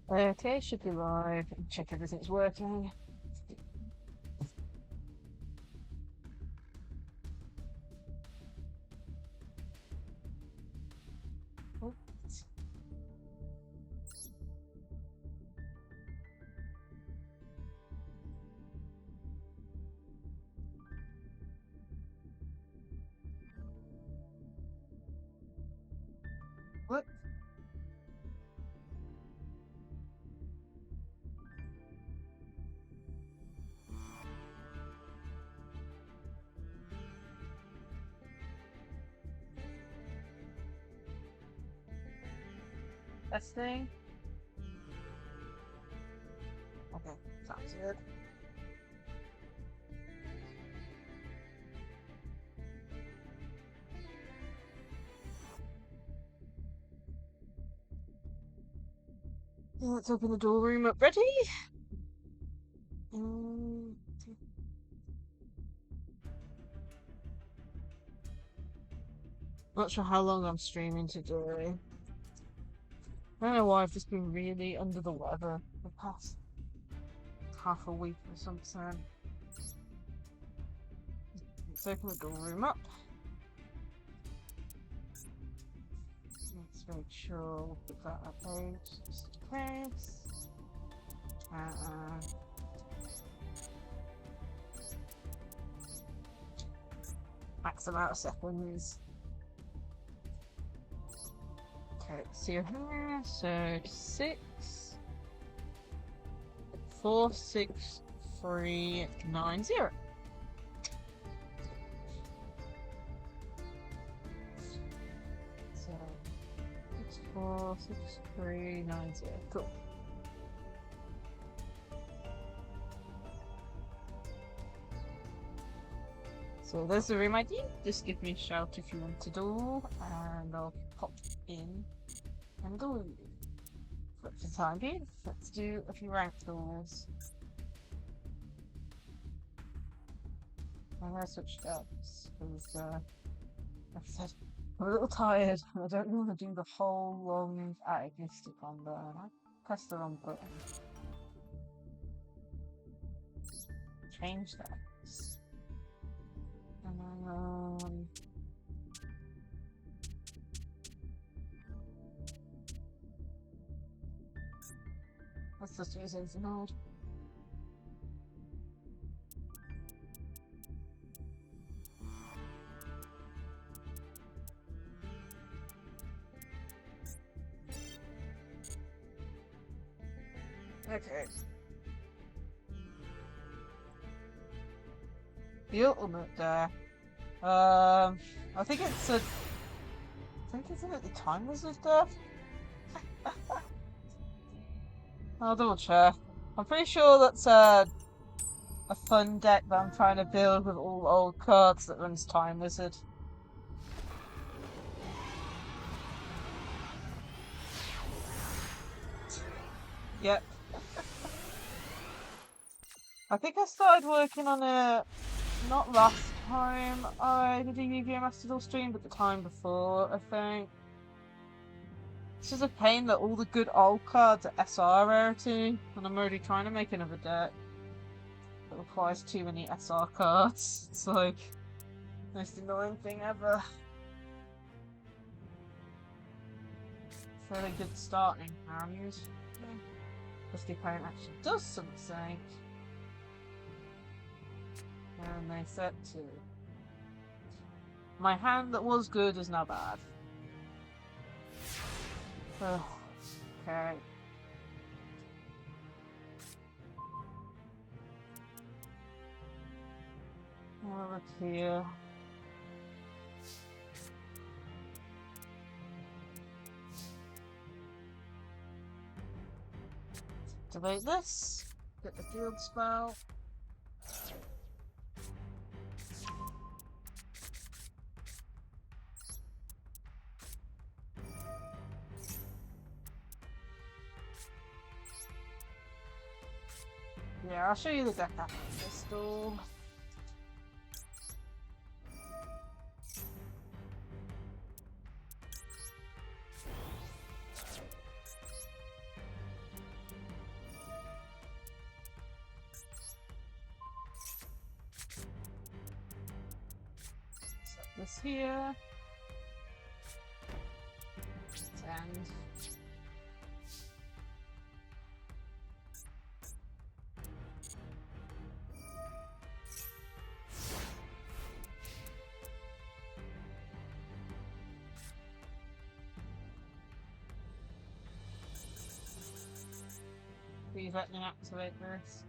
Okay, should be live. Check everything's working. Oh. What? Testing? Okay, sounds good. Let's open the door room up. Ready? Mm, Not sure how long I'm streaming today. I don't know why I've just been really under the weather the past half a week or something. Let's open the door room up. Let's make sure we've got our page just in case. Max amount of seconds. Okay, see you here. So 6 4 6 3 9 0. So 6 4 6 3 9 0. Cool. So there's the room ID. Just give me a shout if you want to do, and I'll pop in and do. But for the time being, let's do a few rank duels. I'm gonna switch ups because, like I said, I'm a little tired. I don't want to do the whole long agnostic combo. I pressed the wrong button. Change that. Um, Let's just use it mode. Okay. The ultimate there. I think it's a. I think it's at the time wizard there. I'll double check. I'm pretty sure that's a fun deck that I'm trying to build with all old cards that runs Time Wizard. Yep. I think I started working on it not last time I did a Yu-Gi-Oh Master Duel stream, but the time before, I think. It's just a pain that all the good old cards are SR rarity, and I'm already trying to make another deck that requires too many SR cards. It's like the most annoying thing ever. Fairly good starting hand. Because the opponent actually does something. And they set to. My hand that was good is now bad. Okay. Over here. Activate this. Get the field spell. Yeah, I'll show you the deck after this duel. Set this here. And please let me activate this.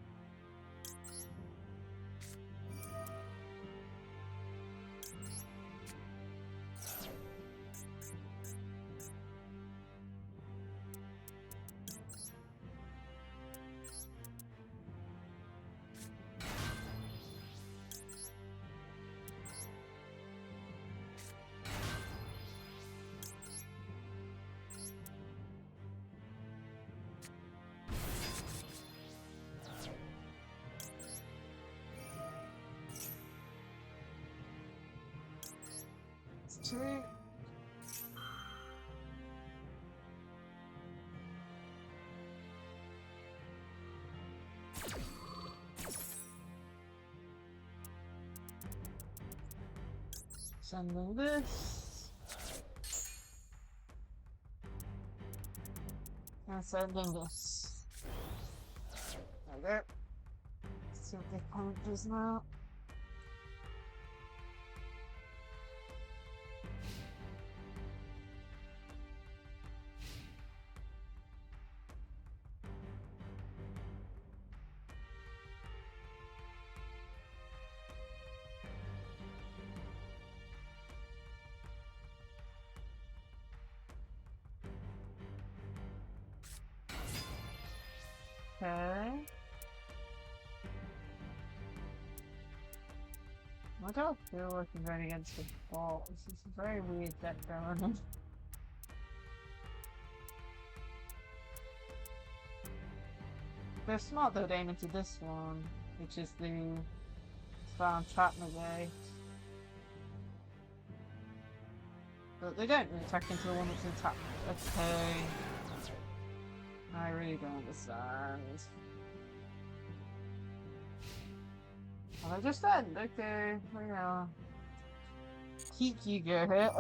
It's 2. Sending this. And sending this. There we go. Let's see what the opponent does now. Okay. I don't feel like I'm going against the ball. This is a very weird deck going on. They're smart though, they aim into this one, which is the Spell Trap Negate. But they don't really attack into the one that's in tap. Okay. I really don't understand. Oh, I just end. Okay, we are. Keep Yu-Gi-Oh hit.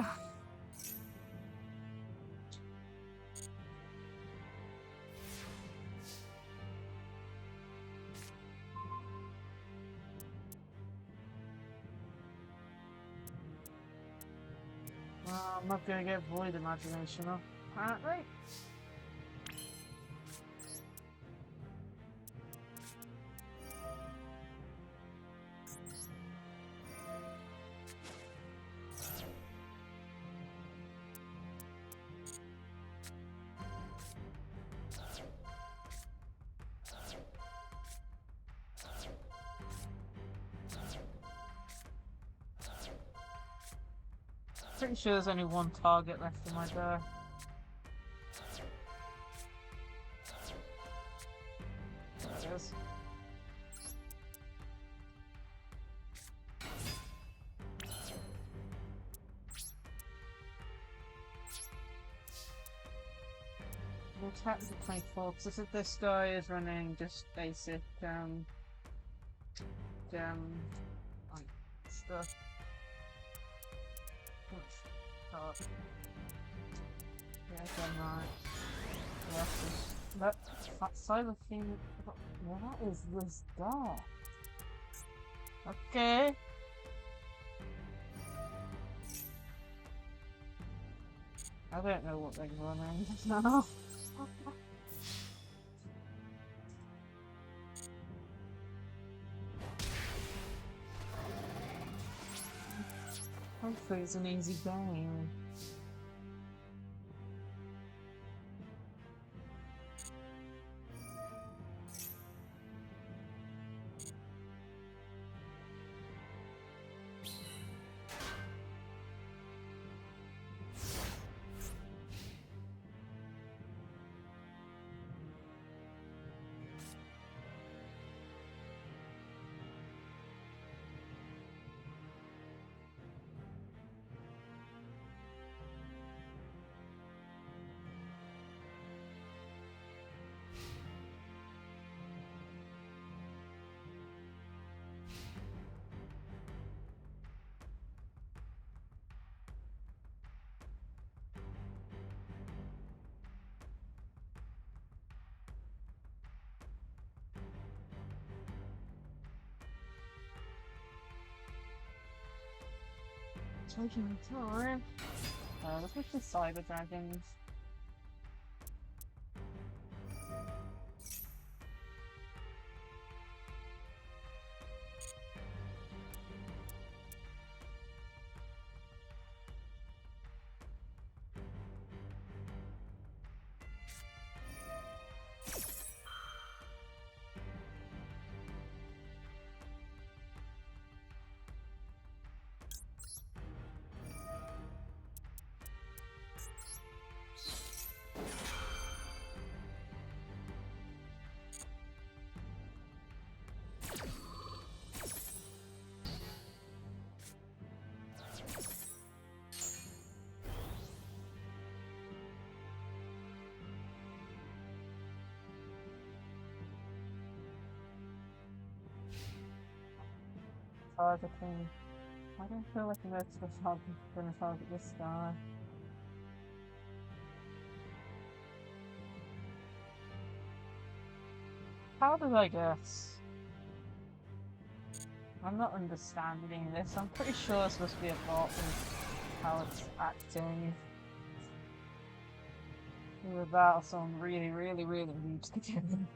I'm not gonna get void imagination up, apparently. Pretty sure there's only one target left in my deck. There it is. We'll attack the 24 because this guy is running just basic like stuff. Yeah, again, right. That side of thing. What is this dog? Okay. I don't know what they're running now. Hopefully it's an easy game. Taking time. Let's make the cyber dragons. Targeting. I don't feel like I'm going to target this guy. How did I guess? I'm not understanding this. I'm pretty sure it's supposed to be a bot with how it's acting. Either that or someone really needs to get him.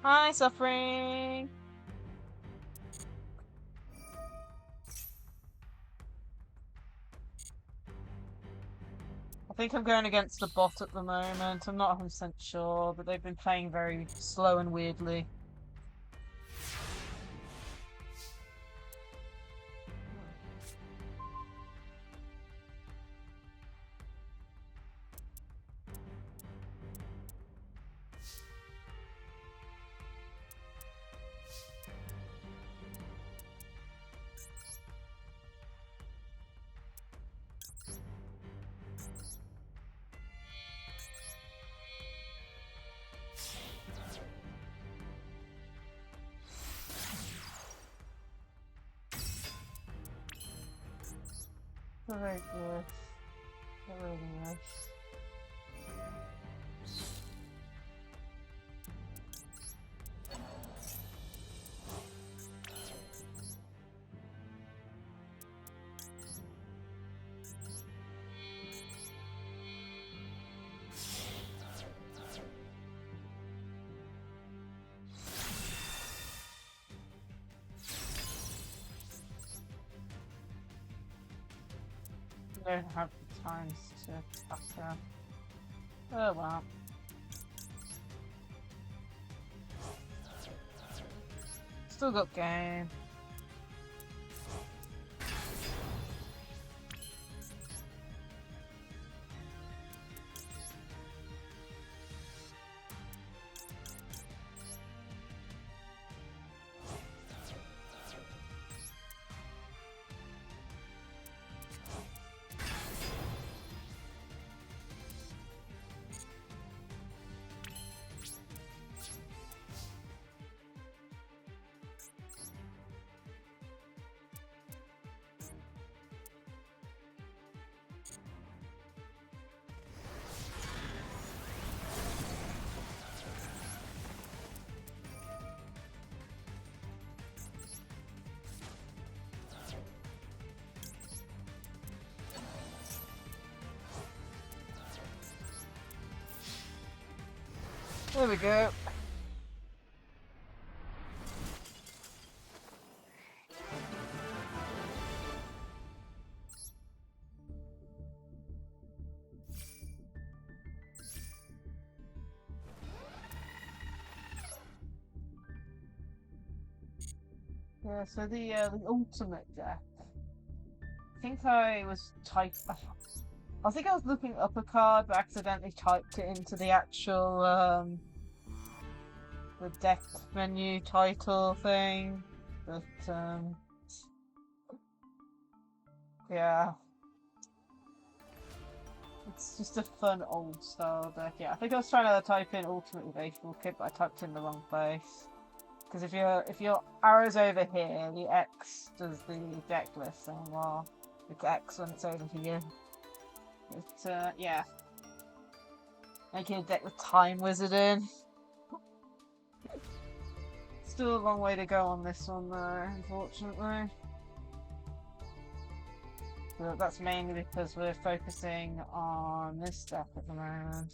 Hi, Suffering! I think I'm going against the bot at the moment. I'm not 100% sure, but they've been playing very slow and weirdly. Very good. Very nice. don't have the times to utter. Oh well. Still got game. There we go. Yeah, so the ultimate deck. I think I was I think I was looking up a card, but accidentally typed it into the actual the deck menu title thing. But yeah, it's just a fun old style deck. Yeah, I think I was trying to type in Ultimate Baseball Kit, but I typed in the wrong place. Because if your arrow's over here, the X does the deck list, and well, it's X when it's over here. But yeah, making a deck with Time Wizard in. Still a long way to go on this one though, unfortunately. But that's mainly because we're focusing on this deck at the moment.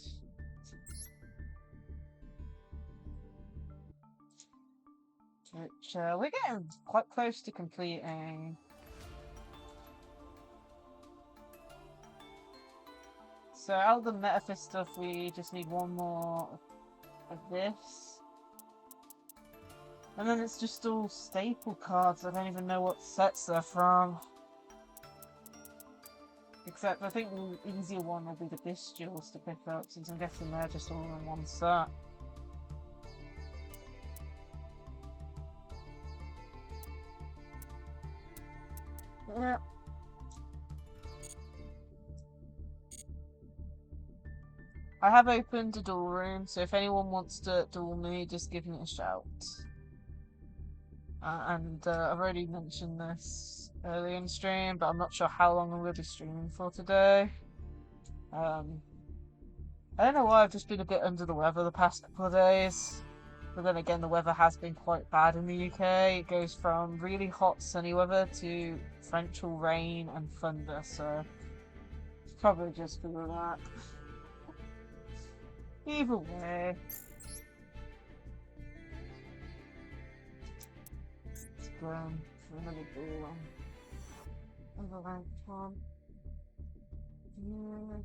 Which we're getting quite close to completing. So out of the Metaphys stuff, we just need one more of this. And then it's just all staple cards. I don't even know what sets they're from. Except I think the easier one will be the Duels to pick up, since I'm guessing they're just all in one set. Yeah. I have opened a duel room, so if anyone wants to duel me, just give me a shout. I've already mentioned this earlier in stream, but I'm not sure how long I'm going to be streaming for today. I don't know why I've just been a bit under the weather the past couple of days. But then again, the weather has been quite bad in the UK. It goes from really hot sunny weather to torrential rain and thunder, so it's probably just because of that. Either way. Let's go for another duel. Another ranked one. Yeah,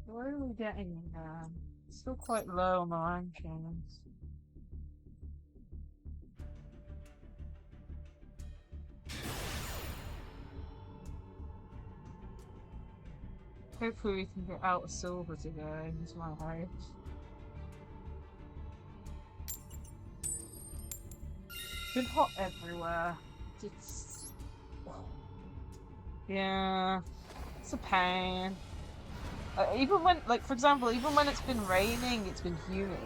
where are we getting now? Still quite low on the rankings. Hopefully we can get out of silver today, is my hope. It's been hot everywhere. It's... yeah, it's a pain. Even when, like, for example, even when it's been raining, it's been humid.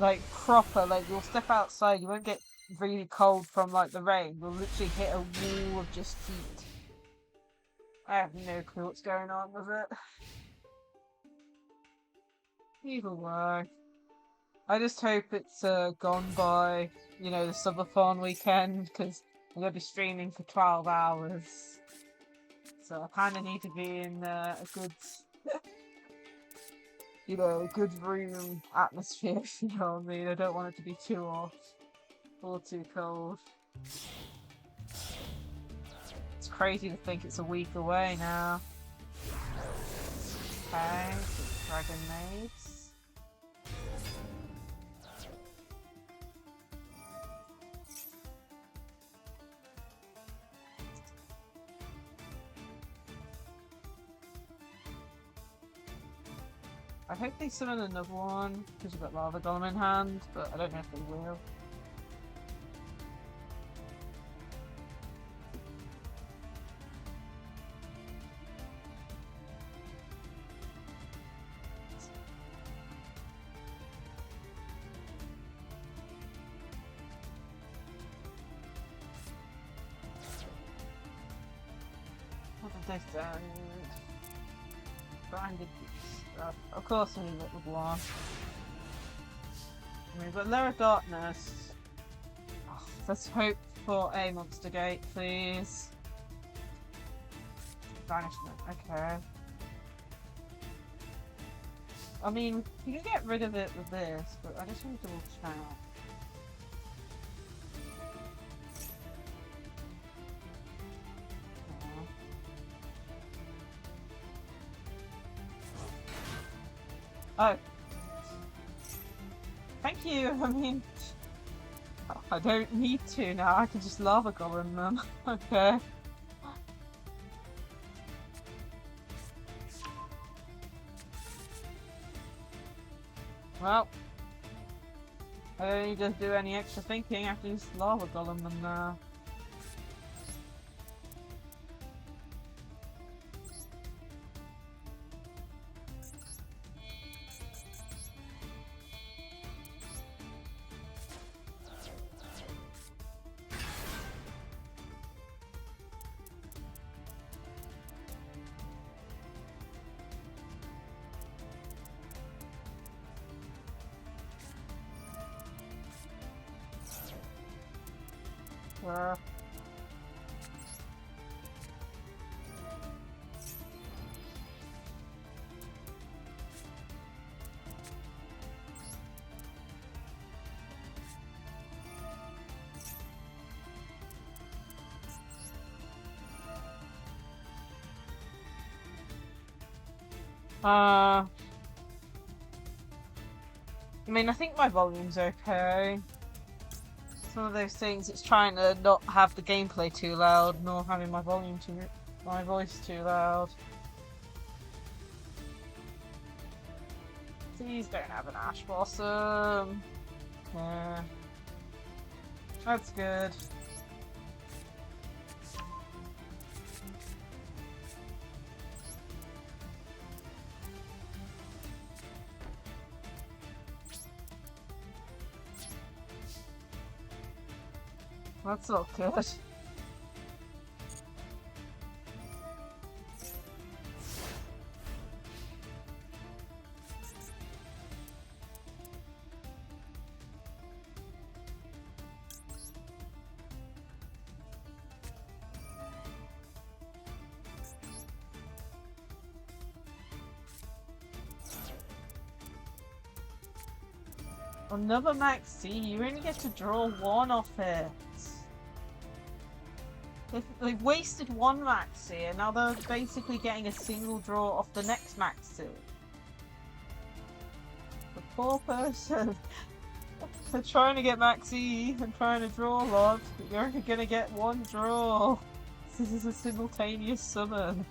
Like, proper, like, you'll step outside, you won't get really cold from, like, the rain. You'll literally hit a wall of just heat. I have no clue what's going on with it. Either way. I just hope it's gone by, you know, the subathon weekend, because I'm going to be streaming for 12 hours. So I kind of need to be in a good, you know, good room atmosphere, if you know what I mean. I don't want it to be too hot or too cold. It's crazy to think it's a week away now. Okay, dragon mace. I hope they summon another one, because we've got Lava Golem in hand, but I don't know if they will. What did they send? Branded stuff. Of course we need little one. We've got Lower Darkness. Oh, let's hope for a Monster Gate, please. Banishment, okay. I mean, you can get rid of it with this, but I just want to double check. Oh. Thank you, I mean... I don't need to now, I can just Lava Golem them. Okay. Well, I don't need to do any extra thinking, I have to just Lava Golem them now. I mean, I think my volume's okay. It's one of those things, it's trying to not have the gameplay too loud, nor having my voice too loud. Please don't have an Ash Blossom. Yeah. That's good. That's not good. Another Max C, you only get to draw one off it. They've wasted one Maxi and now they're basically getting a single draw off the next Maxi. The poor person. They're trying to get Maxi and trying to draw a lot, but you're only gonna get one draw. This is a simultaneous summon.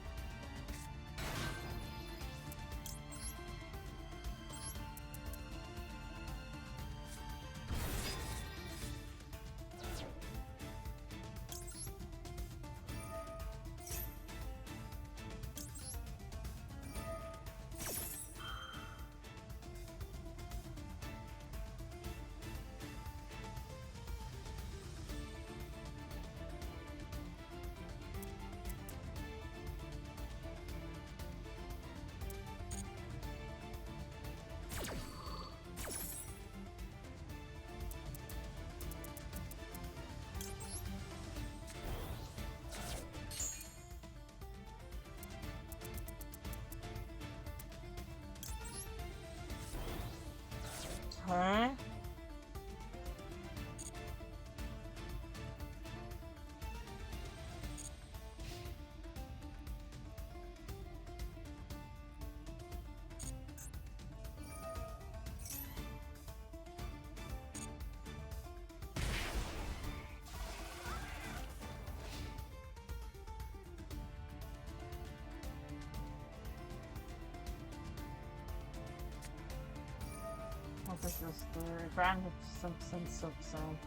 This is the Brandon Simpson subzone.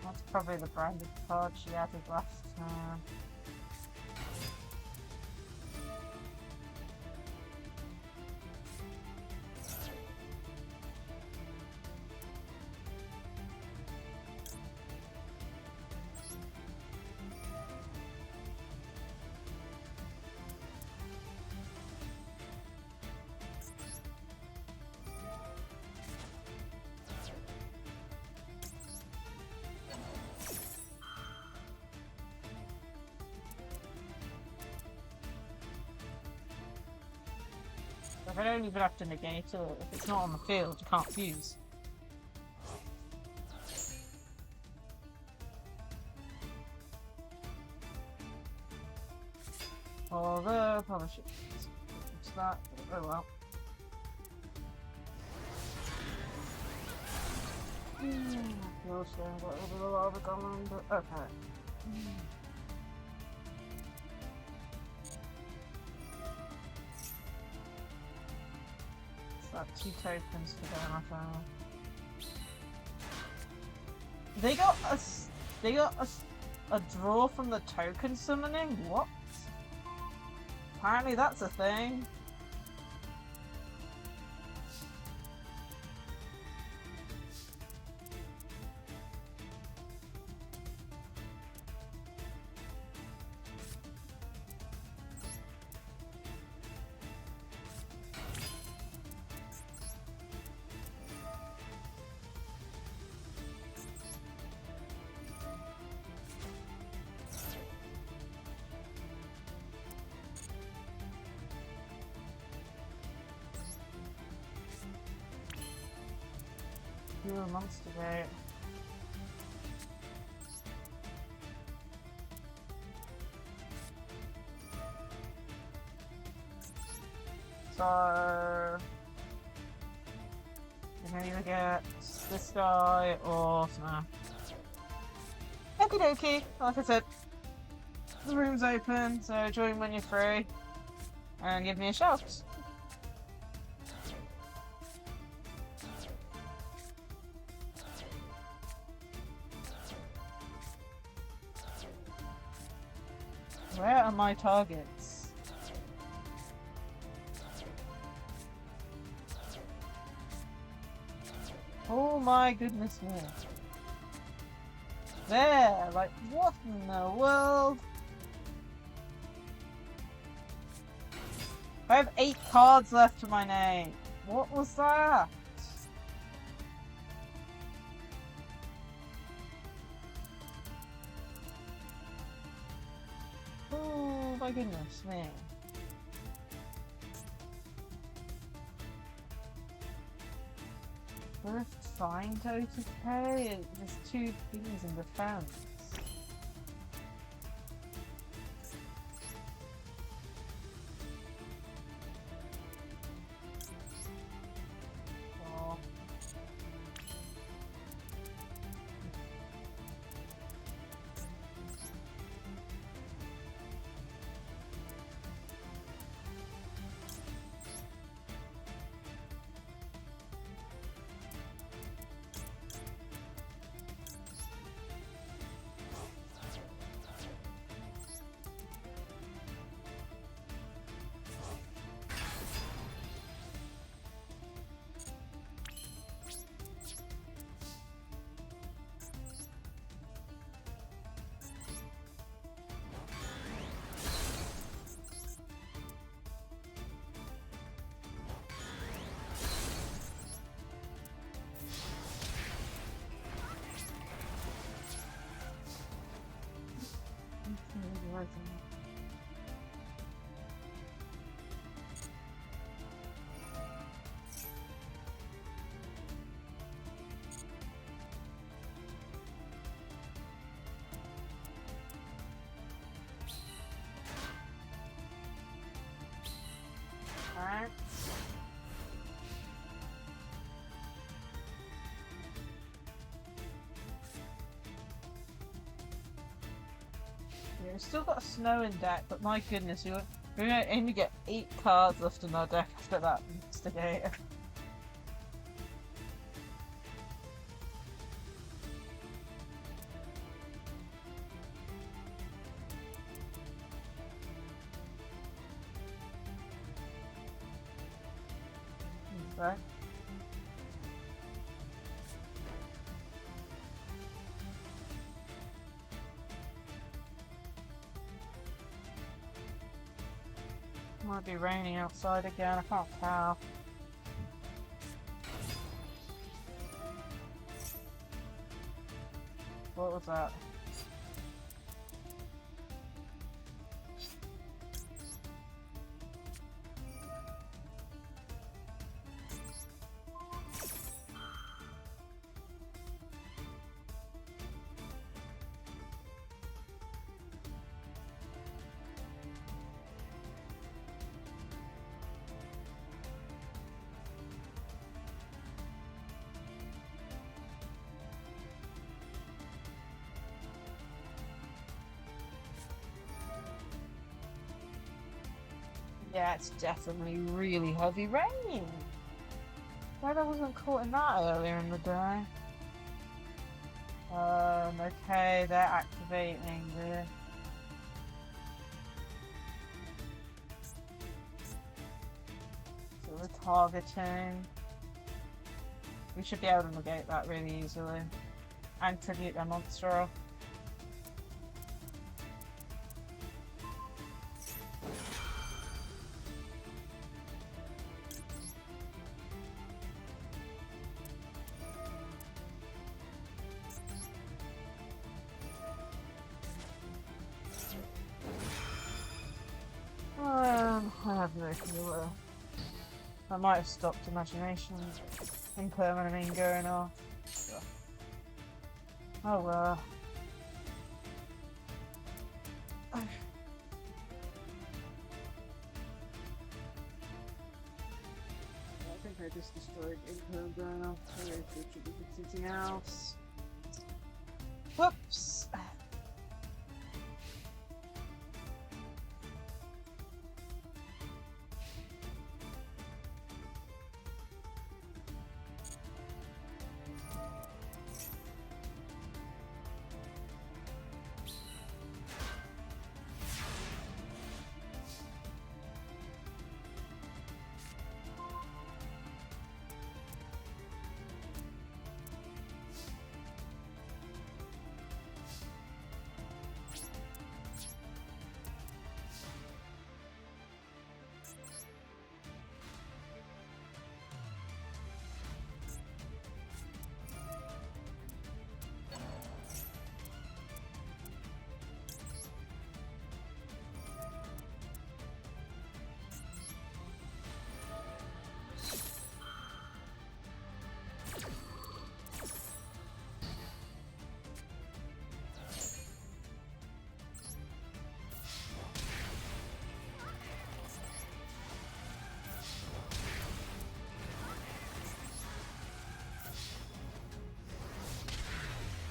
That's probably the branded card she added last time. I don't even have to negate it. If it's not on the field, you can't fuse. Although, probably should fix that. Oh well. You're saying got rid of a lot of the goblin, but okay. Two tokens for going off armor. They got a draw from the token summoning? What? Apparently that's a thing. A monster day. So you can either get this guy or no. Okie dokie, like I said, the room's open, so join when you're free and give me a shout. Where are my targets? Oh my goodness me. There! Like, what in the world? I have 8 cards left to my name. What was that? Oh my goodness me. First fine total pay? There's 2 things in defense. We've still got a snow in deck, but my goodness, we might only get 8 cards left in our deck after that instigator. Right. Might be raining outside again, I can't tell. What was that? Yeah, it's definitely really heavy rain. Glad I wasn't caught in that earlier in the day. Okay, they're activating the... So we're targeting. We should be able to negate that really easily. And tribute their monster off. I have no clue. I might have stopped imagination impermanently going off. Oh well. I think I just destroyed Imperm going off, so it should be something else. Whoops!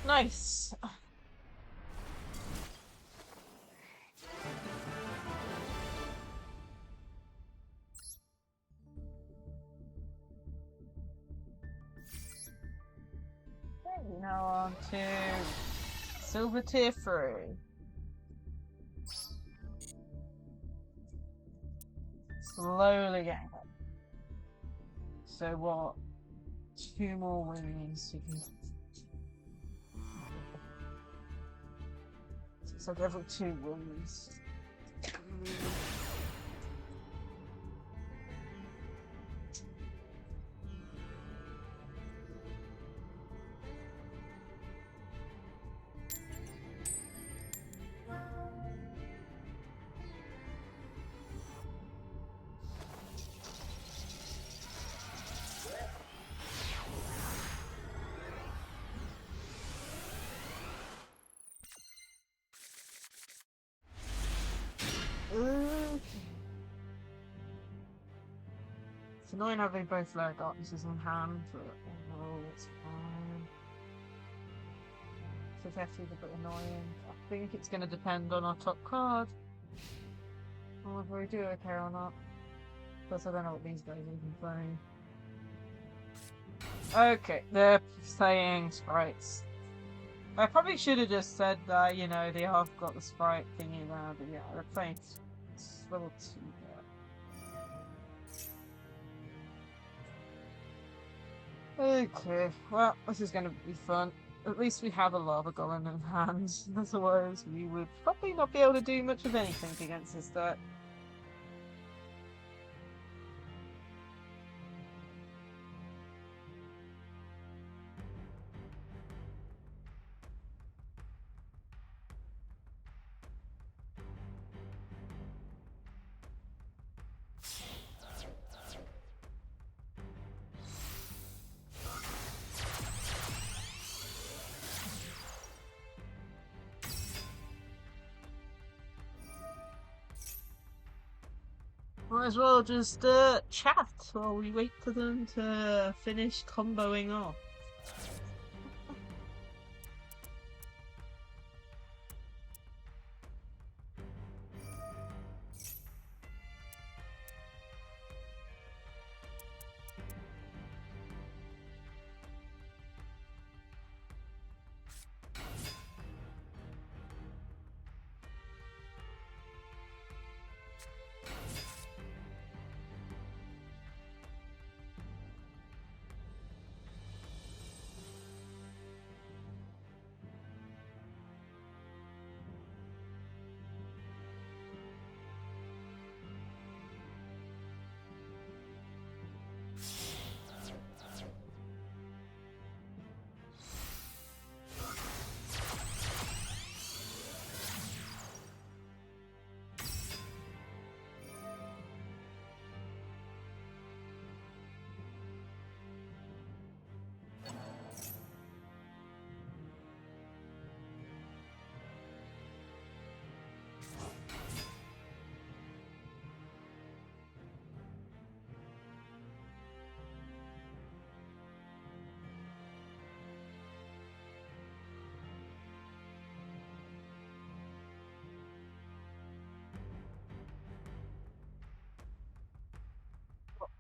Nice! Okay, now on to Silver Tier 3. Slowly getting up. So what? 2 more wins. You can... So it's like every 2 wins. It's annoying having both low darknesses in hand, but oh, it's fine. Possession is a bit annoying. I think it's going to depend on our top card. On whether we do okay or not. Plus, I don't know what these guys are even playing. Okay, they're playing sprites. I probably should have just said that, you know, they have got the sprite thingy there, but yeah, they're playing level 2 there. Okay, well, this is gonna be fun. At least we have a lava golem in hand. Otherwise, we would probably not be able to do much of anything against this deck. Might as well just chat while we wait for them to finish comboing off.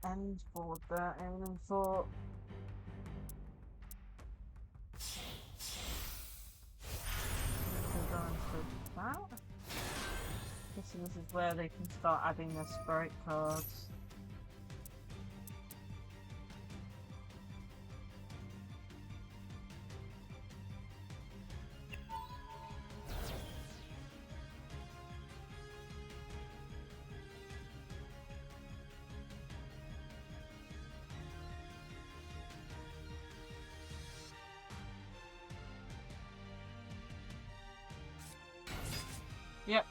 End board there, aiming for. Going for that. This is where they can start adding their sprite cards. Yep.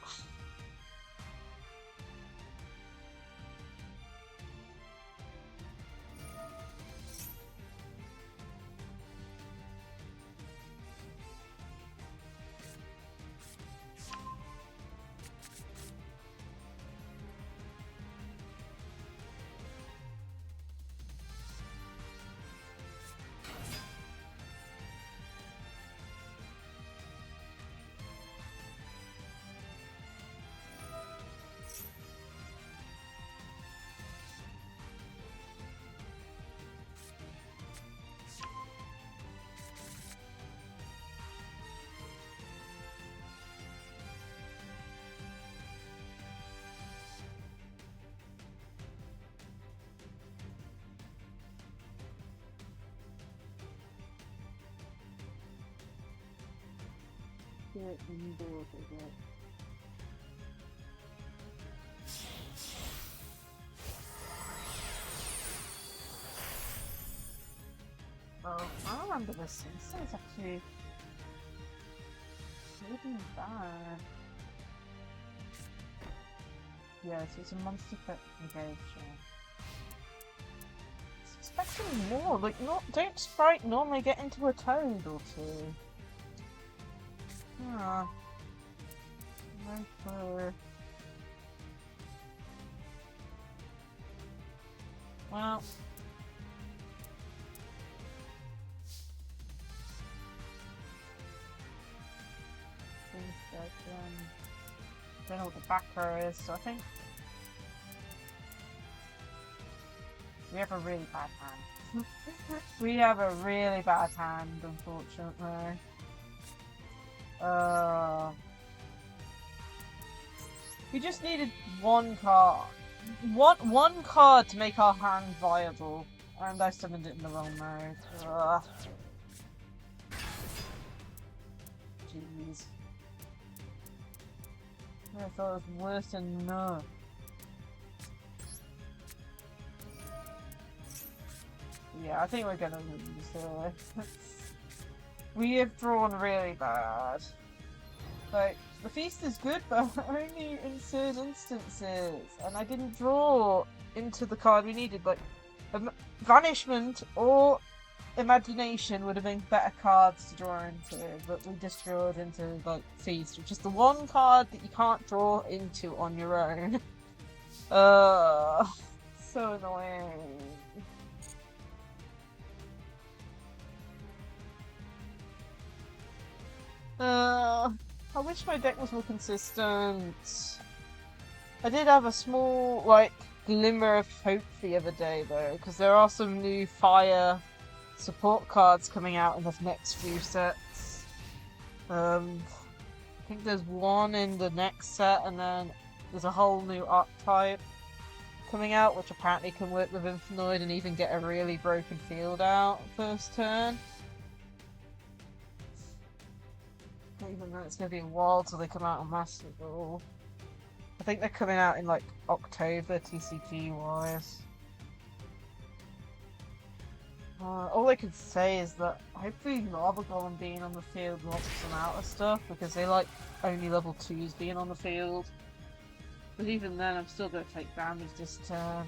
Get indoors again. Oh, I remember this. This is actually really bad. Yeah, so it's a monster pet engagement. Expecting more. Like, don't sprite normally get into a toad or two. Ah. No clue. Well. Don't know what the back row is, so I think we have a really bad hand. We have a really bad hand, unfortunately. We just needed one card. One card to make our hand viable. And I summoned it in the wrong mode. Ugh. Jeez. I thought it was worse than no. Yeah, I think we're gonna lose here. We have drawn really bad. Like, the feast is good, but only in certain instances. And I didn't draw into the card we needed. Like, Vanishment or Imagination would have been better cards to draw into, but we just drew it into, like, Feast, which is the one card that you can't draw into on your own. So annoying. I wish my deck was more consistent. I did have a small, like, glimmer of hope the other day, though, because there are some new fire support cards coming out in the next few sets. I think there's one in the next set, and then there's a whole new archetype coming out, which apparently can work with Infinite and even get a really broken field out first turn. Even though it's going to be a while till they come out on Master Duel. I think they're coming out in, like, October, TCG-wise. All I can say is that hopefully Lava Golem being on the field locks them out of stuff, because they like only level 2s being on the field. But even then, I'm still going to take damage this turn.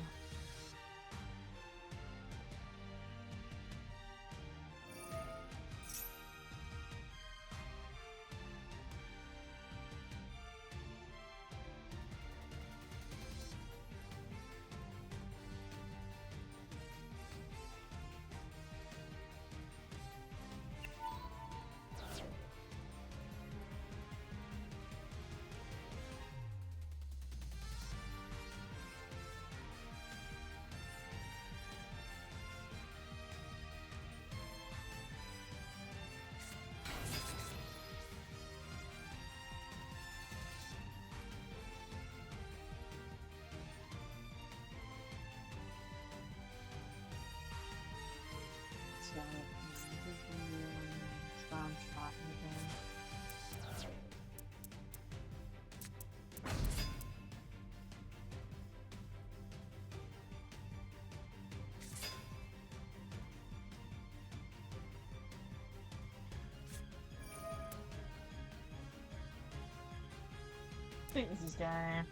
I think this is going. I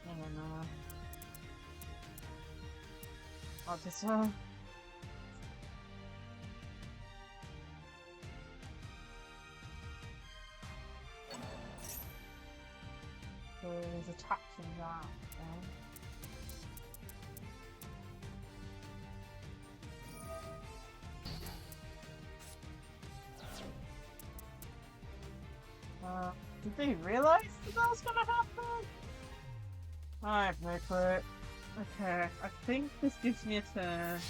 don't know. I'll just so he's attaching that then. Did they realize that was gonna happen? I have no clue. Okay, I think this gives me a turn.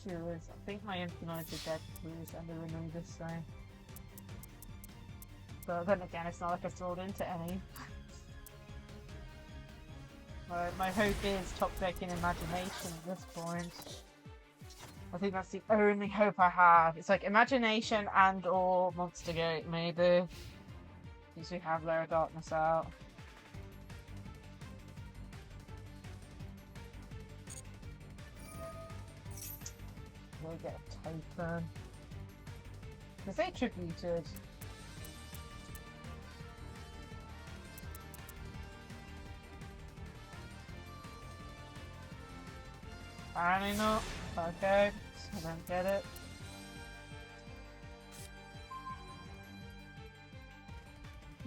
I think my Infinite are dead blues and the removers, so. But then again, it's not like I've drawn into any. My hope is top decking Imagination at this point. I think that's the only hope I have. It's like Imagination and or Monster Gate, maybe. Since we have Lair of Darkness out. We'll get a token. Because they tributed. Apparently not. Okay, I don't get it.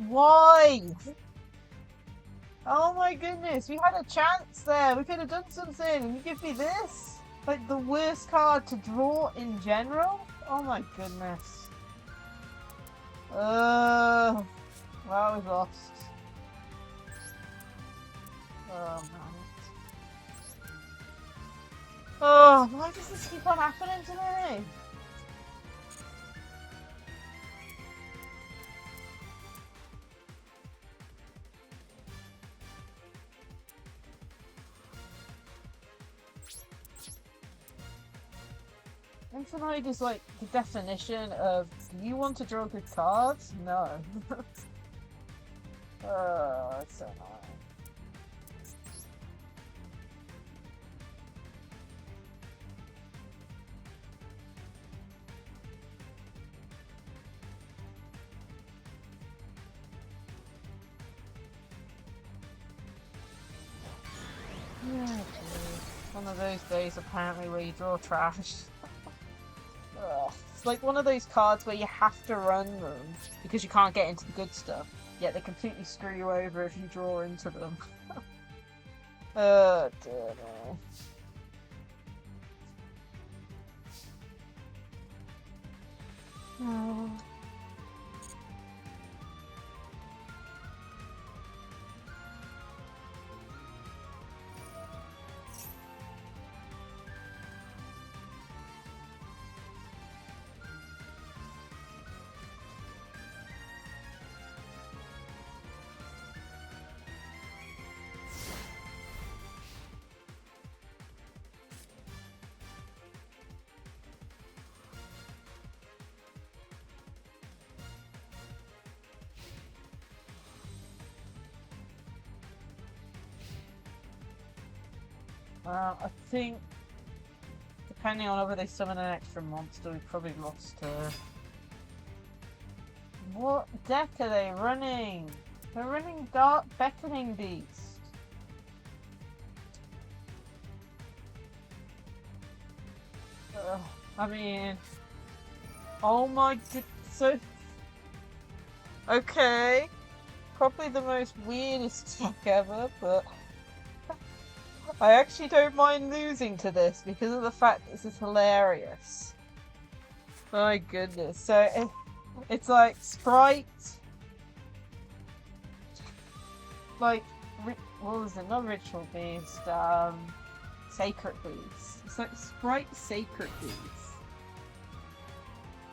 Why? Oh my goodness, we had a chance there. We could have done something. And you give me this? Like the worst card to draw in general? Oh my goodness. Well, we've lost. Oh man. Oh, why does this keep on happening to me? Infinite is like the definition of, do you want to draw good cards? No. It's so annoying. Yeah, dude. One of those days apparently where you draw trash. Ugh. It's like one of those cards where you have to run them because you can't get into the good stuff, yet they completely screw you over if you draw into them. Dear no. Oh. I think, depending on whether they summon an extra monster, we probably lost her. What deck are they running? They're running Dark Beckoning Beast. I mean, oh my god, so... Okay, probably the most weirdest deck ever, but... I actually don't mind losing to this because of the fact this is hilarious. My goodness. So it's like Sprite, like what was it? Not Ritual Beast, Sacred Beast. It's like Sprite Sacred Beast.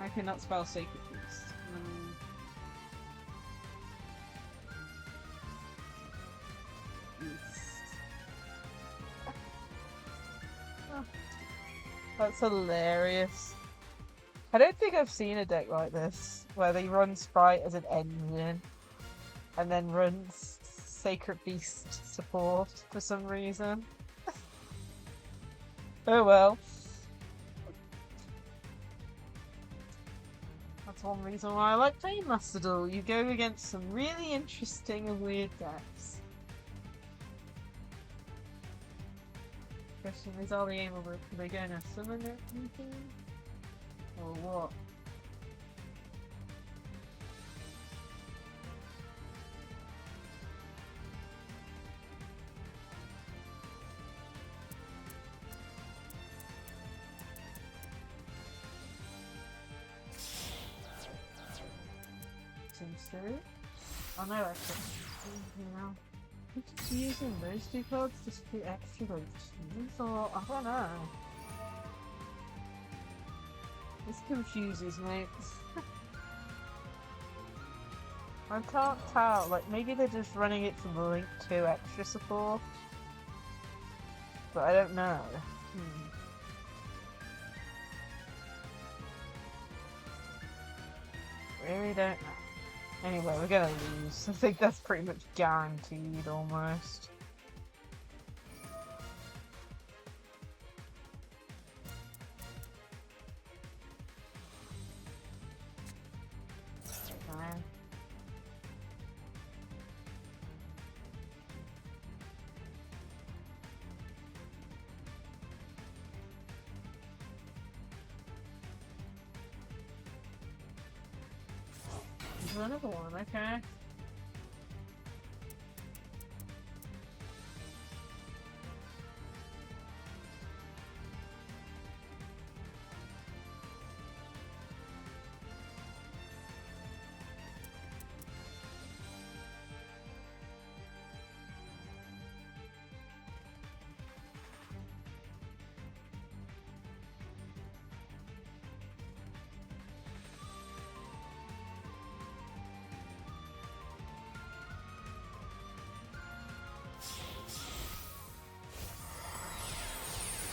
I cannot spell Sacred Beast. That's hilarious. I don't think I've seen a deck like this, where they run Sprite as an engine, and then runs Sacred Beast support for some reason. Oh well. That's one reason why I like playing Master Duel. You go against some really interesting and weird decks. Question is, are they going to summon it anything? Or what? Seems so. Oh no, I can't. I'm just using those two cards just to extra cheese, or I don't know. This confuses me. I can't tell, like maybe they're just running it for Link 2 extra support. But I don't know. Really don't know. Anyway, we're gonna lose. I think that's pretty much guaranteed, almost. another one, okay.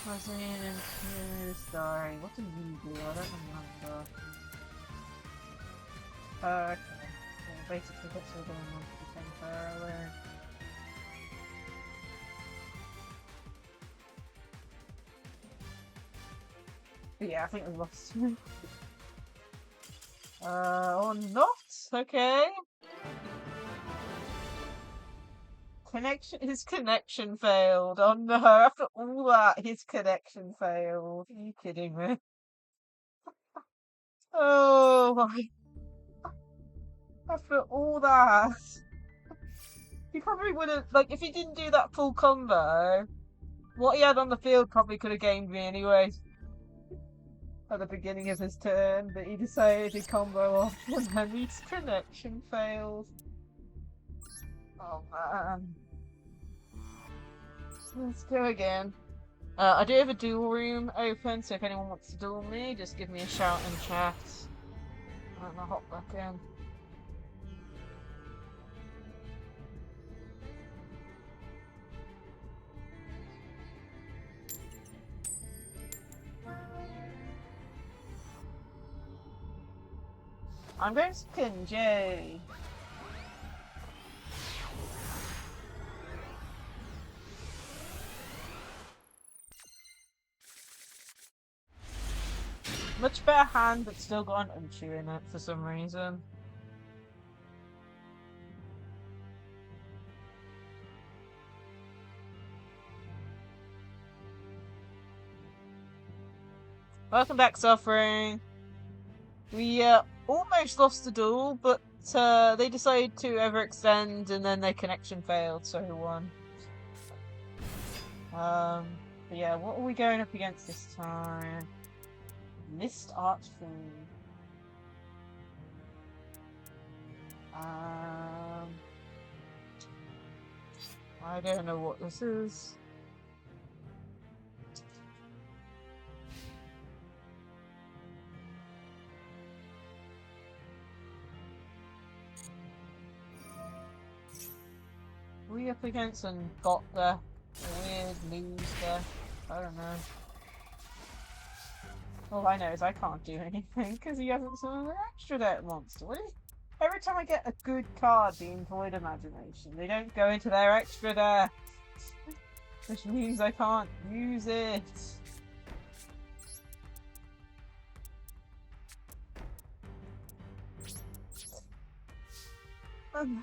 Was in Sorry, what did you do? I don't remember. Okay. Yeah, basically that's all going on temporarily. But yeah, I think we lost him. Or not? Okay. His connection failed. Oh no, after all that, his connection failed. Are you kidding me? Oh my. After all that. He probably would have, like, if he didn't do that full combo, what he had on the field probably could have gamed me anyway at the beginning of his turn, but he decided to combo off and then his connection failed. Oh man. Let's go again. I do have a duel room open, so if anyone wants to duel me, just give me a shout in chat. And I'll hop back in. I'm going to pin J. Much better hand, but still got an Unchu in it for some reason. Welcome back, Suffering. We almost lost the duel, but they decided to overextend and then their connection failed, so we won. But yeah, what are we going up against this time? Mist Archfiend. I don't know what this is. We up against and got the weird loser. I don't know. All I know is I can't do anything because he hasn't summoned an extra deck monster. Every time I get a good card being Void Imagination, they don't go into their extra deck, which means I can't use it. And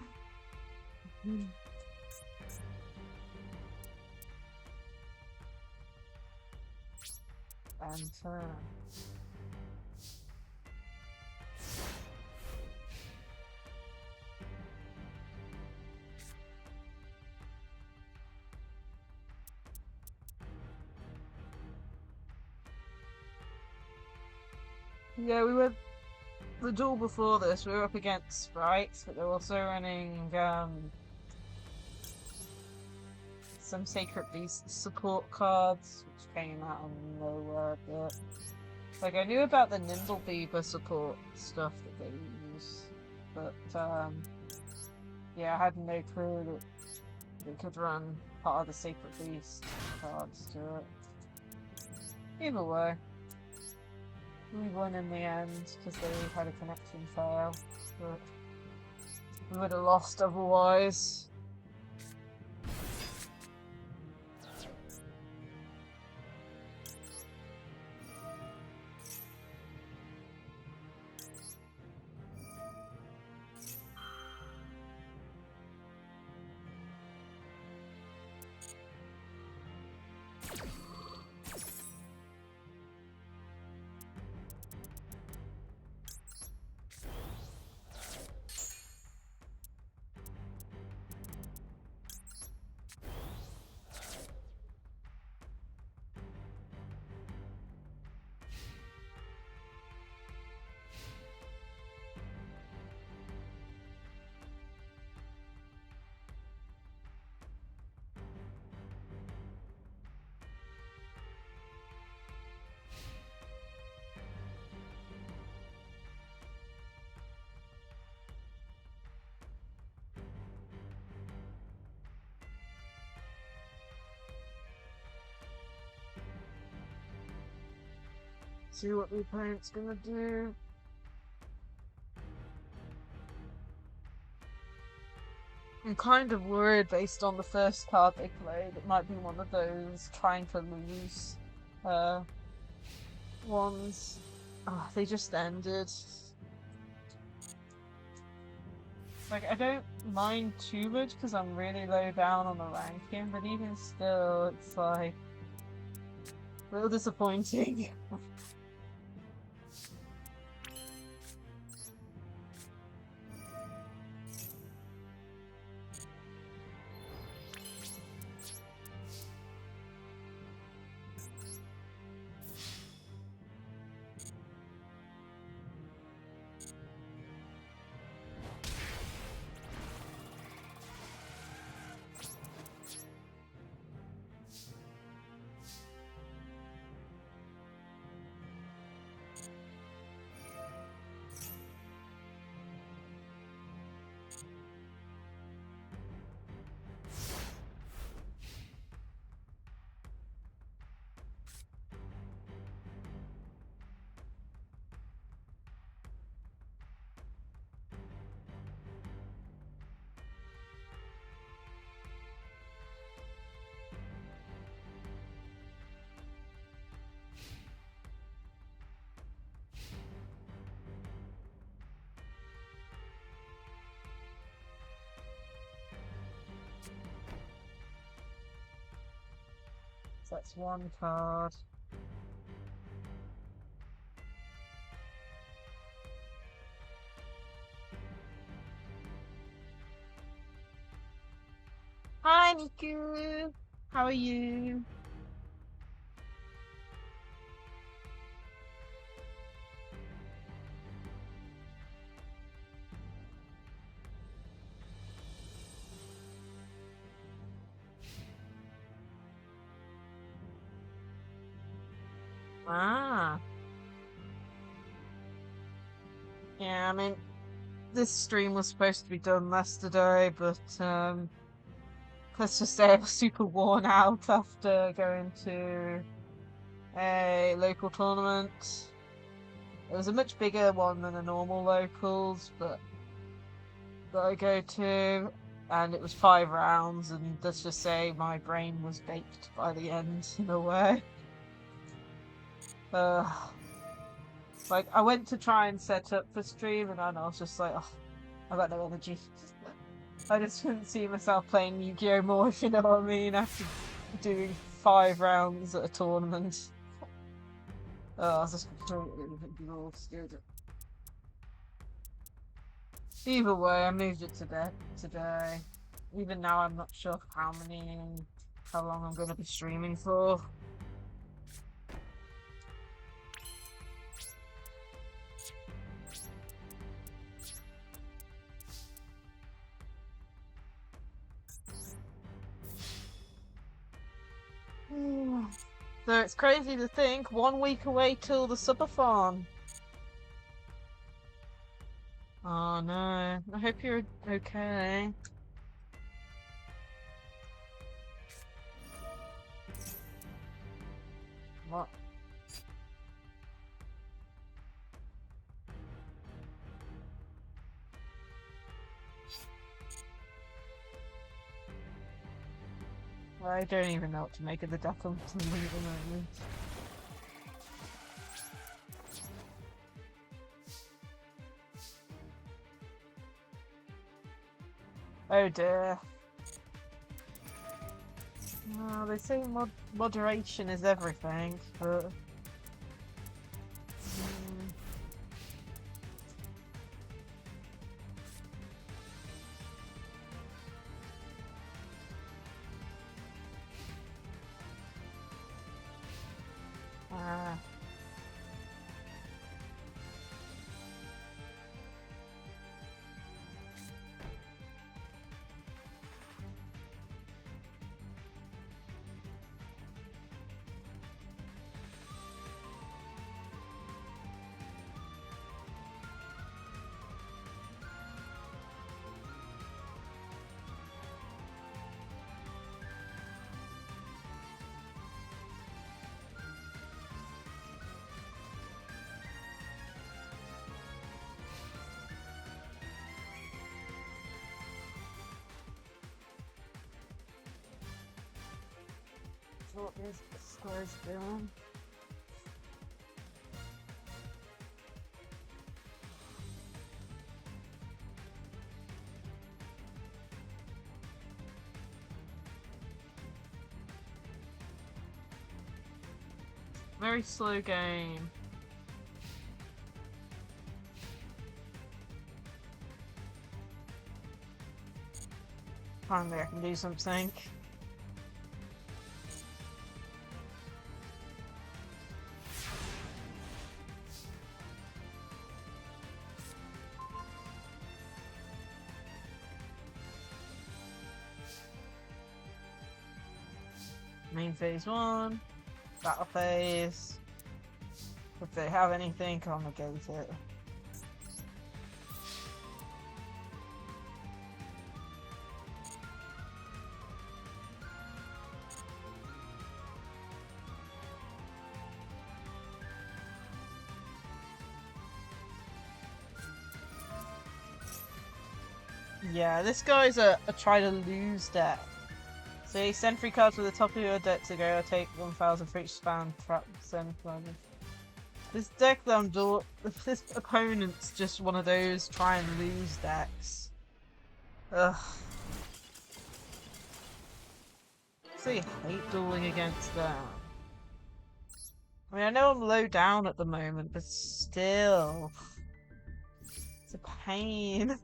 yeah, we were the duel before this. We were up against sprites, but they're also running some Sacred Beast support cards, which came out of nowhere. But like, I knew about the Nimble Beaver support stuff that they use, but yeah, I had no clue that they could run part of the Sacred Beast cards to it. Either way, we won in the end because they had a connection fail, but we would have lost otherwise. See what the opponent's gonna do. I'm kind of worried based on the first card they played. It might be one of those trying to lose ones. Oh, they just ended. Like, I don't mind too much because I'm really low down on the ranking, but even still, it's like a little disappointing. So that's one card. Hi, Miku! How are you? Ah. Yeah, I mean, this stream was supposed to be done yesterday, but let's just say I was super worn out after going to a local tournament. It was a much bigger one than the normal locals, but that I go to, and it was 5 rounds, and let's just say my brain was baked by the end in a way. Like, I went to try and set up for stream, and I was just like, oh, I got no energy. I just couldn't see myself playing Yu-Gi-Oh more, if you know what I mean, after doing 5 rounds at a tournament. Oh, I was just completely exhausted. Either way, I moved it to bed today. Even now, I'm not sure how long I'm going to be streaming for. So it's crazy to think 1 week away till the subathon. Oh no, I hope you're okay. What? I don't even know what to make of the duck at the moment. Oh dear. Well, they say moderation is everything, but... what is this guy's doing? Very slow game. Finally I can do something. Main phase 1. Battle phase. If they have anything, I'll negate it. Yeah, this guy's a try to lose deck. So you send 3 cards to the top of your deck to go, take 1,000 for each spam, trap, send. This deck that I'm doing, this opponent's just one of those try and lose decks. Ugh. So you hate dueling against them. I mean, I know I'm low down at the moment, but still. It's a pain.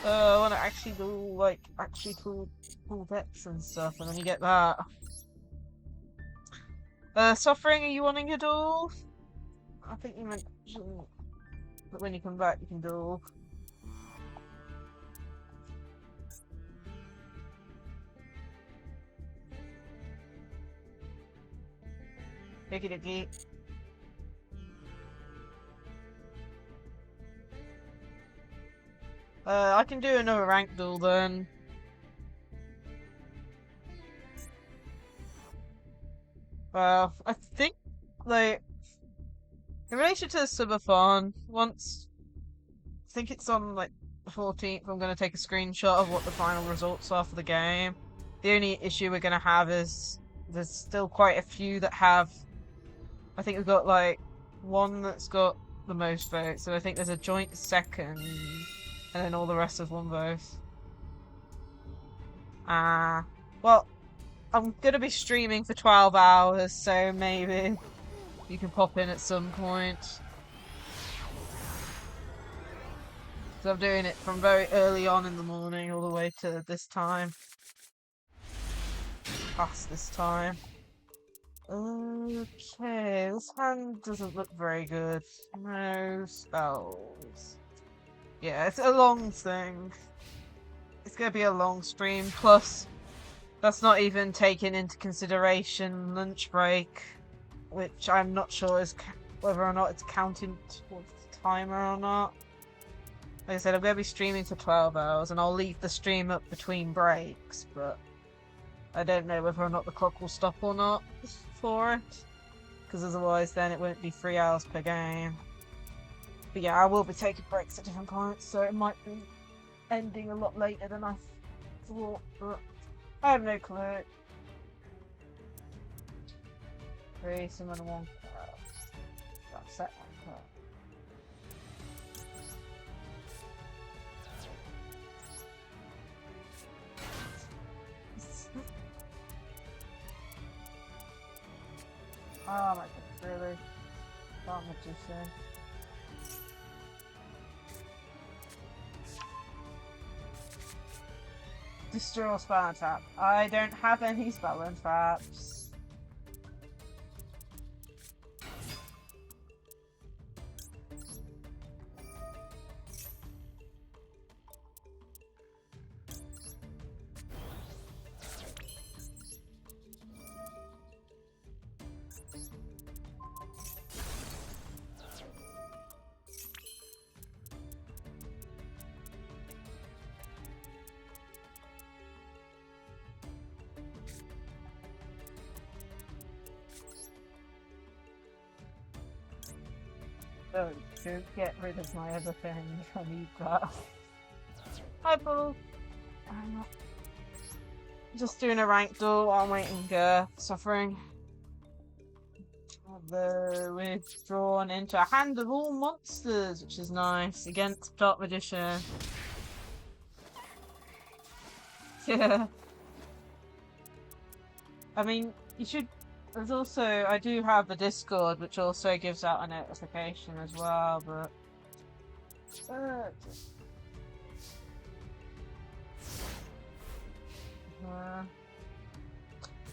I want to actually do, like, actually cool decks and stuff, and then you get that. Suffering, are you wanting a duel? I think you mentioned that when you come back you can duel. Take it a geek. I can do another rank duel then. Well, I think, like, in relation to the subathon, once, I think it's on, like, the 14th, I'm going to take a screenshot of what the final results are for the game. The only issue we're going to have is there's still quite a few that have, I think we've got, like, one that's got the most votes, so I think there's a joint second, and then all the rest have one vote. Well, I'm gonna be streaming for 12 hours, so maybe you can pop in at some point. So I'm doing it from very early on in the morning all the way to this time. Past this time. Okay, this hand doesn't look very good. No spells. Yeah, it's a long thing. It's gonna be a long stream, plus that's not even taking into consideration lunch break, which I'm not sure is whether or not it's counting towards the timer or not. Like I said, I'm going to be streaming for 12 hours, and I'll leave the stream up between breaks, but I don't know whether or not the clock will stop or not for it, because otherwise then it won't be 3 hours per game. But yeah, I will be taking breaks at different points, so it might be ending a lot later than I thought, but I have no clue. 3, summon 1 card. That's set 1 card. Oh my god, really? Not magician. Destroy spell and trap. I don't have any spell and traps. Don't get rid of my other thing. I need that. Hi, Paul. I'm not. just doing a ranked duel while I'm waiting, suffering. Although we've drawn into a hand of all monsters, which is nice, against Dark Magician. Yeah. I mean, you should... There's also... I do have a Discord, which also gives out a notification as well, but...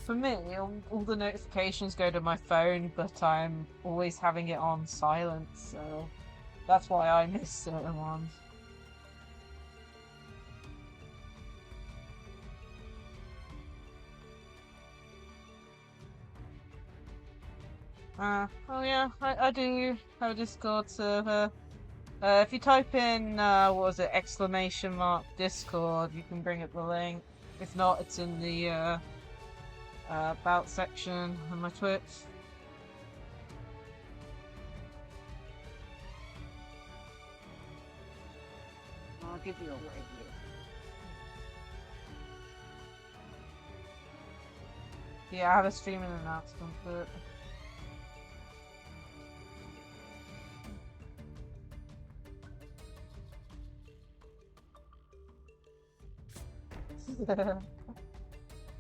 for me, all the notifications go to my phone, but I'm always having it on silent, so... That's why I miss certain ones. Oh yeah, I do have a Discord server. If you type in, what was it, !Discord, you can bring up the link. If not, it's in the, about section on my Twitch. I'll give you a radio. Yeah, I have a streaming announcement, but...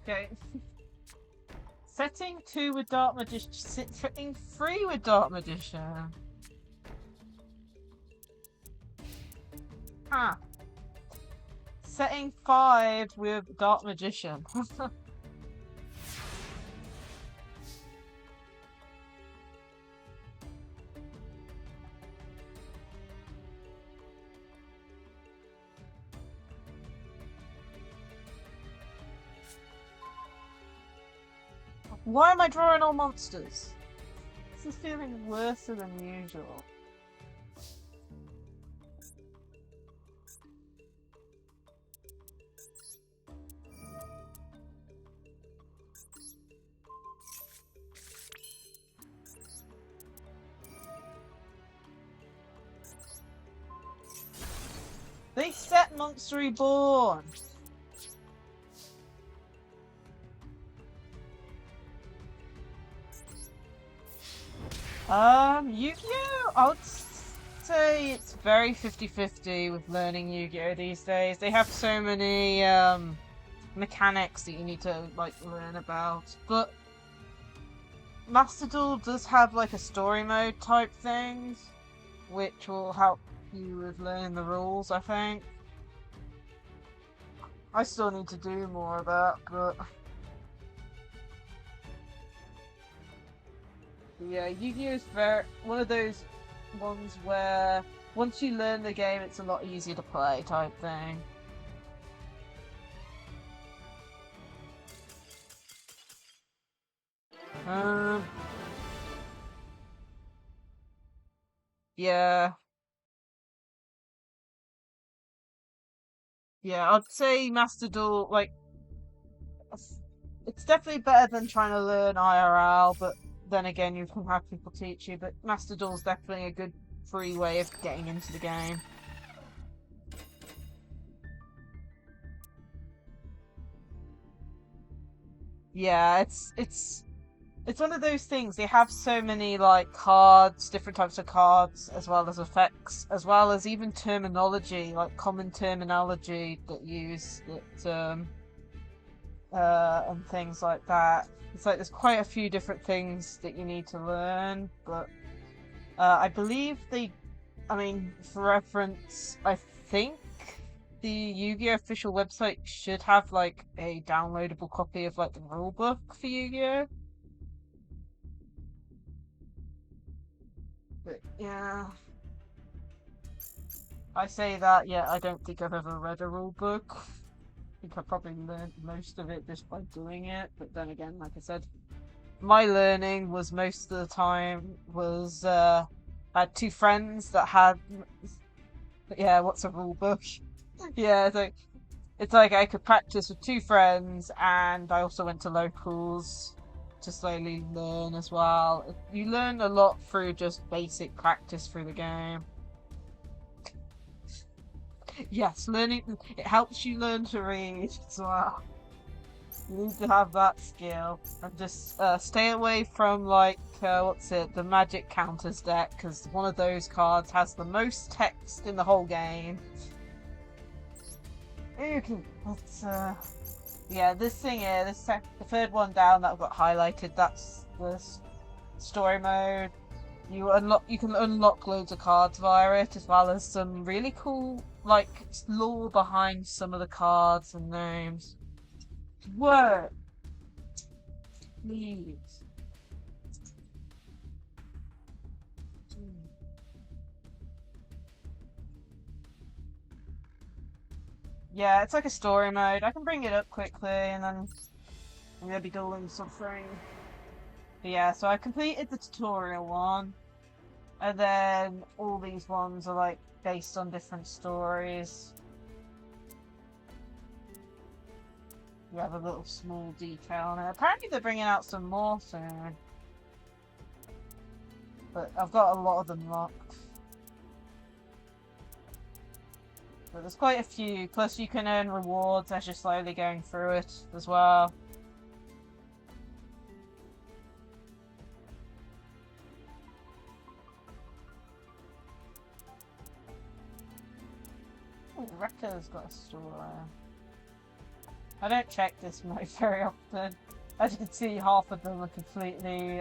Okay. Setting 2 with Dark Magician. Setting 3 with Dark Magician. Huh. Setting 5 with Dark Magician. Why am I drawing all monsters? This is feeling worse than usual. They set Monster Reborn! Yu-Gi-Oh! I would say it's very 50-50 with learning Yu-Gi-Oh! These days. They have so many, mechanics that you need to, like, learn about. But Master Duel does have, like, a story mode type thing, which will help you with learning the rules, I think. I still need to do more of that, but... Yeah, Yu-Gi-Oh! Is one of those ones where once you learn the game, it's a lot easier to play type thing. Yeah. Yeah, I'd say Master Duel, like, it's definitely better than trying to learn IRL, but then again, you can have people teach you, but Master Duel's definitely a good free way of getting into the game. Yeah, it's one of those things. They have so many like cards, different types of cards, as well as effects, as well as even terminology, like common terminology that use that and things like that. It's like there's quite a few different things that you need to learn, but I believe I mean, for reference, I think the Yu-Gi-Oh! Official website should have like a downloadable copy of like the rulebook for Yu-Gi-Oh! But yeah, I say that, yeah, I don't think I've ever read a rulebook. I think I probably learned most of it just by doing it, but then again, like I said, my learning was most of the time was I had two friends that had, yeah, what's a rule book? Yeah, it's like I could practice with two friends, and I also went to locals to slowly learn as well. You learn a lot through just basic practice through the game. Yes, learning, it helps you learn to read as well. You need to have that skill. And just stay away from, like, what's it, the magic counters deck, because one of those cards has the most text in the whole game. Okay, but, yeah, this thing here, the third one down that I've got highlighted, that's the story mode. You can unlock loads of cards via it, as well as some really cool, like, lore behind some of the cards and names. What? Please. Yeah, it's like a story mode. I can bring it up quickly and then I'm gonna be doing something. But yeah, so I completed the tutorial one, and then all these ones are like based on different stories. You have a little small detail on it. Apparently they're bringing out some more soon. But I've got a lot of them locked. But there's quite a few. Plus you can earn rewards as you're slowly going through it as well. Oh, Rekka's got a store. I don't check this mode very often. As you can see, half of them are completely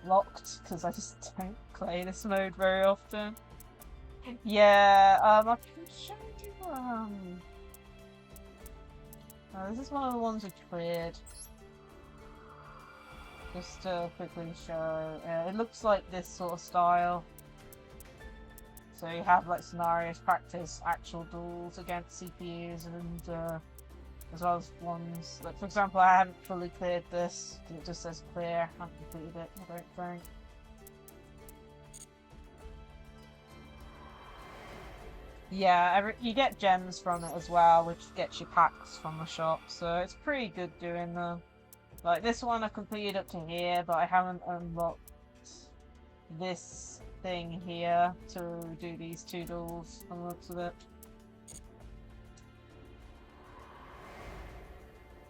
locked because I just don't play this mode very often. Yeah, I can show you. Oh, this is one of the ones we cleared. Just to quickly show. It looks like this sort of style. So you have like scenarios, practice, actual duels against CPUs, and as well as ones. Like for example, I haven't fully cleared this. It just says clear. I haven't completed it. I don't think. Yeah, you get gems from it as well, which gets you packs from the shop, so it's pretty good doing them. Like this one I completed up to here, but I haven't unlocked this thing here to do these 2 duels on the looks of it.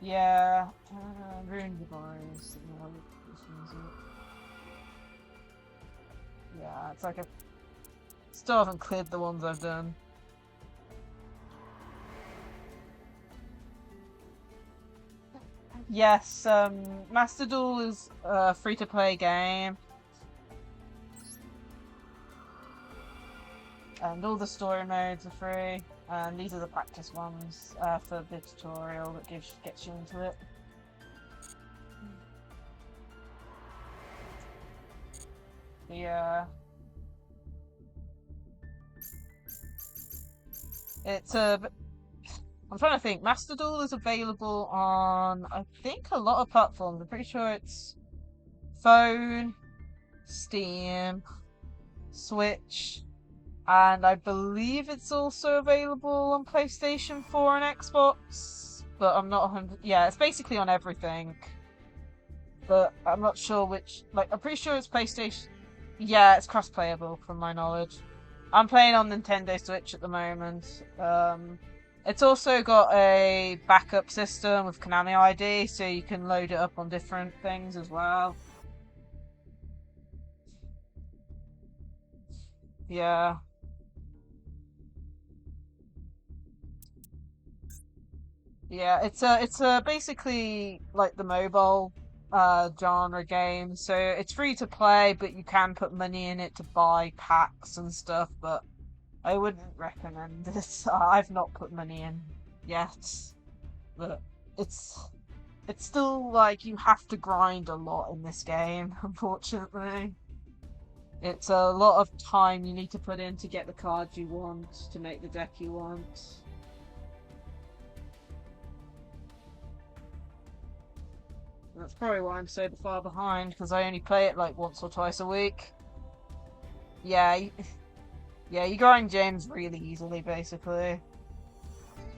Yeah, ruined the boys. Yeah, it's like a... Still haven't cleared the ones I've done. Yes, Master Duel is a free-to-play game. And all the story modes are free. And these are the practice ones for the tutorial that gets you into it. Yeah. It's a... I'm trying to think. Master Duel is available on, I think, a lot of platforms. I'm pretty sure it's phone, Steam, Switch, and I believe it's also available on PlayStation 4 and Xbox. But I'm not 100... Yeah, it's basically on everything. But I'm not sure which... Like, I'm pretty sure it's PlayStation... Yeah, it's cross-playable from my knowledge. I'm playing on Nintendo Switch at the moment. It's also got a backup system with Konami ID, so you can load it up on different things as well. Yeah. Yeah, it's basically like the mobile genre game. So it's free to play, but you can put money in it to buy packs and stuff, but I wouldn't recommend this. I've not put money in yet, but it's it's still like you have to grind a lot in this game, unfortunately. It's a lot of time you need to put in to get the cards you want, to make the deck you want. That's probably why I'm so far behind, because I only play it like once or twice a week. Yeah, yeah, you grind gems really easily, basically.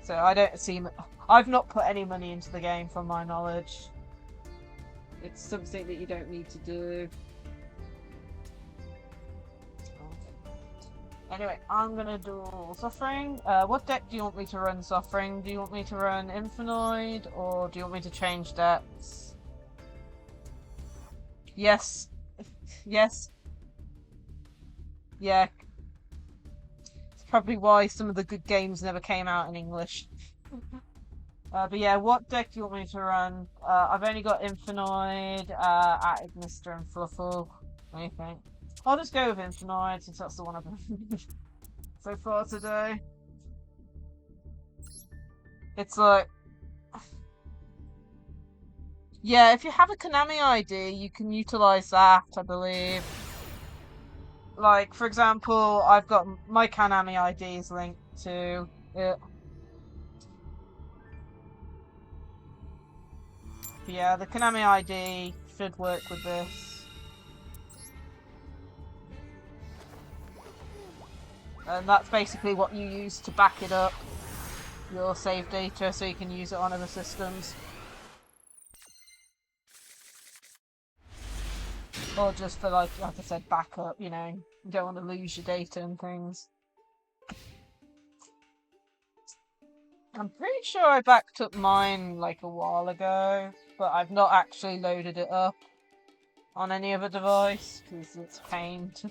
So I don't see... I've not put any money into the game from my knowledge. It's something that you don't need to do. Anyway, I'm gonna do Suffering. What deck do you want me to run Suffering? Do you want me to run Infinite, or do you want me to change decks? Yes. Yes. Yeah. It's probably why some of the good games never came out in English. But yeah, what deck do you want me to run? I've only got Infinite, Attic Mister, and Fluffle. What do you think? I'll just go with Infinite since that's the one I've been so far today. It's like, yeah, if you have a Konami ID, you can utilize that, I believe. Like, for example, I've got my Konami ID is linked to it. Yeah, the Konami ID should work with this. And that's basically what you use to back it up, your save data, so you can use it on other systems. Or just for, like I said, backup, you know, you don't want to lose your data and things. I'm pretty sure I backed up mine like a while ago, but I've not actually loaded it up on any other device because it's a pain to.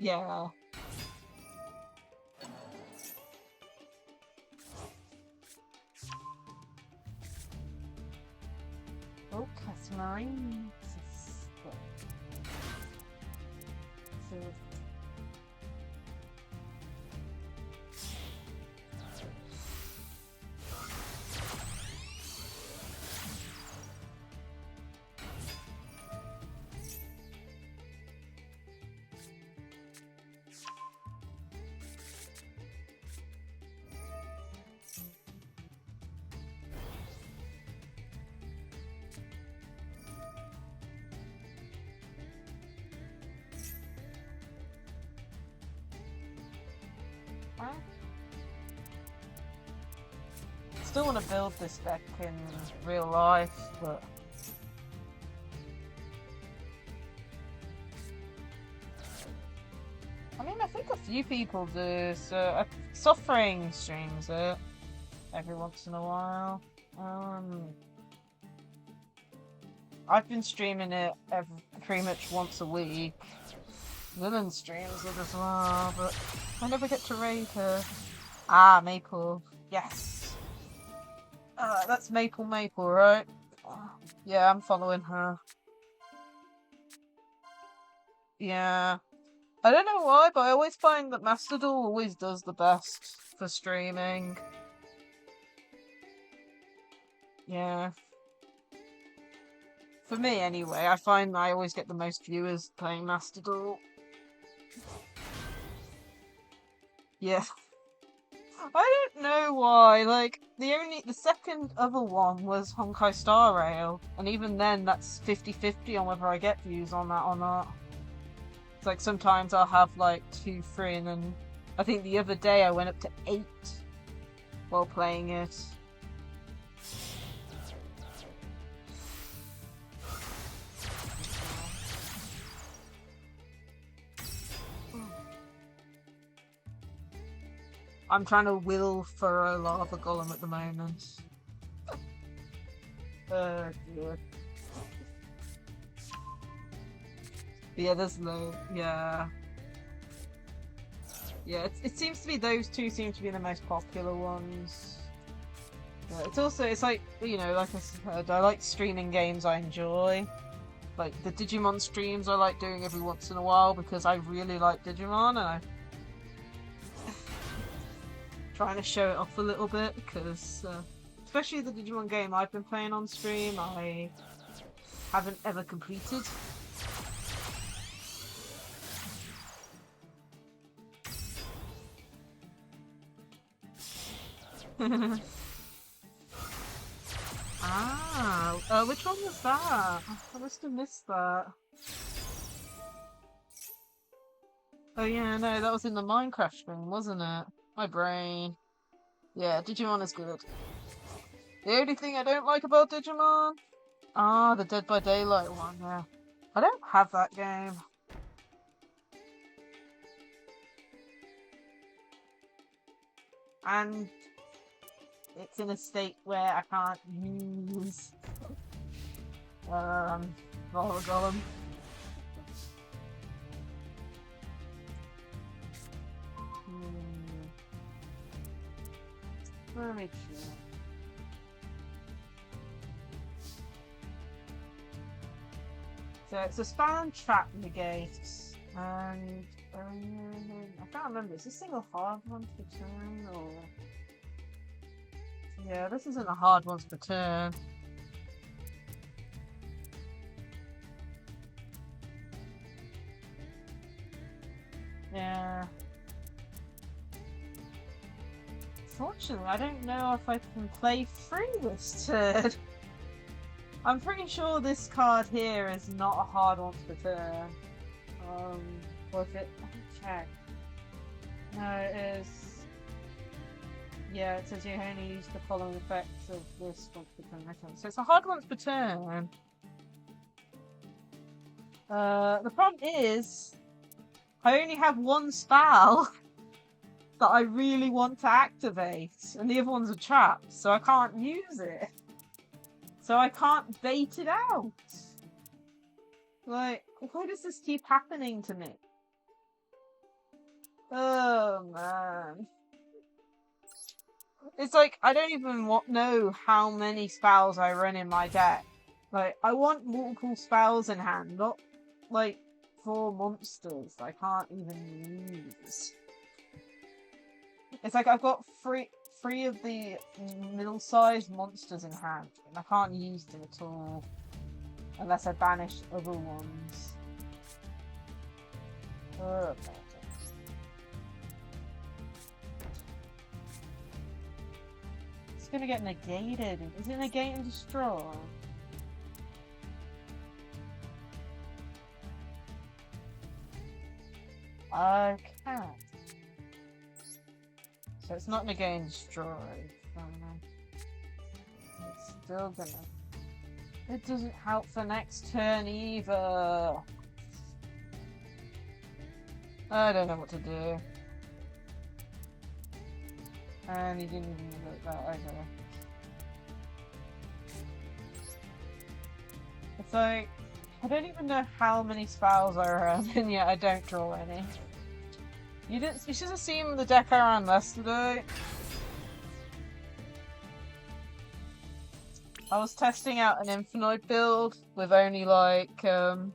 Yeah. Oh, Casmarine. So still want to build this deck in real life, but I mean, I think a few people do. So, Suffering streams it every once in a while. I've been streaming it pretty much once a week. Villain streams it as well, but I never get to raid her. Ah, Maple. Yes. That's Maple, right? Yeah, I'm following her. Yeah. I don't know why, but I always find that Master Duel always does the best for streaming. Yeah. For me, anyway, I find I always get the most viewers playing Master Duel. Yeah. I don't know why. Like, the second other one was Honkai Star Rail, and even then, that's 50-50 on whether I get views on that or not. It's like sometimes I'll have like 2, 3, and then I think the other day I went up to 8 while playing it. I'm trying to will for a lava golem at the moment. Dear. Yeah, there's no. Yeah. Yeah, it seems to be those two seem to be the most popular ones. Yeah, it's like, you know, like I said, I like streaming games I enjoy. Like the Digimon streams I like doing every once in a while because I really like Digimon and I'm trying to show it off a little bit because especially the Digimon game I've been playing on stream I haven't ever completed. Which one was that? I must have missed that. Oh yeah, no, that was in the Minecraft stream, wasn't it? My brain. Yeah, Digimon is good. The only thing I don't like about Digimon? Ah, the Dead by Daylight one, yeah. I don't have that game. And it's in a state where I can't use Roller Golem. Let me check. So it's a spam trap negates, and I can't remember. Is this thing a hard one per turn, or yeah, this isn't a hard one per turn. Yeah. Fortunately, I don't know if I can play through this turn. I'm pretty sure this card here is not a hard one to turn. Or if it... Let me check. No, it is... Yeah, it says you only use the following effects of this once per turn. So it's a hard once per turn. The problem is... I only have one spell that I really want to activate, and the other one's a trap, so I can't use it. So I can't bait it out. Like, why does this keep happening to me? Oh, man. It's like, I don't even know how many spells I run in my deck. Like, I want multiple spells in hand, not, like, 4 monsters I can't even use. It's like I've got three of the middle-sized monsters in hand, and I can't use them at all unless I banish other ones. Oh, it's gonna get negated. Is it negate and destroy? Okay. So it's not negate and destroy. It's still gonna... It doesn't help for next turn either. I don't know what to do. And he didn't even look that either. It's like, I don't even know how many spells I run, and yet I don't draw any. You should have seen the deck I ran yesterday. I was testing out an infinite build with only like and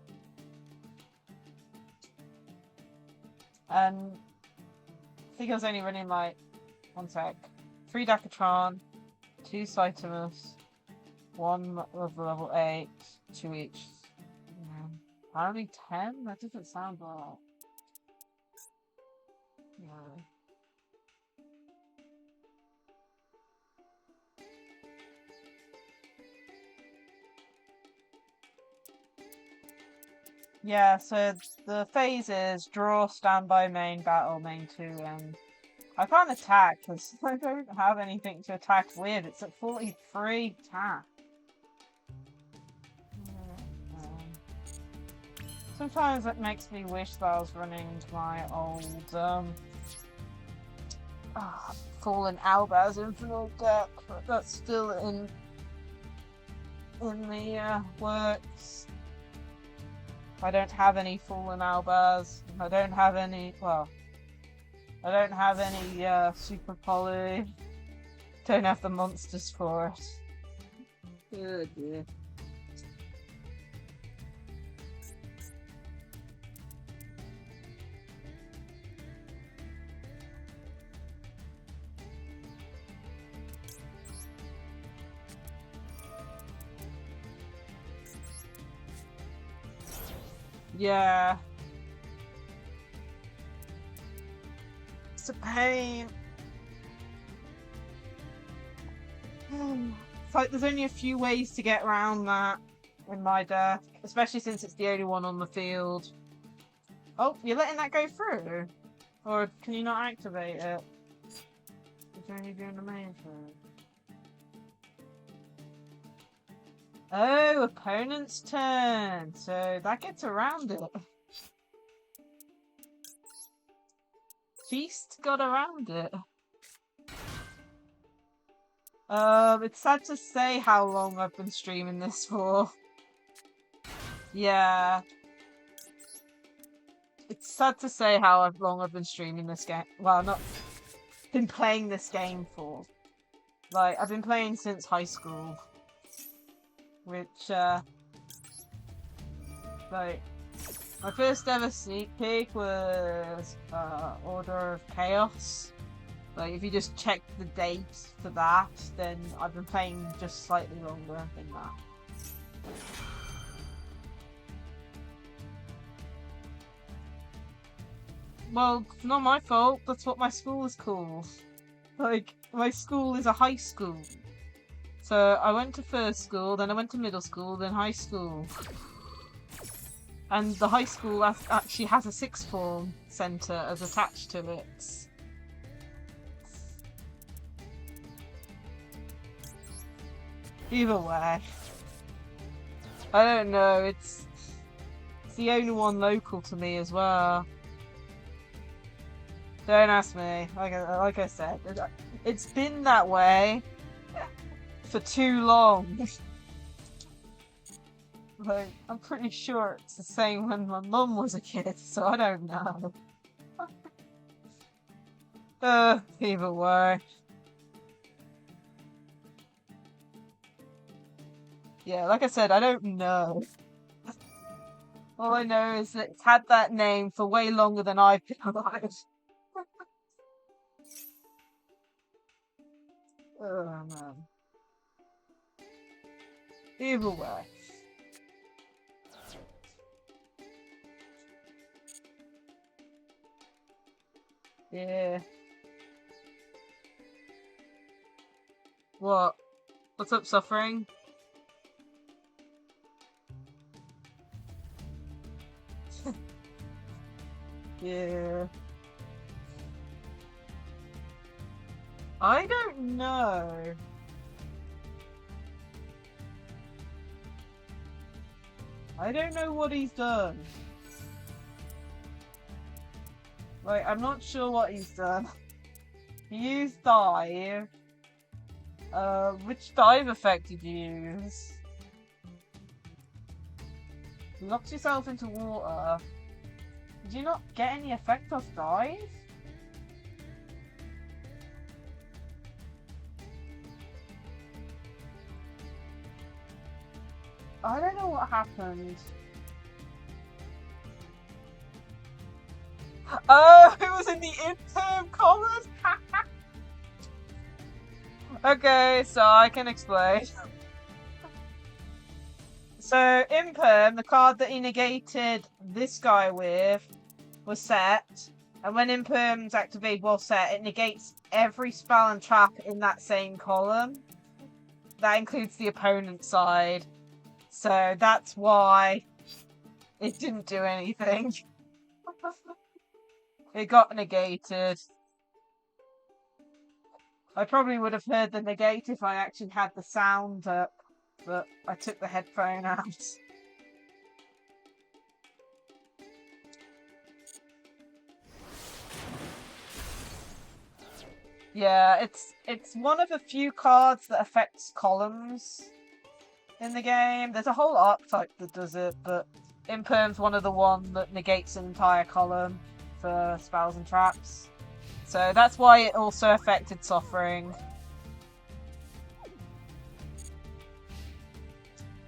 I think I was only running like 3 Dakatron, 2 Cytimus, 1 of level 8, 2 each. Yeah. Only 10? That doesn't sound right. Yeah. Yeah, so the phase is draw, standby, main, battle, main 2, and I can't attack because I don't have anything to attack with. It's at 43 attack. Sometimes it makes me wish that I was running my old Fallen Albaz Infinite deck, but that's still in the works. I don't have any Fallen Albaz. I don't have any. Well, I don't have any Super Poly. Don't have the monsters for it. Oh dear. Yeah. It's a pain. It's like there's only a few ways to get around that in my deck, especially since it's the only one on the field. Oh, you're letting that go through? Or can you not activate it? It's only doing the main thing. Oh, opponent's turn. So that gets around it. Feast got around it. It's sad to say how long I've been streaming this for. Yeah. It's sad to say how long I've been streaming this game. Well, not been playing this game for. Like, I've been playing since high school. Which, like, my first ever sneak peek was, Order of Chaos. Like, if you just check the date for that, then I've been playing just slightly longer than that. Well, it's not my fault. That's what my school is called. Like, my school is a high school. So, I went to first school, then I went to middle school, then high school. And the high school actually has a sixth form centre as attached to it. Either way. I don't know, it's the only one local to me as well. Don't ask me. Like I said, it's been that way for too long. Like, I'm pretty sure it's the same when my mum was a kid, so I don't know. Either way. Yeah, like I said, I don't know. All I know is that it's had that name for way longer than I've been alive. Oh, man. Either way. Yeah. What? What's up, suffering? Yeah. I don't know. I don't know what he's done. Like, I'm not sure what he's done. He used dive. Which dive effect did you use? You locked yourself into water. Did you not get any effect off dive? I don't know what happened. Oh, it was in the interim colors? Okay, so I can explain. So, Imperm, the card that he negated this guy with, was set. And when Imperm's activated while set, it negates every spell and trap in that same column. That includes the opponent's side. So that's why it didn't do anything. It got negated. I probably would have heard the negate if I actually had the sound up, but I took the headphone out. Yeah, it's one of a few cards that affects columns in the game. There's a whole archetype that does it, but Imperm's one of the one that negates an entire column for spells and traps. So that's why it also affected Suffering.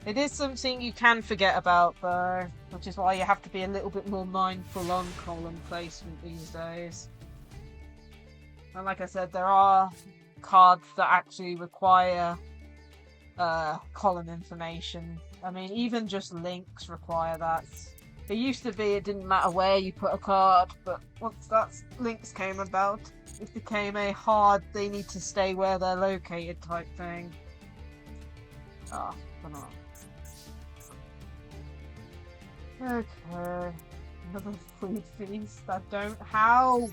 It is something you can forget about though, which is why you have to be a little bit more mindful on column placement these days. And like I said, there are cards that actually require column information. I mean, even just links require that. It used to be it didn't matter where you put a card, but once that links came about, it became a hard they need to stay where they're located type thing. Ah, come on. Okay. Another food feast. I don't. How?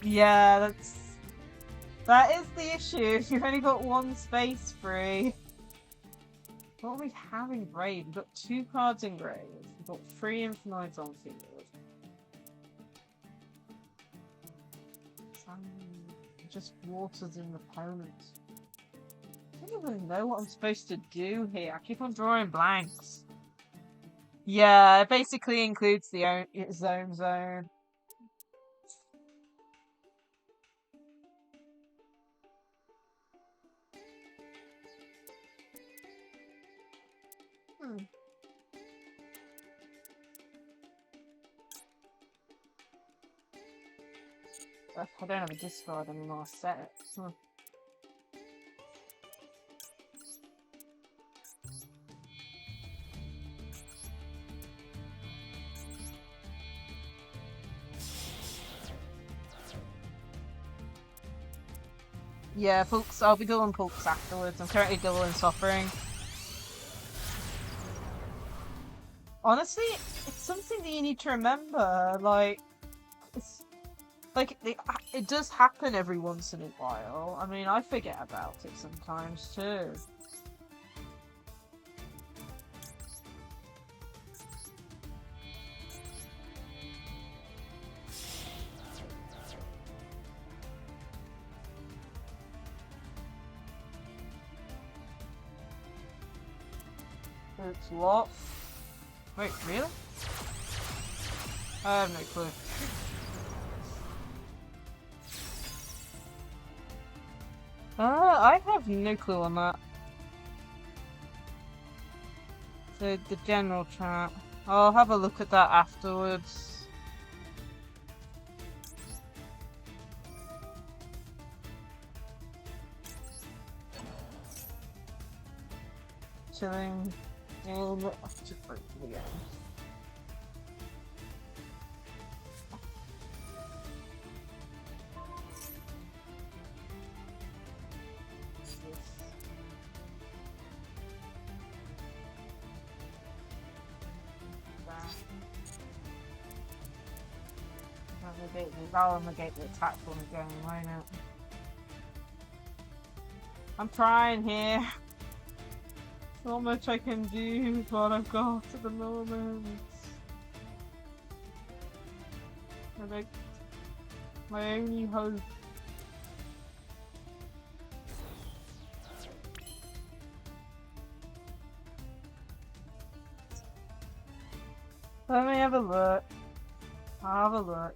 Yeah, that's. That is the issue. You've only got one space free. What do we have engraved? We've got 2 cards engraved. We've got 3 infinites on field. Just waters in the opponent. I don't even know what I'm supposed to do here. I keep on drawing blanks. Yeah, it basically includes the zone. I don't have a discard anymore. Set it. Yeah, Pulks. I'll be doing Pulks afterwards. I'm currently dueling Suffering. Honestly, it's something that you need to remember. Like, it does happen every once in a while. I mean, I forget about it sometimes too. It's what? Wait, really? I have no clue. I have no clue on that. So, the general chat. I'll have a look at that afterwards. Chilling. Just break the game. I'll negate the attack one again, why not? I'm trying here. Not much I can do with what I've got at the moment. My only hope. Let me have a look. I'll have a look.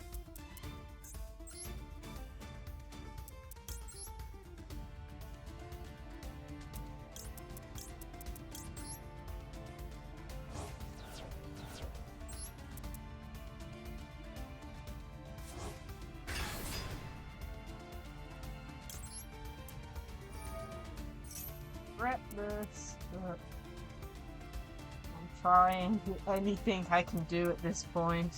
This. I'm trying anything I can do at this point.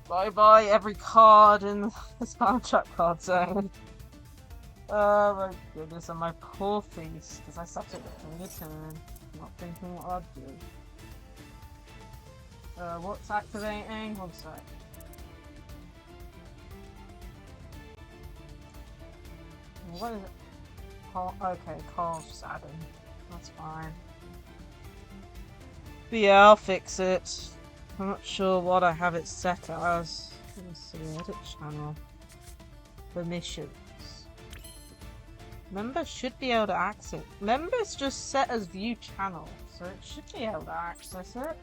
Bye bye every card in the spam trap card zone. Oh my goodness, and my poor face, because I sat at the turn, not thinking what I'd do. What's activating? One sec. What is it? Okay, Carl's just adding. That's fine. But yeah, I'll fix it. I'm not sure what I have it set as. Let me see, edit channel. Permissions. Members should be able to access it. Members just set as view channel, so it should be able to access it.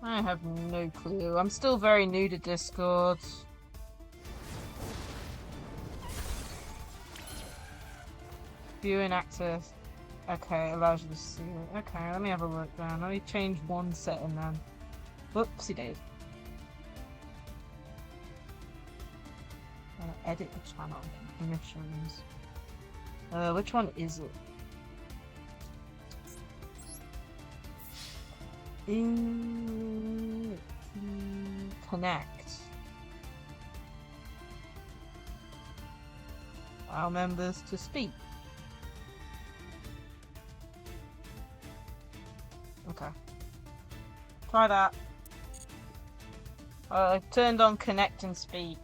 I have no clue. I'm still very new to Discord. Viewing access. Okay, allows you to see it. Okay, let me have a look then. Let me change one setting then. Whoopsie days. Edit the channel. Permissions. Which one is it? In connect. Allow members to speak. Okay. Try that. I've turned on connect and speak.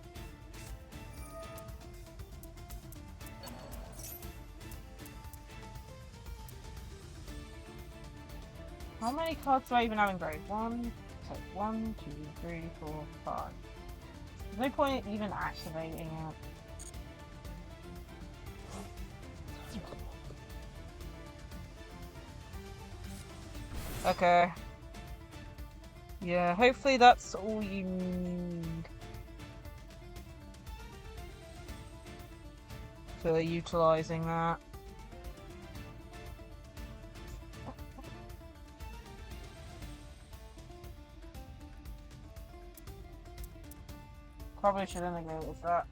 How many cards do I even have engraved? 1, 2, 3, 4, 5. There's no point in even activating it. Okay. Yeah, hopefully that's all you need for utilizing that. Probably should integrate with that.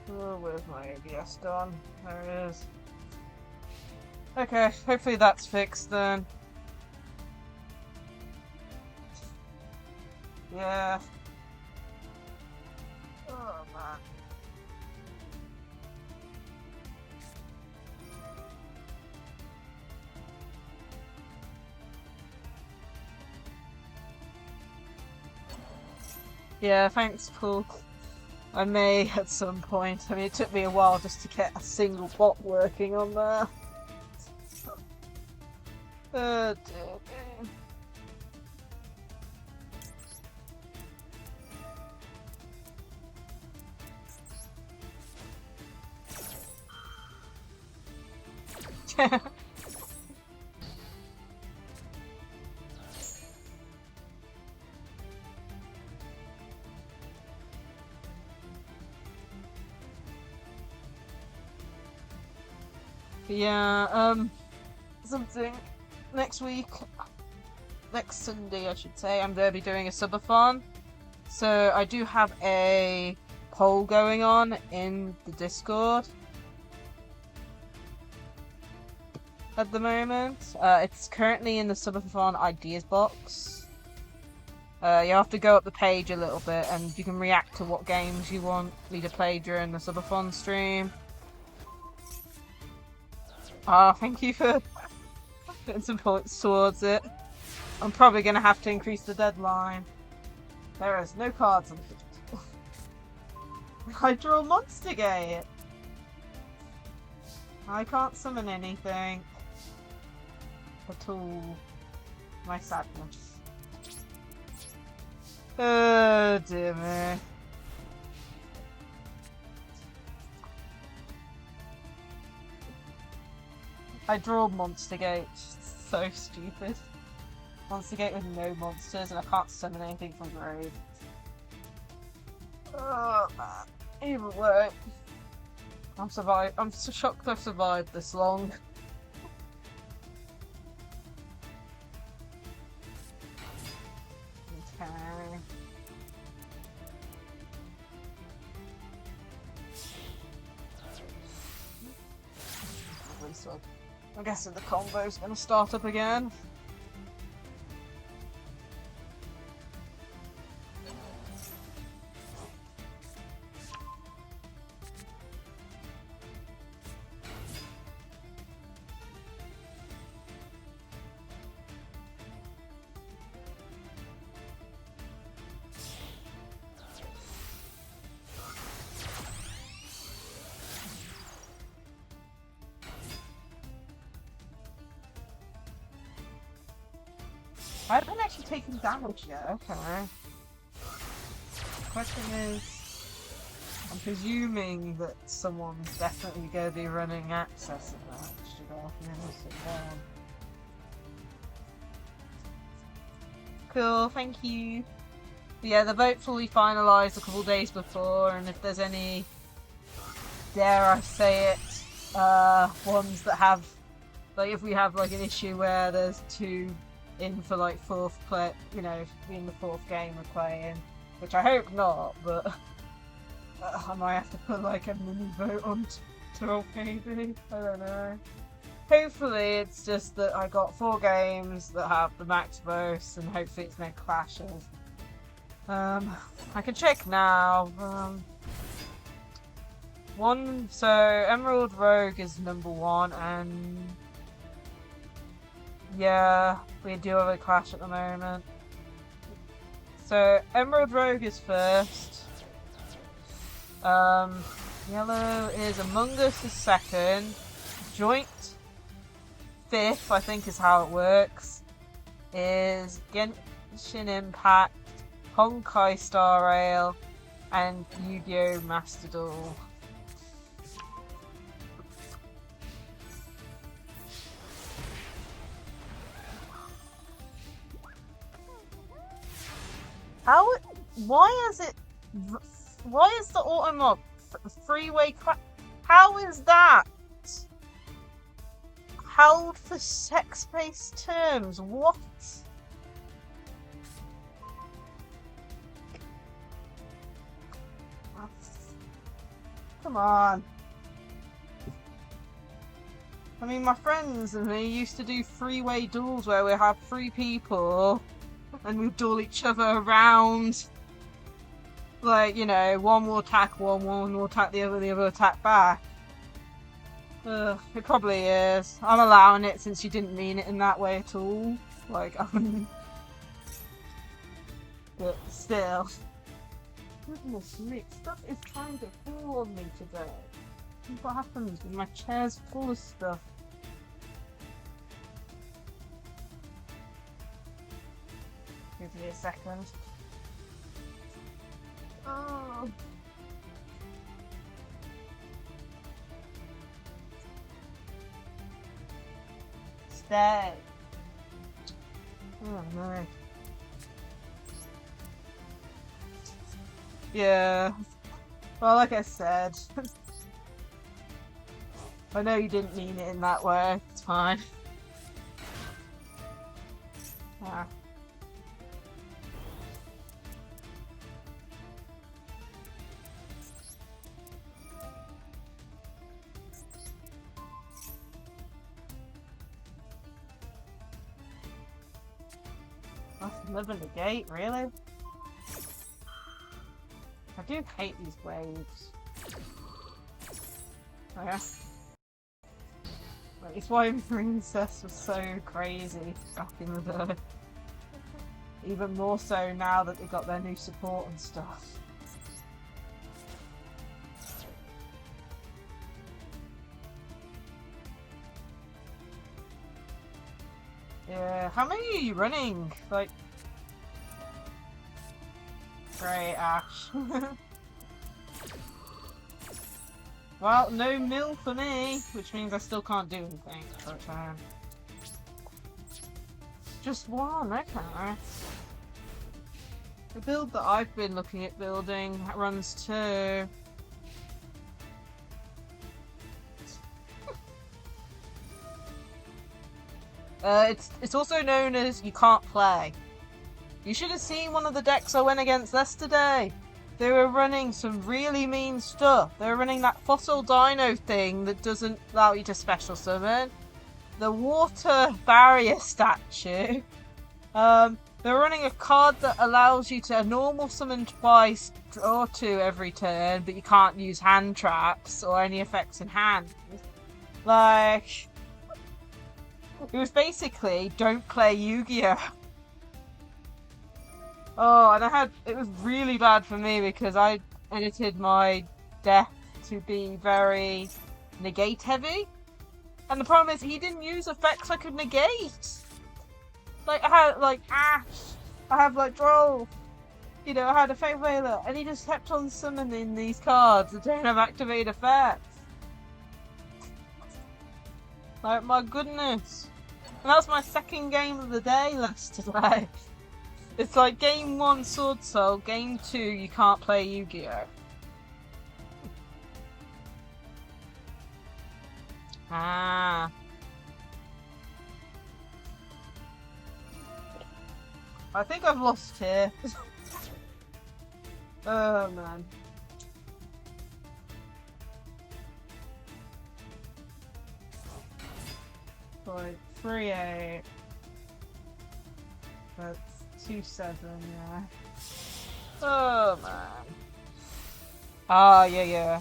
Oh, where's my ABS done? There it is. Okay, hopefully that's fixed then. Yeah. Oh man. Yeah, thanks, Paul. I may at some point. I mean, it took me a while just to get a single bot working on there. Oh dear. Yeah, something next week, next Sunday I should say, I'm going to be doing a subathon. So I do have a poll going on in the Discord at the moment. It's currently in the subathon ideas box. You have to go up the page a little bit and you can react to what games you want me to play during the subathon stream. Thank you for putting some points towards it. I'm probably going to have to increase the deadline. There is no cards on it. I draw Monster Gate. I can't summon anything at all. My sadness. Oh dear me. I draw Monster Gate. So stupid. Monster Gate with no monsters, and I can't summon anything from grave. Oh man. Either way. I'm so shocked I've survived this long. Okay. I'm guessing the combo's gonna start up again. I haven't actually taken damage yet, okay. Question is, I'm presuming that someone's definitely going to be running access of that. Should I sit down? Cool, thank you. But yeah, the votes will be finalised a couple of days before, and if there's any, dare I say it, ones that have, like if we have like an issue where there's two in for like fourth play, you know, being the fourth game we're playing, which I hope not, but I might have to put like a mini vote on 12 maybe. I don't know. Hopefully it's just that I got 4 games that have the max votes and hopefully it's no clashes. I can check now. So Emerald Rogue is number 1 and yeah, we do have a clash at the moment. So Emerald Rogue is first. Yellow is Among Us is second. Joint 5th, I think is how it works, is Genshin Impact, Honkai Star Rail, and Yu-Gi-Oh Master Duel. Why is the auto-mob freeway how is that? Held for sex-based terms, what? Come on. I mean, my friends and me used to do freeway duels where we have 3 people and we duel each other around. Like, you know, one will attack one will attack the other will attack back. It probably is. I'm allowing it since you didn't mean it in that way at all. Like, but still. Goodness me, stuff is trying to fall on me today. What happens when my chair's full of stuff? Give me a second. Oh. Stay. Oh no. Yeah. Well, like I said, I know you didn't mean it in that way. It's fine. Ah. That's living the gate, really? I do hate these waves. Oh yeah. It's why Princess was so crazy back in the day. Even more so now that they got their new support and stuff. Yeah, how many are you running? Like... Great, Ash. Well, no mill for me, which means I still can't do anything for a time. Just one, okay. The build that I've been looking at building runs 2. It's also known as you can't play. You should have seen one of the decks I went against yesterday. They were running some really mean stuff. They were running that fossil dino thing that doesn't allow you to special summon. The water barrier statue. They're running a card that allows you to normal summon twice, draw 2 every turn, but you can't use hand traps or any effects in hand. Like... It was basically, don't play Yu-Gi-Oh! Oh, and it was really bad for me because I edited my deck to be very negate heavy. And the problem is he didn't use effects I could negate. Like, I had, like, Ash. I have, like, Droll. You know, I had a Fate Whaler. And he just kept on summoning these cards that don't have activate effects. Like, my goodness. And that's my second game of the day yesterday. It's like game 1 Sword Soul, game 2 you can't play Yu-Gi-Oh! Ah. I think I've lost here. Oh man. Like 3-8. That's 2-7, yeah. Oh man. Ah, yeah.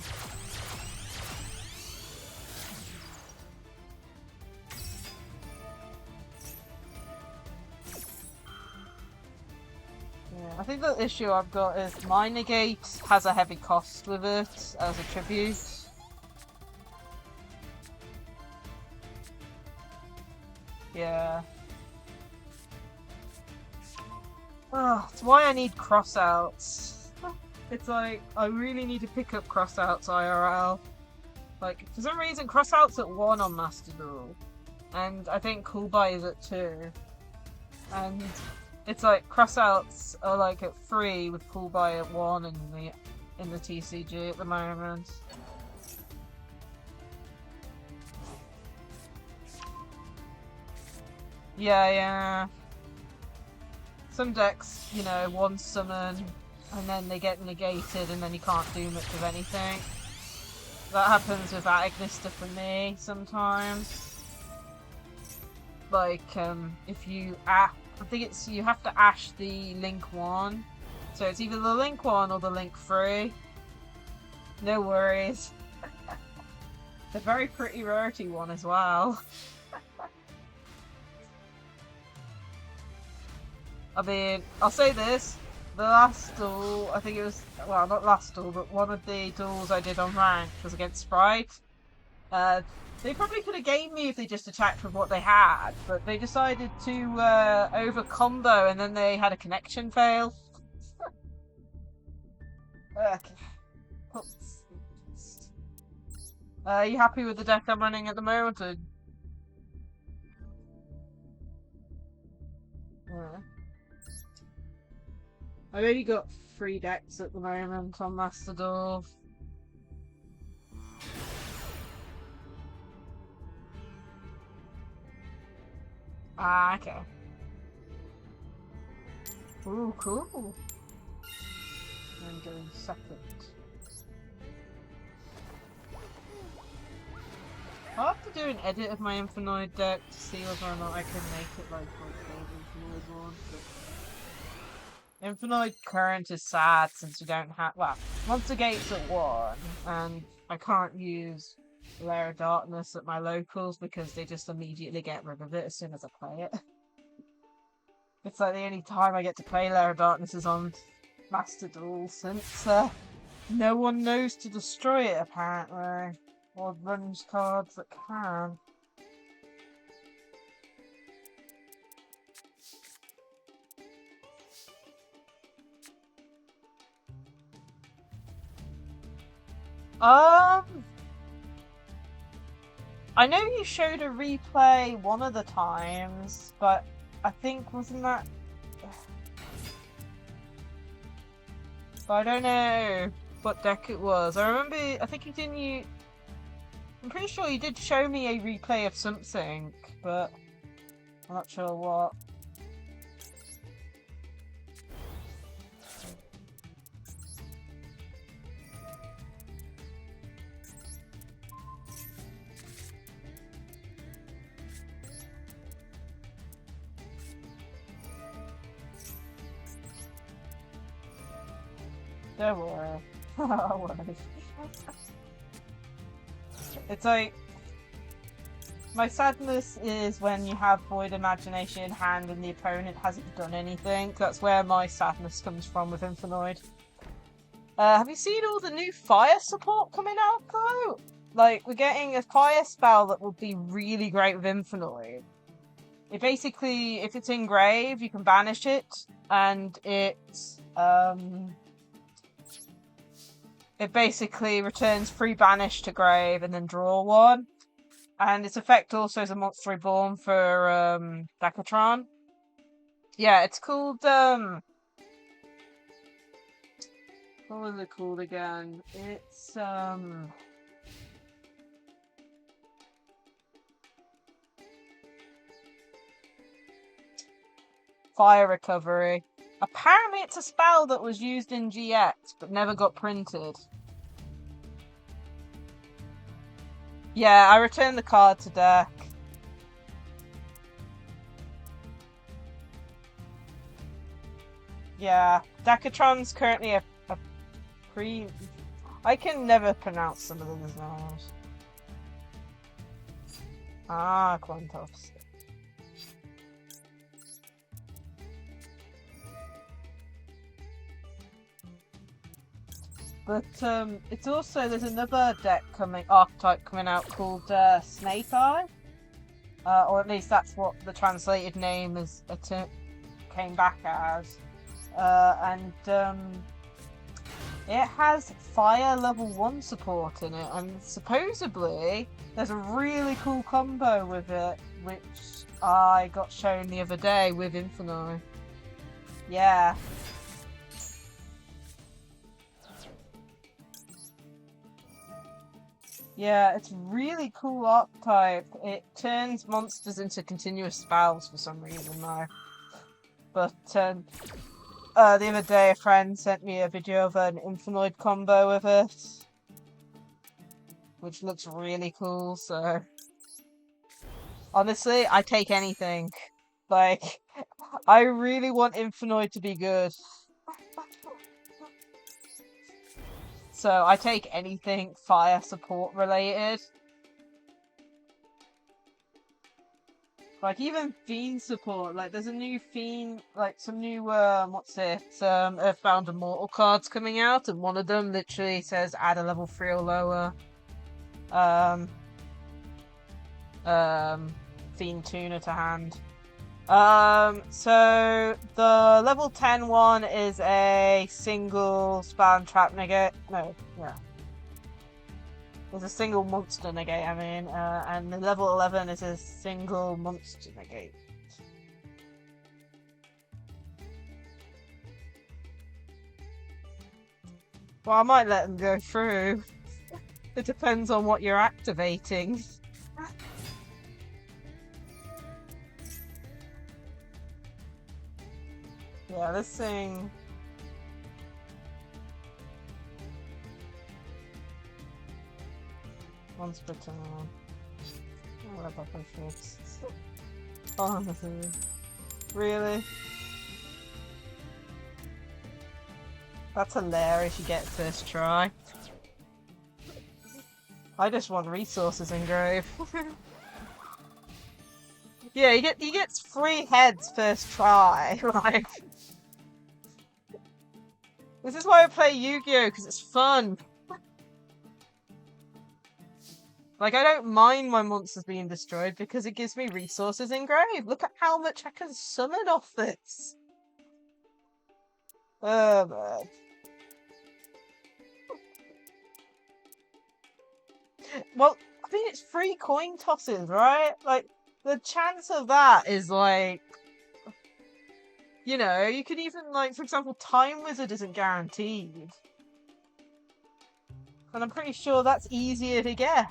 I think the issue I've got is my negate has a heavy cost with it as a tribute. Yeah. Oh, it's why I need crossouts. It's like, I really need to pick up crossouts IRL. Like, for some reason, crossouts at 1 on Master Duel. And I think Cool Buy is at 2. And it's like, crossouts are like at 3 with Cool Buy at 1 in the TCG at the moment. Yeah. Some decks, you know, 1 summon, and then they get negated, and then you can't do much of anything. That happens with Agnista for me sometimes. Like, if you I think it's you have to ash the Link 1. So it's either the Link 1 or the Link 3. No worries. It's a very pretty rarity one as well. I mean, I'll say this. The last duel, I think it was, well, not last duel, but one of the duels I did on rank was against Sprite. They probably could have gamed me if they just attacked with what they had, but they decided to over combo and then they had a connection fail. Okay. Are you happy with the deck I'm running at the moment? Or... Yeah. I've only got 3 decks at the moment on Master Duel. Ah, okay. Ooh, cool. I'm going second. I'll have to do an edit of my Infinite deck to see whether or not I can make it like the one. Infinite Current is sad since we don't have. Well, Monster Gate's at 1, and I can't use Lair of Darkness at my locals because they just immediately get rid of it as soon as I play it. It's like the only time I get to play Lair of Darkness is on Master Duel since no one knows to destroy it apparently. Or runs cards that can. I know you showed a replay one of the times, but I think wasn't that. But I don't know what deck it was. I remember. I think you didn't. I'm pretty sure you did show me a replay of something, but I'm not sure what. Don't worry. Don't worry. It's like, my sadness is when you have Void Imagination in hand and the opponent hasn't done anything. That's where my sadness comes from with Infinite. Have you seen all the new fire support coming out though? Like, we're getting a fire spell that would be really great with Infinite. It basically, if it's in grave, you can banish it, and it basically returns free banish to grave and then draw 1. And its effect also is a monster reborn for Dakatron. Yeah, it's called what was it called again? It's Fire Recovery. Apparently it's a spell that was used in GX but never got printed. Yeah, I returned the card to deck. Yeah, Dakatron's currently a pre. I can never pronounce some of these names. Ah, Quantos. But it's also there's another archetype coming out called Snake Eye, or at least that's what the translated name is. Came back as, and it has fire level 1 support in it, and supposedly there's a really cool combo with it, which I got shown the other day with Infinite. Yeah. Yeah, it's really cool archetype. It turns monsters into continuous spells for some reason though. But the other day a friend sent me a video of an Infinite combo with it, which looks really cool, so honestly, I take anything. Like, I really want Infinite to be good. So I take anything fire support related. Like even Fiend support, like there's a new Fiend, like some new what's it? Earthbound Immortal cards coming out, and one of them literally says add a level 3 or lower. Fiend Tuner to hand. So the level 10 one is a single spam trap negate. No, yeah. There's a single monster negate, I mean, and the level 11 is a single monster negate. Well, I might let them go through. It depends on what you're activating. Yeah, this thing. Once per turn. What about this? Oh, really? That's hilarious. You get it first try. I just want resources engraved. Yeah, he gets 3 heads first try. Like, this is why I play Yu-Gi-Oh, because it's fun. Like, I don't mind my monsters being destroyed because it gives me resources engraved. Look at how much I can summon off this. Oh, man. Well, I mean, it's 3 coin tosses, right? Like, the chance of that is like, you know, you could even, like, for example, Time Wizard isn't guaranteed. And I'm pretty sure that's easier to get.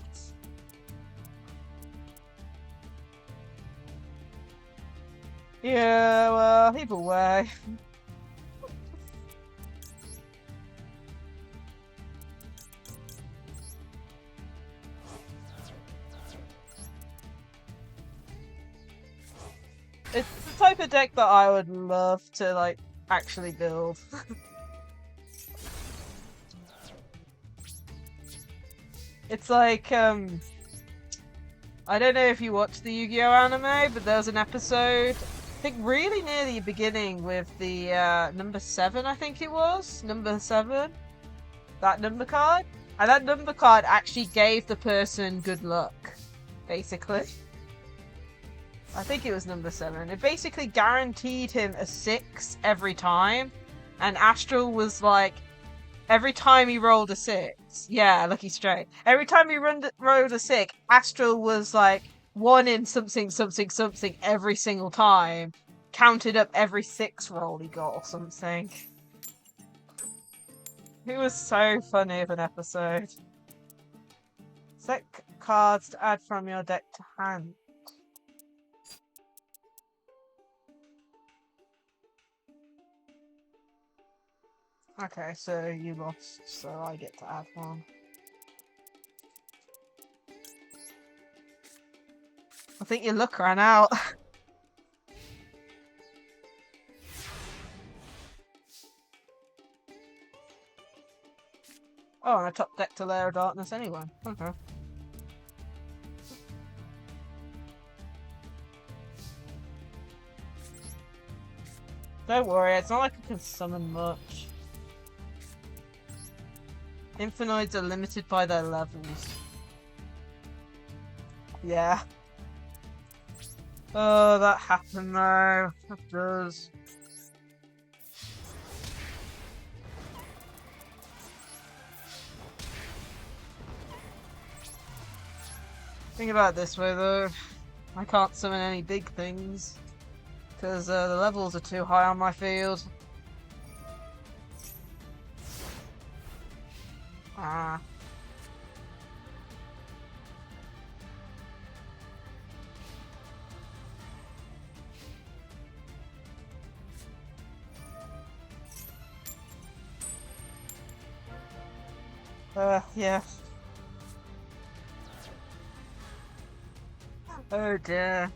Yeah, well, either way. It's the type of deck that I would love to, like, actually build. It's like, I don't know if you watched the Yu-Gi-Oh anime, but there was an episode, I think really near the beginning with the, number 7, I think it was? Number 7? That number card? And that number card actually gave the person good luck, basically. I think it was number 7. It basically guaranteed him a 6 every time. And Astral was like, every time he rolled a 6. Yeah, lucky straight. Every time he rolled a 6, Astral was like 1 in something, something, something every single time. Counted up every 6 roll he got or something. It was so funny of an episode. Set cards to add from your deck to hand. Okay, so you lost, so I get to add one. I think your luck ran out. Oh, and I top decked a Layer of Darkness anyway. Okay. Don't worry, it's not like I can summon much. Infinitoids are limited by their levels. Yeah. Oh, that happened though. That does. Think about it this way though. I can't summon any big things. Because the levels are too high on my field. Ah. Yeah. Oh dear.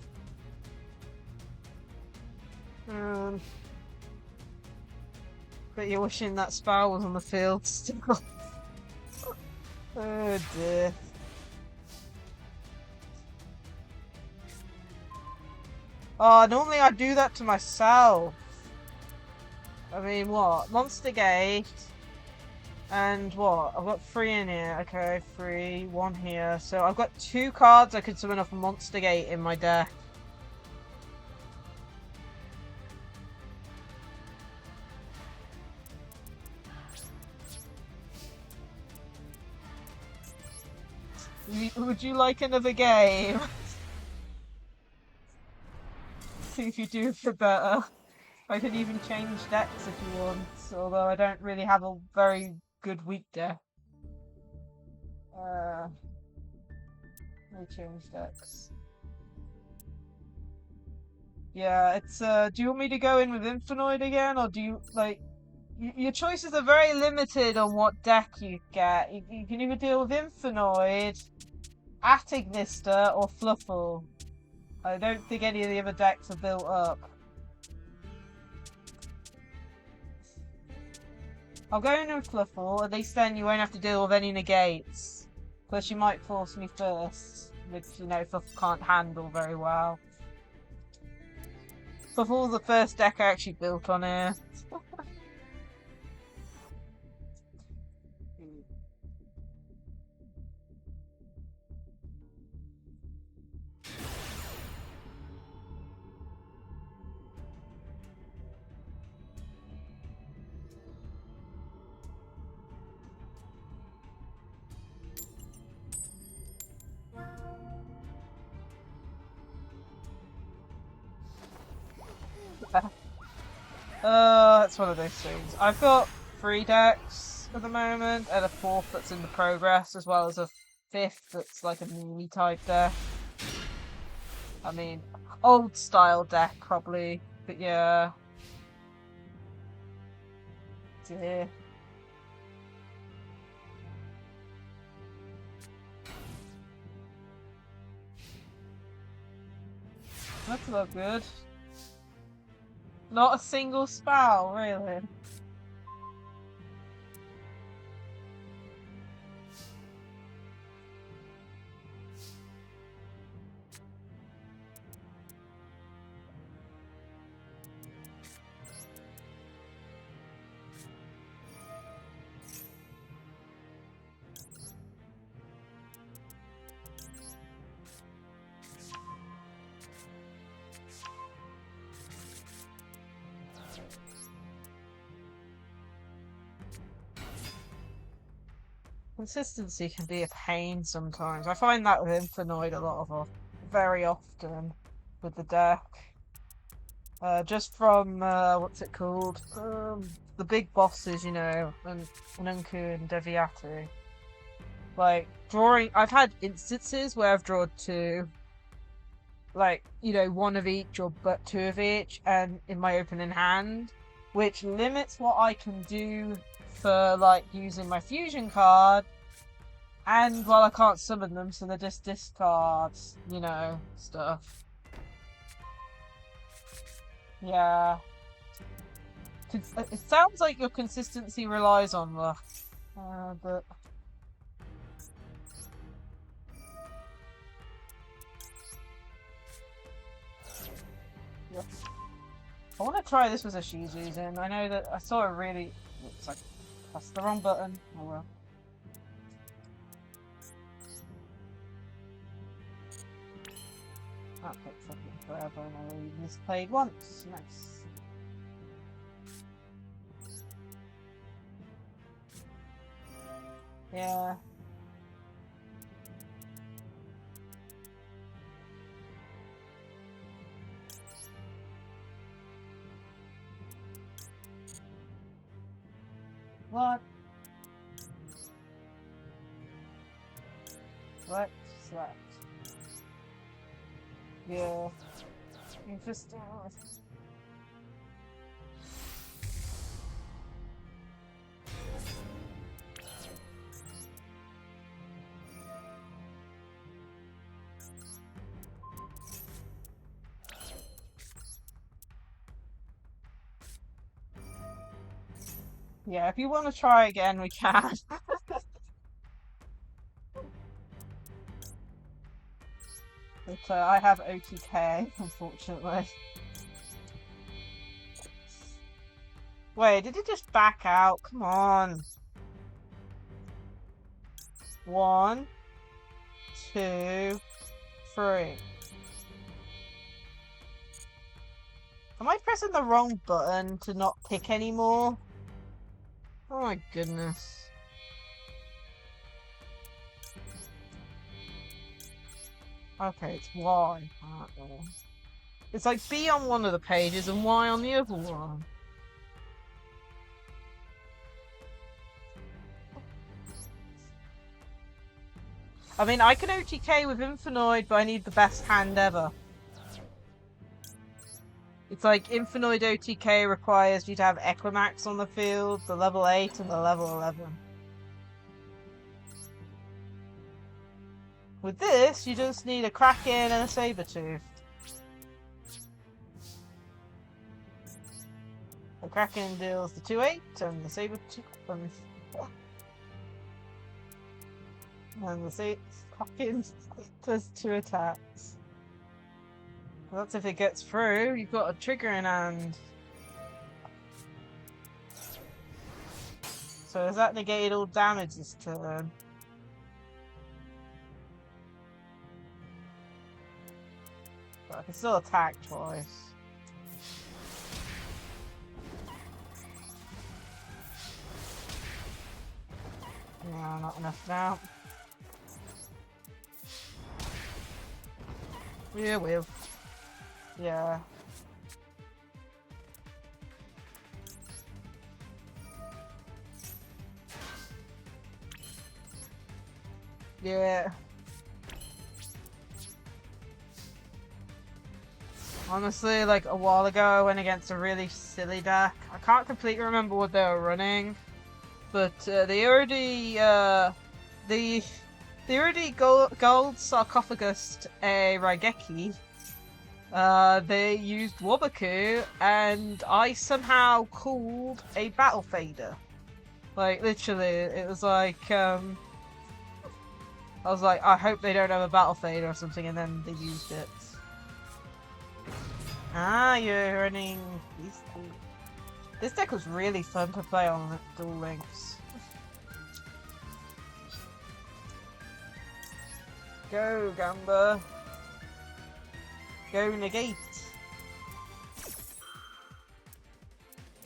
But you're wishing that spell was on the field still. Oh dear. Oh, normally I do that to myself. I mean, what? Monster Gate. And what? I've got 3 in here. Okay, 3. 1 here. So I've got 2 cards I could summon off Monster Gate in my deck. Would you like another game? See if you do for better. I can even change decks if you want, although I don't really have a very good weak deck. Let me change decks. Yeah, it's do you want me to go in with Infinite again, or do you like your choices are very limited on what deck you get. You can either deal with Infinite, Attic Vista, or Fluffle. I don't think any of the other decks are built up. I'll go in with Fluffle, at least then you won't have to deal with any negates. Plus you might force me first, which, you know, Fluffle can't handle very well. Fluffle's the first deck I actually built on here. It's one of those things. I've got 3 decks at the moment, and a 4th that's in the progress, as well as a 5th that's like a mini type deck. I mean, old style deck probably, but yeah. Dear. That's not good. Not a single spell, really. Consistency can be a pain sometimes. I find that with Infinite very often with the deck. Just from what's it called? The big bosses, you know, and Nunku and Deviatu. Like drawing, I've had instances where I've drawn 2, like, you know, 1 of each or but 2 of each, and in my opening hand, which limits what I can do for like using my fusion card, and well, I can't summon them, so they're just discards, you know, stuff. Yeah. It sounds like your consistency relies on luck, but I want to try this with a Shizuzen. I know that I saw a really... Looks like that's the wrong button. Oh well. That takes fucking forever and I only misplayed once. Nice. Yeah. What? What? Select. Yeah. Interesting. Yeah, if you want to try again, we can. But I have OTK, unfortunately. Wait, did it just back out? Come on. 1, 2, 3. Am I pressing the wrong button to not pick anymore? Oh my goodness. Okay, it's Y. It's like B on one of the pages and Y on the other one. I mean, I can OTK with Infinite, but I need the best hand ever. It's like Infinite OTK requires you to have Equimax on the field, the level 8 and the level 11. With this, you just need a Kraken and a Sabertooth. The Kraken deals the 2-8 and the Sabertooth and the Kraken does 2 attacks. Well, that's if it gets through. You've got a trigger in hand. So has that negated all damage this turn? But I can still attack twice. No, not enough now. Yeah, will. Yeah. Yeah. Honestly, like a while ago, I went against a really silly deck. I can't completely remember what they were running, but they already gold sarcophagus a Raigeki. They used Wabaku, and I somehow called a Battle Fader. Like, literally, it was like, I was like, I hope they don't have a Battle Fader or something, and then they used it. Ah, you're running these two. This deck was really fun to play on Duel Links. Go, Gamba. Go negate.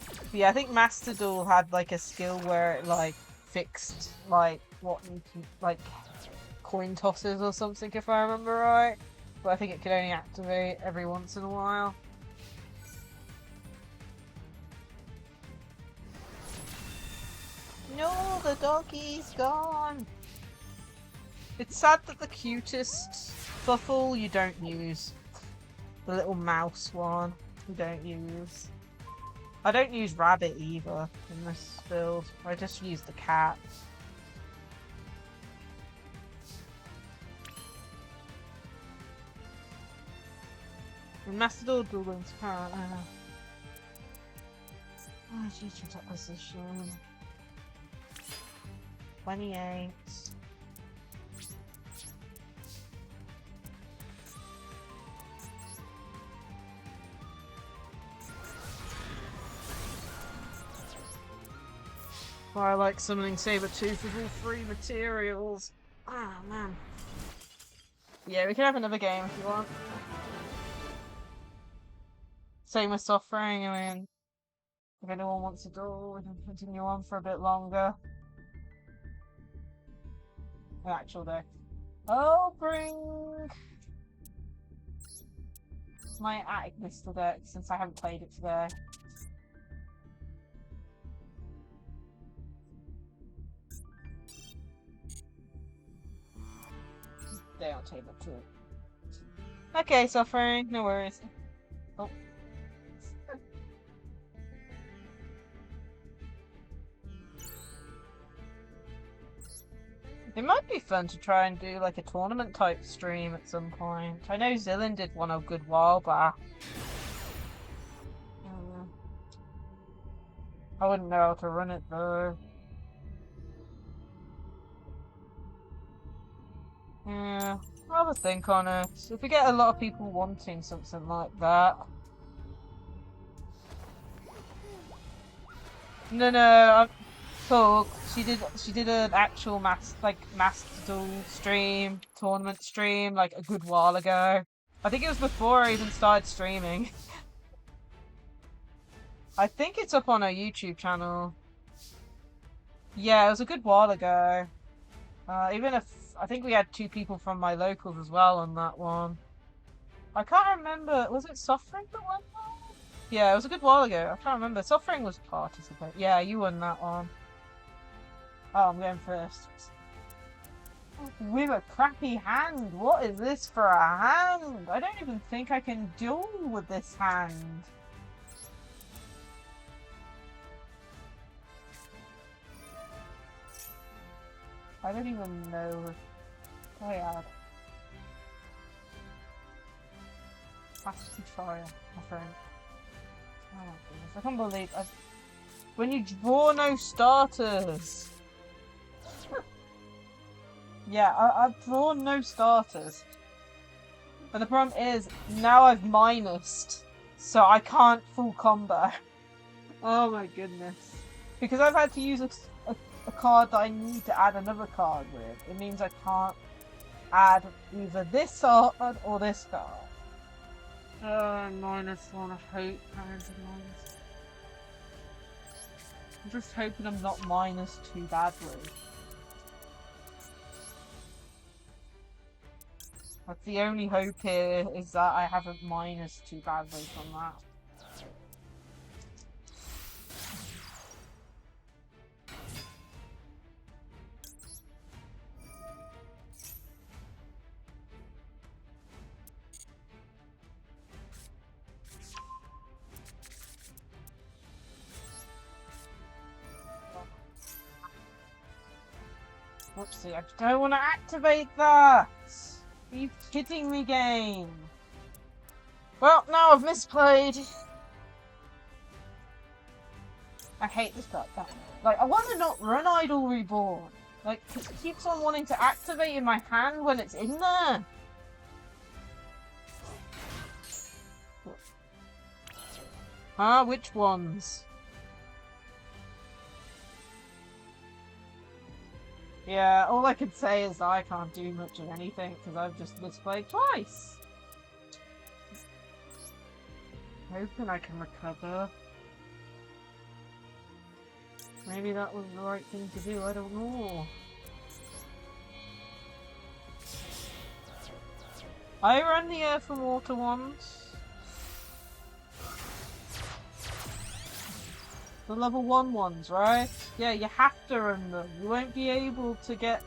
But yeah, I think Master Duel had like a skill where it like fixed like what you can like coin tosses or something if I remember right. But I think it could only activate every once in a while. No, the doggy's gone. It's sad that the cutest Fuffle you don't use. The little mouse one you don't use. I don't use Rabbit either in this build. I just use the cat. In Master Duel Links can't. Oh, future top position. 28. Why I like summoning Sabertooth with all 3 materials. Ah, man. Yeah, we can have another game if you want. Same with suffering, I mean, if anyone wants to duel, we can continue on for a bit longer. An actual day. I'll bring my Attic Missile deck since I haven't played it today. They don't take up to it. Okay, suffering, no worries. Oh. It might be fun to try and do like a tournament type stream at some point. I know Zillin did one a good while back. I wouldn't know how to run it though. Yeah, I'll have a think on it. If we get a lot of people wanting something like that. No, talk. She did an actual Master Duel stream, tournament stream, like a good while ago. I think it was before I even started streaming. I think it's up on her YouTube channel. Yeah, it was a good while ago. Even if I think we had 2 people from my locals as well on that one. I can't remember. Was it Suffering that won that? Yeah, it was a good while ago. I can't remember. Suffering was participating. Yeah, you won that one. Oh, I'm going first. With a crappy hand. What is this for a hand? I don't even think I can duel with this hand. I don't even know. Oh yeah. Capacity fire, my friend. Oh my goodness. I can't believe when you draw no starters. Yeah, I've drawn no starters. But the problem is, now I've minused. So I can't full combo. Oh my goodness. Because I've had to use a card that I need to add another card with. It means I can't add either this card or this card. -1. I hate cards of minus. I'm just hoping I'm not minus too badly. That's the only hope here, is that I haven't minus too badly from that. Whoopsie, I don't want to activate that! Are you kidding me, game? Well, now I've misplayed. I hate this card. Like, I want to not run Idol Reborn. Like, it keeps on wanting to activate in my hand when it's in there. Huh? Which ones? Yeah, all I can say is that I can't do much of anything because I've just misplayed twice. Hoping I can recover. Maybe that was the right thing to do, I don't know. I ran the Earth and Water ones. The level 1 ones, right? Yeah, you have to run them. You won't be able to get...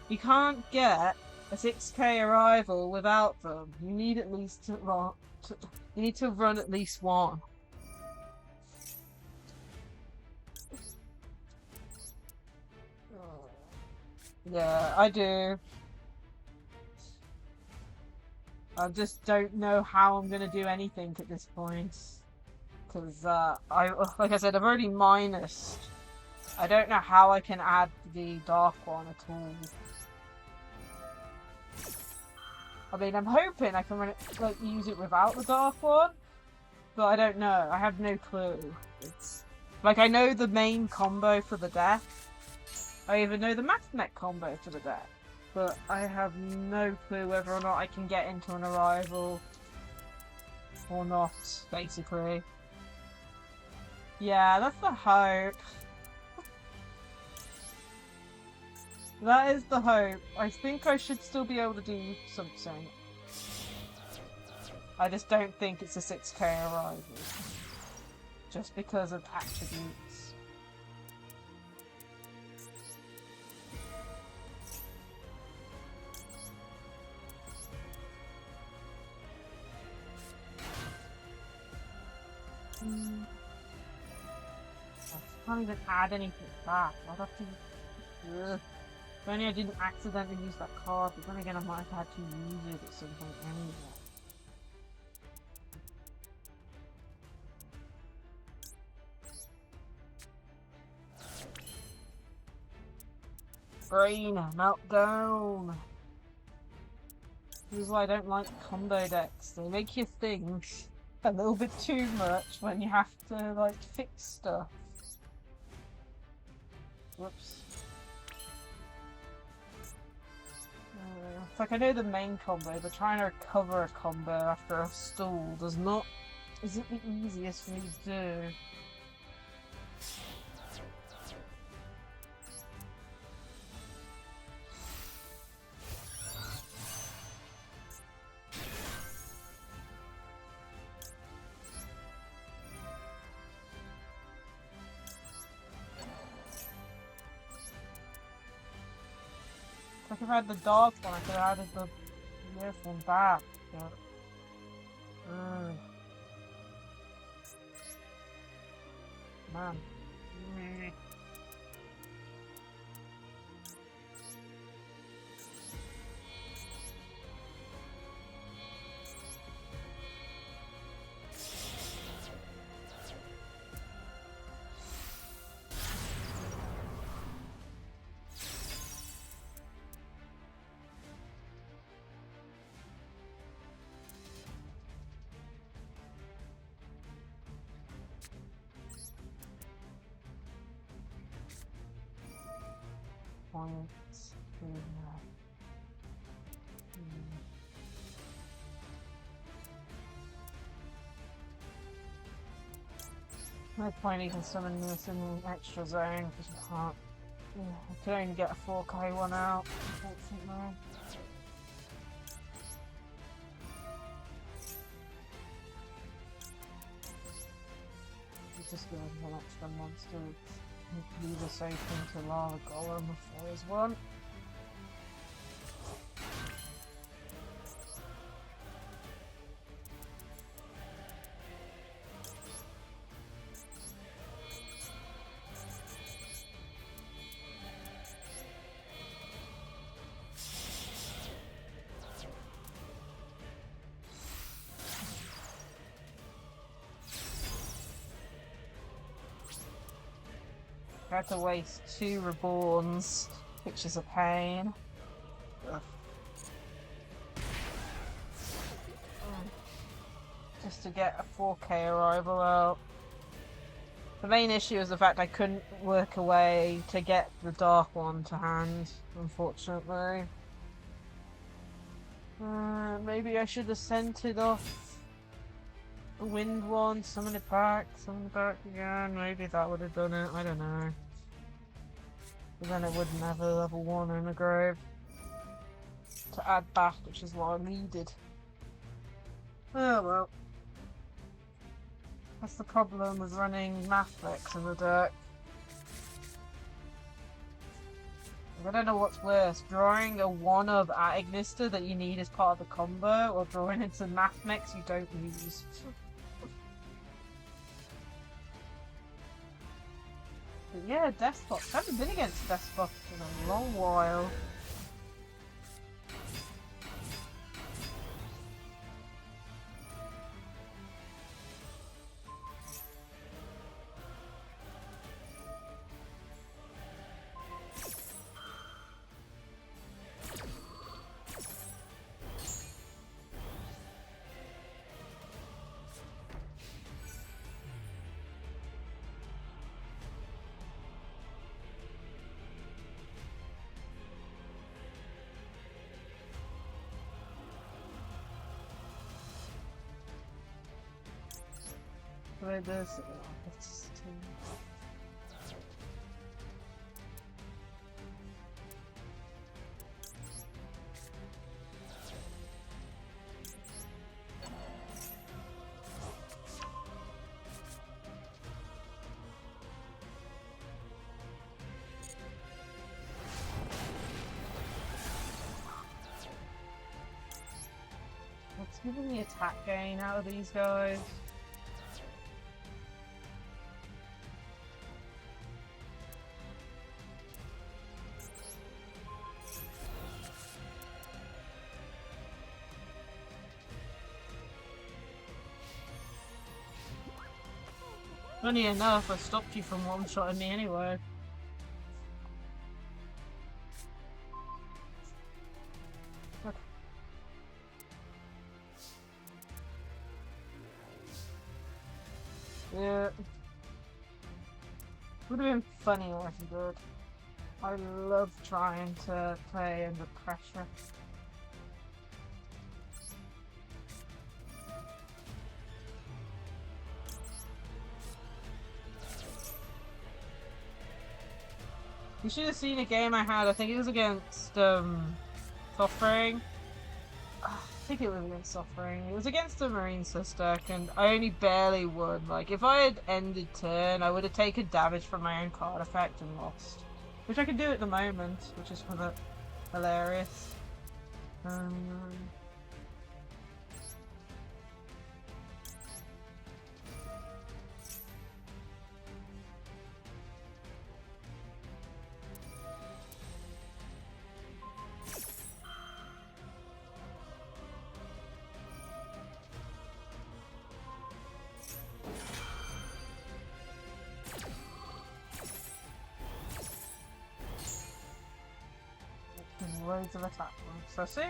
You can't get a 6k arrival without them. You need at least to run... You need to run at least one. Yeah, I do. I just don't know how I'm gonna do anything at this point. Because, like I said, I've already minused. I don't know how I can add the dark one at all. I mean, I'm hoping I can run it, like, use it without the dark one. But I don't know. I have no clue. Like, I know the main combo for the death. I even know the max mech combo for the death. But I have no clue whether or not I can get into an arrival or not, basically. Yeah, that's the hope. That is the hope. I think I should still be able to do something. I just don't think it's a 6k arrival. Just because of attributes. I can't even add anything back. I'd have to... Ugh. If only I didn't accidentally use that card, but then again I might have had to use it at some point anyway. Brain meltdown. This is why I don't like combo decks. They make you think a little bit too much when you have to like fix stuff. Whoops. It's like I know the main combo, but trying to recover a combo after a stall isn't the easiest for me to do. Like if I had the dog one, I could have added the yes one back. But... Man. Points. No point even summoning this in the extra zone because you can't. Yeah, I could only get a 4k one out, unfortunately. Just going for an extra monster. Leave us open to Lava Golem if there is one. I had to waste 2 reborns, which is a pain. Ugh. Just to get a 4k arrival out. The main issue is the fact I couldn't work a way to get the dark one to hand, unfortunately. Maybe I should have sent it off the wind one, summon it back again. Maybe that would have done it, I don't know. But then it wouldn't have a level 1 in the grave to add back, which is what I needed. Oh well. That's the problem with running Mathlex in the deck. I don't know what's worse, drawing a 1-of at Ignister that you need as part of the combo, or drawing into Mathmex you don't use. But yeah, Despots. I haven't been against Despots in a long while. activate this. Let's giving the attack gain out of these guys. Funny enough, I stopped you from one-shotting me anyway. Okay. Yeah. Would have been funny or if you did. I love trying to play under pressure. You should have seen a game I had. I think it was against Suffering. I think it was against Suffering. It was against the Marine Sister, and I only barely won. Like, if I had ended turn, I would have taken damage from my own card effect and lost. Which I can do at the moment, which is hilarious. Loads of attack ones. So see?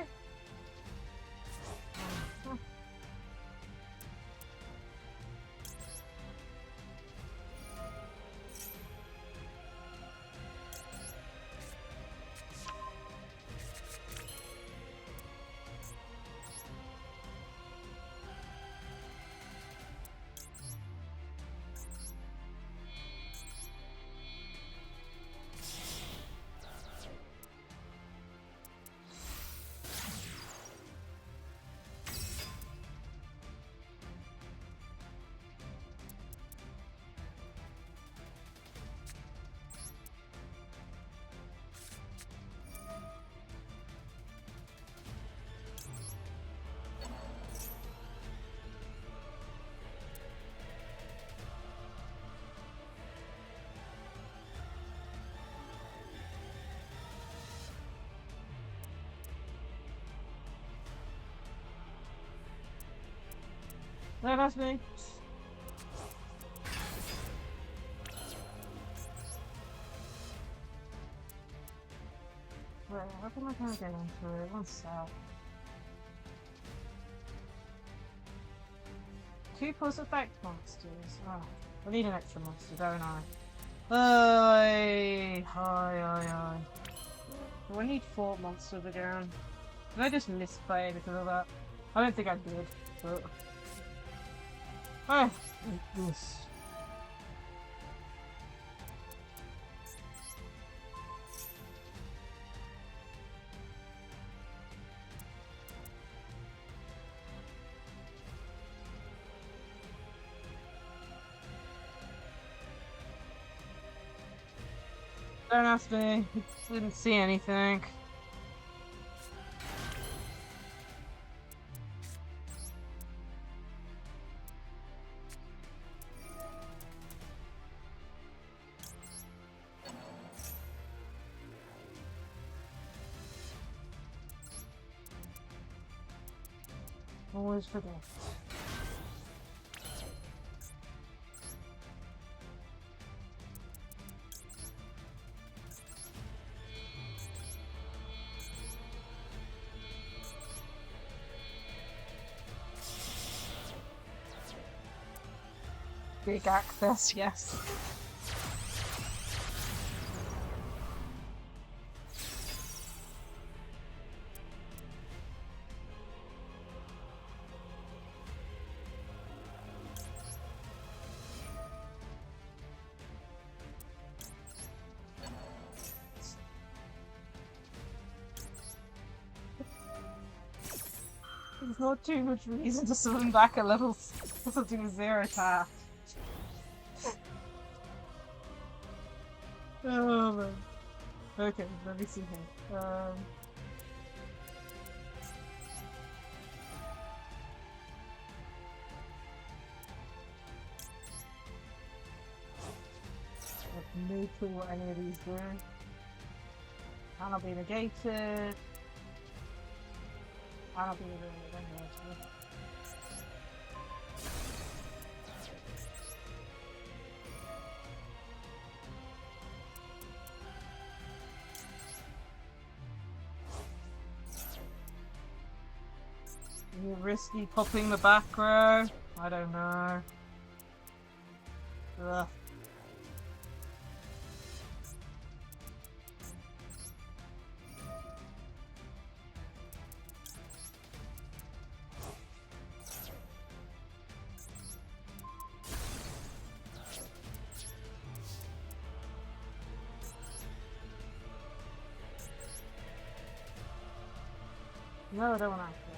No, that's me. Wait, how come I can't get into it? One sec. 2 plus effect monsters. Oh, I need an extra monster, don't I? Hi. Do I need 4 monsters again? Did I just misplay because of that? I don't think I did, but... Oh, this. Don't ask me. Didn't see anything. Always forget. Big access, yes. There's not too much reason to summon back a little something with 0 attack. Oh man. Okay, let me see here. I have no clue what any of these do. Cannot be negated. Cannot be negated. Is it risky popping the back row? I don't know. Ugh. No, I don't want to activate.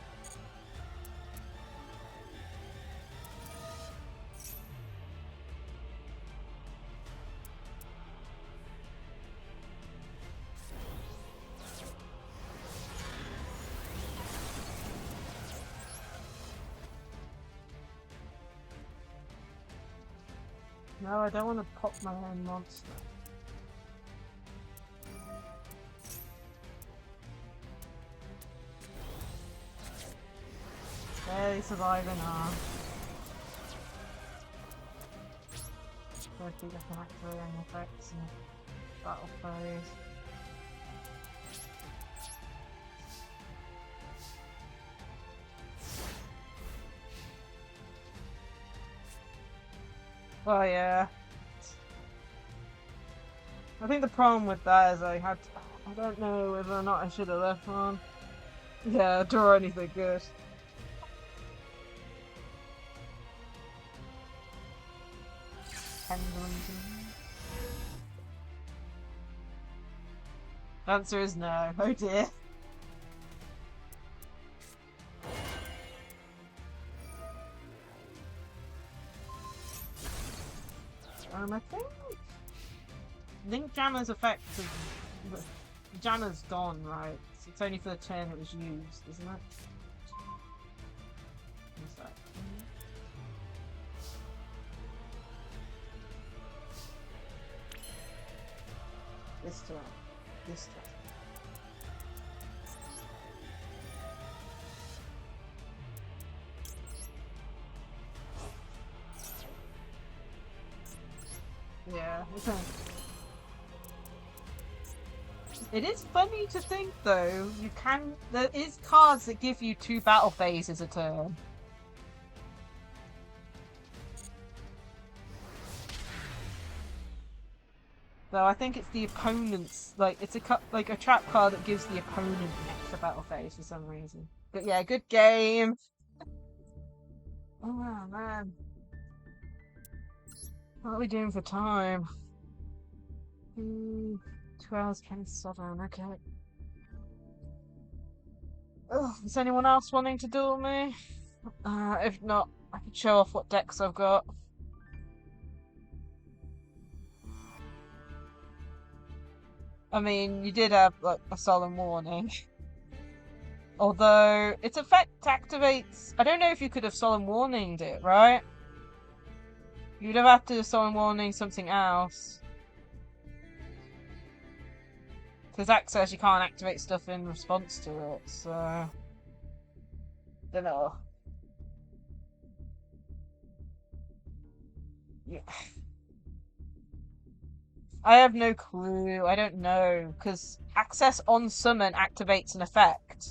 No, I don't want to pop my own monster. Barely surviving now. Hopefully I can activate any effects in the battle phase. Oh yeah. I think the problem with that is I don't know whether or not I should have left one. Yeah, draw anything good. Answer is no. Oh dear. I think Jammer's effect is... Jammer's gone, right? It's only for the turn it was used, isn't it? What's that? This turn. This turn. Yeah, okay. It is funny to think though, there is cards that give you 2 battle phases a turn. Though I think it's the opponent's, like, it's a trap card that gives the opponent an extra battle phase for some reason. But yeah, good game! Oh man. What are we doing for time? 2 hours 27, okay. Oh, is anyone else wanting to duel me? If not, I can show off what decks I've got. I mean, you did have, like, a solemn warning. Although, its effect activates... I don't know if you could have solemn warninged it, right? You'd have had to solemn warning something else. Because access, you can't activate stuff in response to it, so... Don't know. Yeah. I have no clue. I don't know. Because access on summon activates an effect.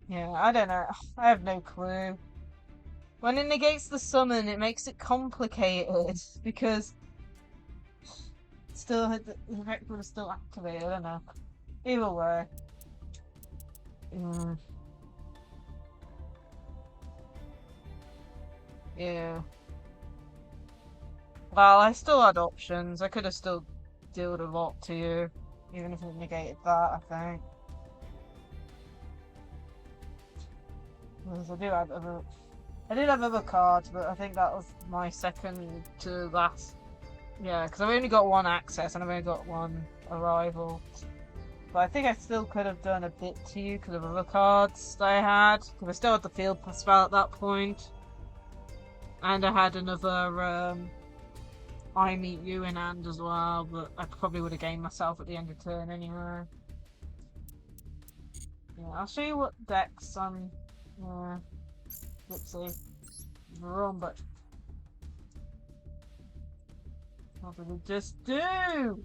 Yeah, I don't know. I have no clue. When it negates the summon, it makes it complicated. Because... Still, the effect would have still activated. I don't know. Either way. Yeah. Well, I still had options. I could have still dealt a lot to you. Even if it negated that, I think. Because I did have other cards, but I think that was my second to last. Yeah, because I've only got one access and I've only got one arrival. But I think I still could have done a bit to you because of other cards that I had. Because I still had the field spell at that point. And I had another I Meet You in hand as well, but I probably would have gained myself at the end of turn anyway. Yeah, I'll show you what decks I'm. Let's see. Wrong, but what did we just do?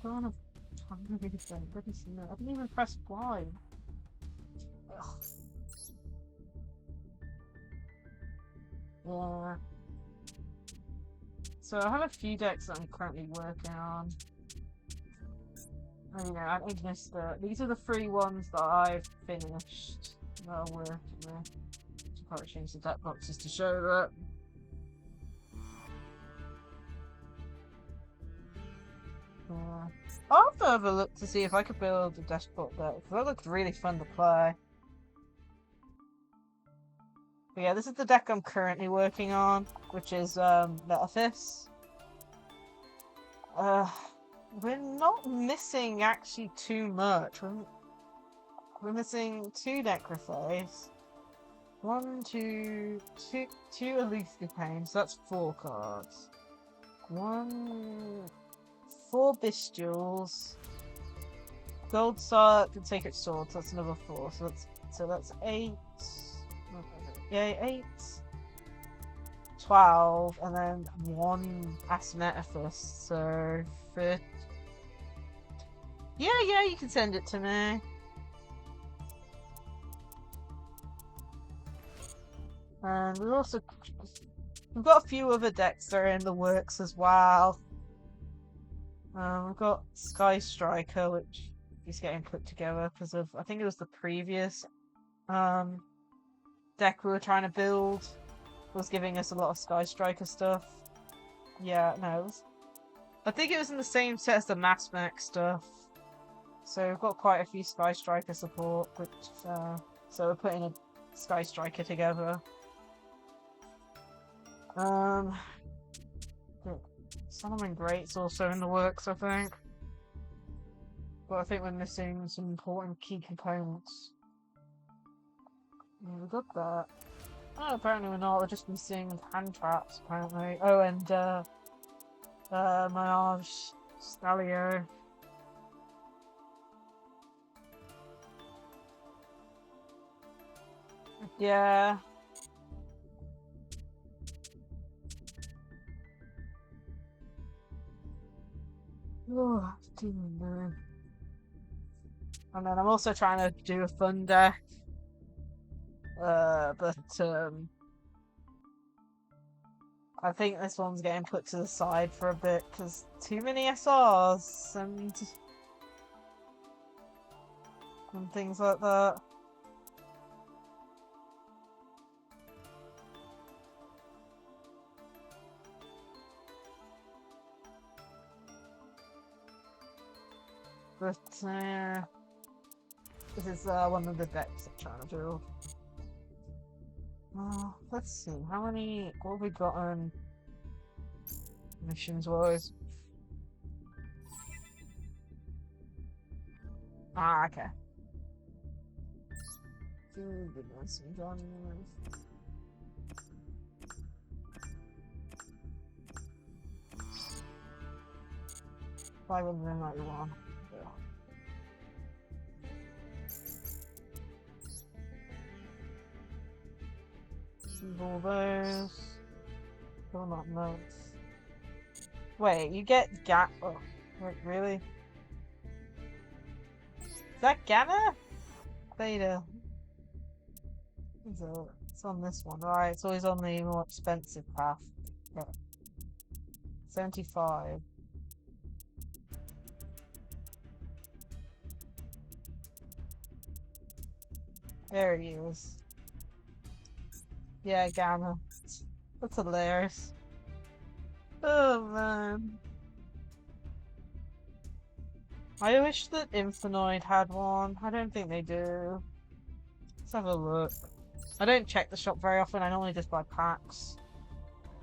God, I'm really sorry. I didn't even press Y. Ugh. Yeah. So I have a few decks that I'm currently working on. Oh, yeah, I missed these are the 3 ones that I've finished that are working with. I'll probably change the deck boxes to show that. I'll have to have a look to see if I could build a dashboard deck, because that looked really fun to play. But yeah, this is the deck I'm currently working on, which is Metaphys. We're not missing actually too much. We're missing 2 Necrophase. 1, 2, 2 Lacie-Chan, so that's 4 cards. 4 Bestials. Gold Sark and Sacred Sword, so that's another 4. So that's 8. Yeah, 8. 12, and then 1 Metaphys, so 30. Yeah, you can send it to me. And we've got a few other decks that are in the works as well. We've got Sky Striker, which is getting put together because of, I think it was the previous deck we were trying to build was giving us a lot of Sky Striker stuff. Yeah, no, I think it was in the same set as the Mass Mech stuff. So we've got quite a few Sky Striker support, which so we're putting a Sky Striker together. Solomon Great's also in the works, I think. But I think we're missing some important key components. Yeah, we got that. Oh, apparently we're not. We're just missing hand traps, apparently. Oh, and Menage Stalio. Yeah. Oh, and then I'm also trying to do a fun deck. But I think this one's getting put to the side for a bit because too many SRs and things like that. But this is one of the decks I'm trying to build. Let's see, what have we got on missions wise? Ah, okay. Goodness, $591. Yeah. All those. Still not notes. Wait, you get oh, wait, really? Is that Gamma? Beta. It's on this one, right? It's always on the more expensive path. Right. 75. There he is. Yeah, Gamma. That's hilarious. Oh man. I wish that Infinite had one. I don't think they do. Let's have a look. I don't check the shop very often. I normally just buy packs.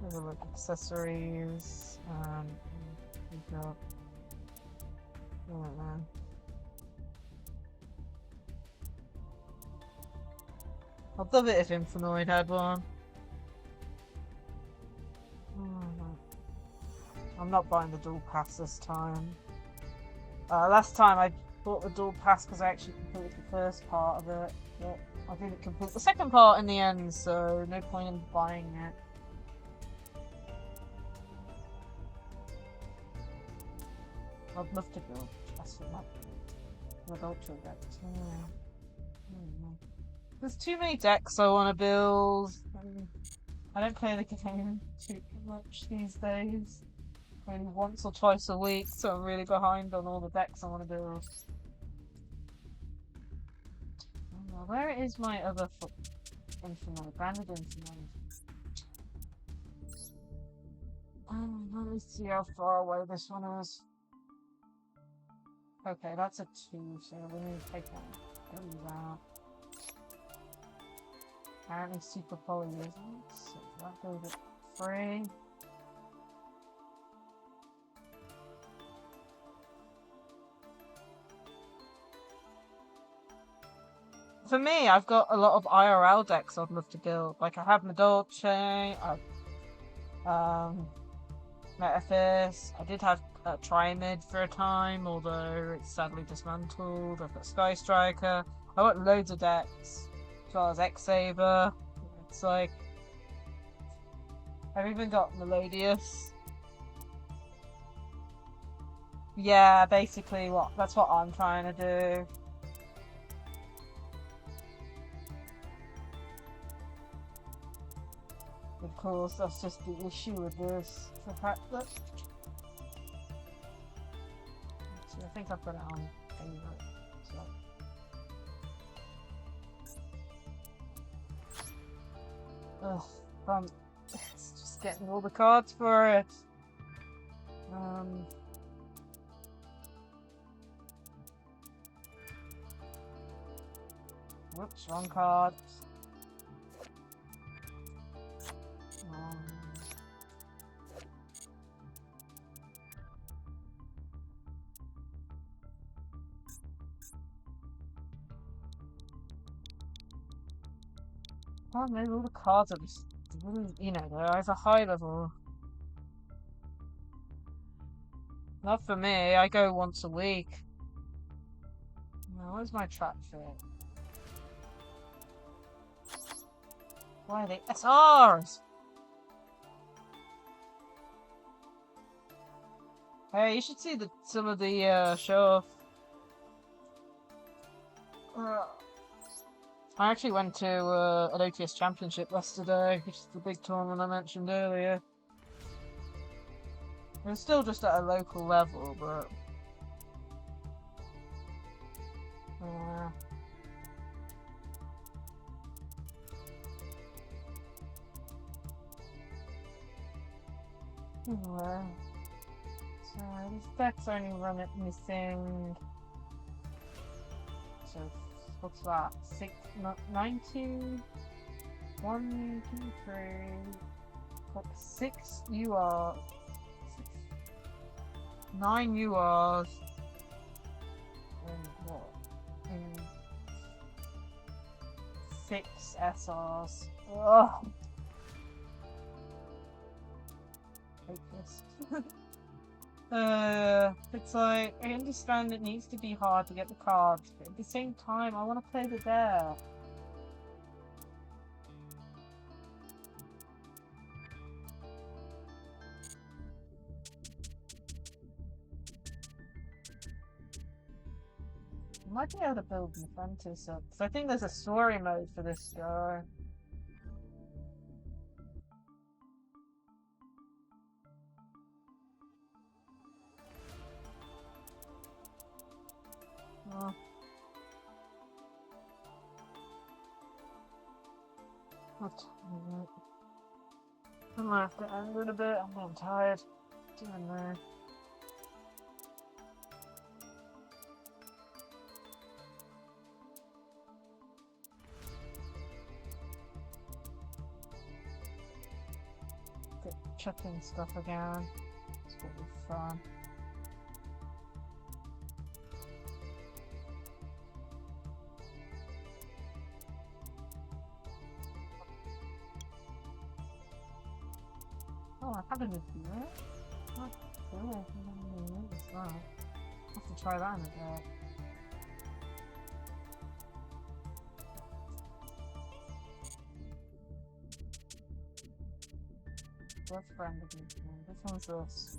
Have a look. Accessories. We've got. I don't know. I'd love it if Infinite had one. I'm not buying the dual pass this time. Last time I bought the dual pass because I actually completed the first part of it, but I didn't complete the second part in the end, so no point in buying it. I'd love to go test it up with Ultra decks. There's too many decks I want to build. I don't play the game too much these days. Only once or twice a week, so I'm really behind on all the decks I want to build. Where is my other Infinite? Branded Infinite. Let me see how far away this one is. Okay, that's a 2, so we need to take that. Apparently Super Poly isn't, so that goes at 3. For me, I've got a lot of IRL decks I'd love to build. Like I have Dolce, Metaphys. I did have Trimid for a time, although it's sadly dismantled. I've got Sky Striker. I've got loads of decks, as well as X-Saber. It's like I've even got Melodious. Yeah, basically that's what I'm trying to do. Of course, that's just the issue with this. The fact that I think I put it on favorite. So. Ugh, it's just getting all the cards for it. Whoops, wrong card. Oh, maybe all the cards are just, you know, they're either high level. Not for me, I go once a week. Now, where's my trap fit? Why are they SRs? Hey, you should see some of the show off. I actually went to an OTS Championship yesterday, which is the big tournament I mentioned earlier. It was still just at a local level, but anyway. So this deck's only missing. So what's that? 90? 1, 2, 3. 6 UR. 9 URs. And what? And 6 SRs. Ugh. Hate this. It's like, I understand it needs to be hard to get the cards, but at the same time, I want to play the deck. I might be able to build Nephentis up, because I think there's a story mode for this guy. Oh. I'm gonna have to end it a bit. I'm getting tired. Doing there. chucking stuff again. It's gonna be fun. Oh, I have a new viewer. Oh, cool. I didn't that. I'll have to try that in a bit. What's friend again? Which one's this?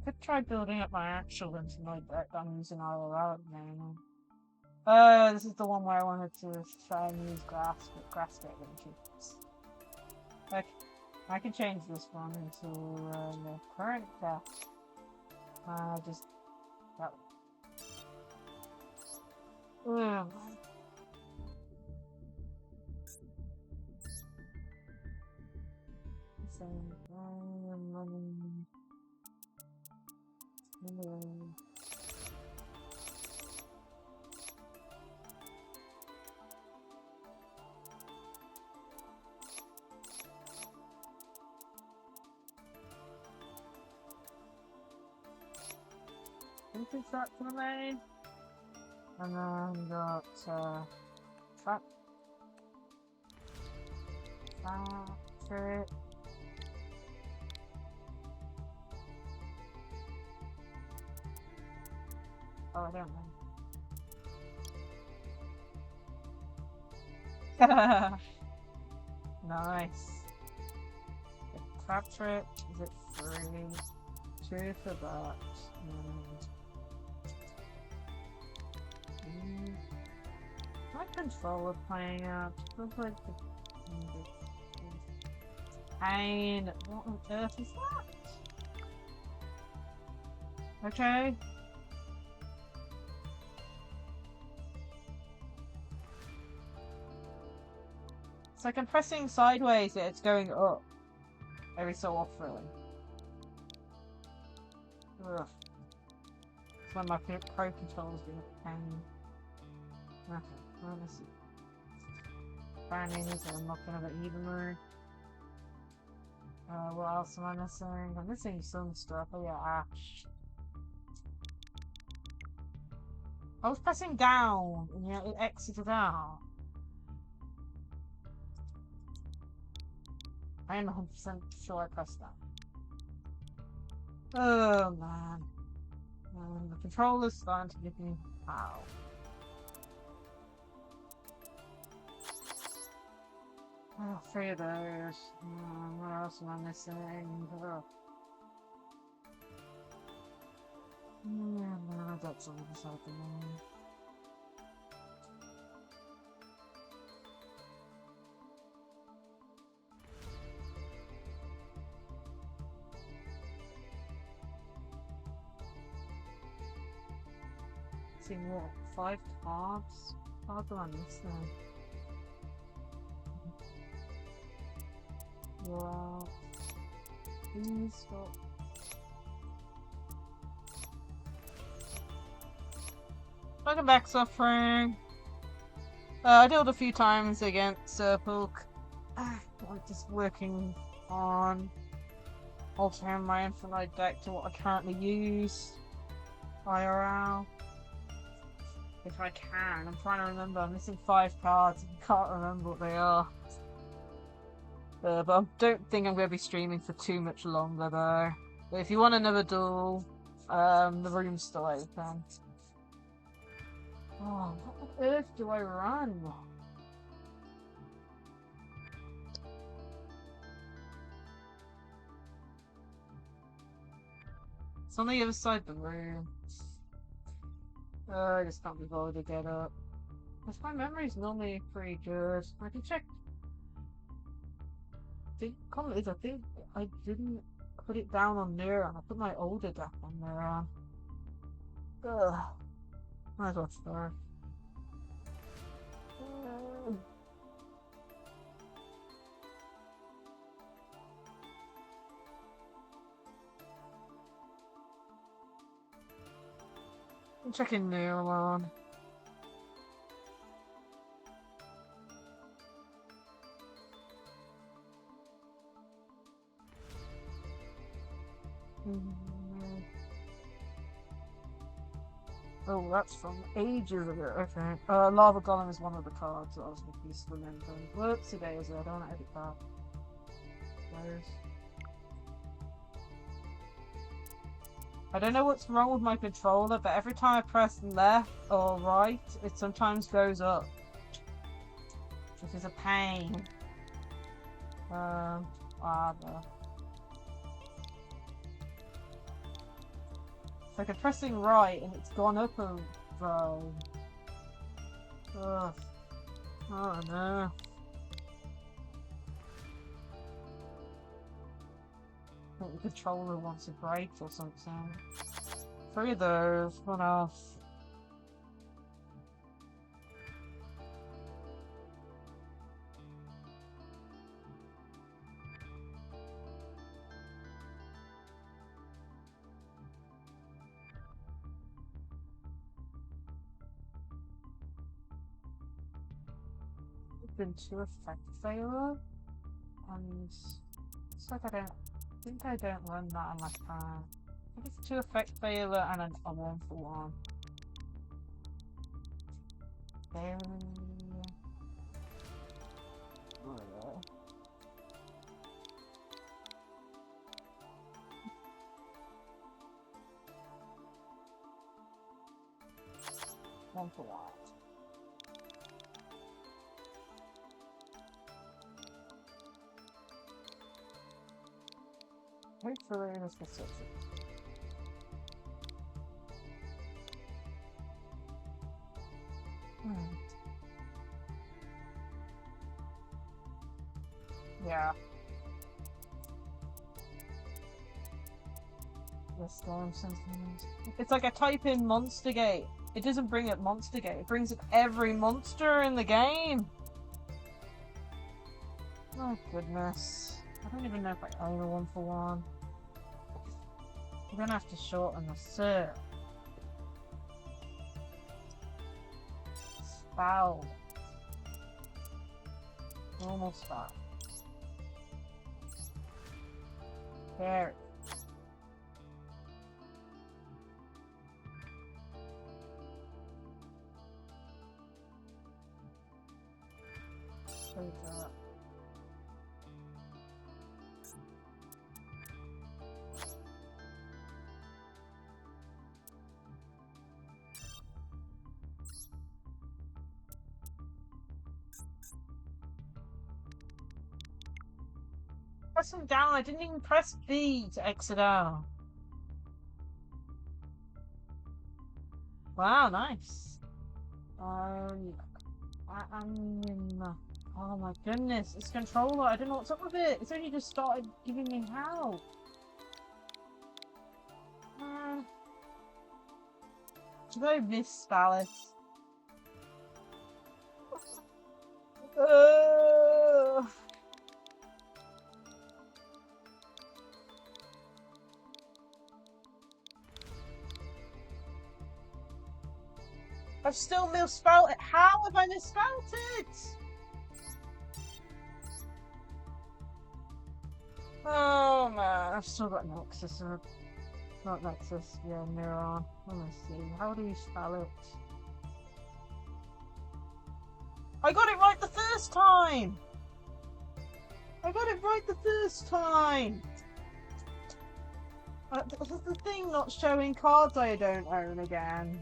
Could try building up my actual internet deck that I'm using IRL at the moment. This is the one where I wanted to try and use grass, but grass get really cheap. Okay, I can change this one into the current deck. Just that. Ugh. Increase that to the main. And then we got trap. Turret. Oh, I don't know. Nice. The trap trip is it free? 2 for that. My controller playing up. Looks like the pain. What on earth is that? Okay. It's like I'm pressing sideways, it's going up every so often. Ugh. It's when my pro controller's doing pain. Okay, well, let's see. Bindings, I'm not gonna have it evenly. What else am I missing? I'm missing some stuff. Oh yeah, Ash. I was pressing down, and yet it exited out. I am 100% sure I pressed that. Oh man. The controller's starting to give me ow. Oh, 3 of those. What else am I missing? Oh. Yeah, no, that's all beside the way. See what? 5 cards? How do I miss them? Well, please stop. Welcome back, suffering. I dealt a few times against Pook. I'm just working on altering my infinite deck to what I currently use. IRL. If I can. I'm trying to remember. I'm missing 5 cards and can't remember what they are. But I don't think I'm going to be streaming for too much longer though. But if you want another duel, the room's still open. Oh, what on earth do I run? It's on the other side of the room. I just can't be bothered to get up. Because my memory's normally pretty good. I can check. I think I didn't put it down on Neuron. I put my older deck on Neuron. Ugh. Might as well start. I'm checking Neuron. Oh, that's from ages ago. Okay. Lava Golem is one of the cards that I was used to remembering. Whoopsie daisy, I don't want to edit that. There's... I don't know what's wrong with my controller, but every time I press left or right, it sometimes goes up. Which is a pain. Lava. It's like I'm pressing right and it's gone up a row. Ugh. Oh no. I think the controller wants a break or something. 3 of those. What else? Been 2 effect failure, and it's like I think I don't run that unless I think it's 2 effect failure and a 1-for-1. There. Oh yeah. One for one. Hopefully this will fix it. Yeah. The storm sentiment. It's like I type in Monster Gate. It doesn't bring up Monster Gate. It brings up every monster in the game. Oh goodness. I don't even know if I own a 1-for-1. I'm gonna have to shorten the search. Spout. Normal spout. There. Press them down. I didn't even press B to exit out. Wow, nice. I'm in. Oh my goodness, this controller. I don't know what's up with it. It's only just started giving me help. Should I miss Palace? I've still misspelled it. How have I misspelled it? Oh man, I've still got Nexus. Not Nexus, yeah, Neuron. Let me see. How do you spell it? I got it right the first time! I got it right the first time! This is the thing not showing cards I don't own again.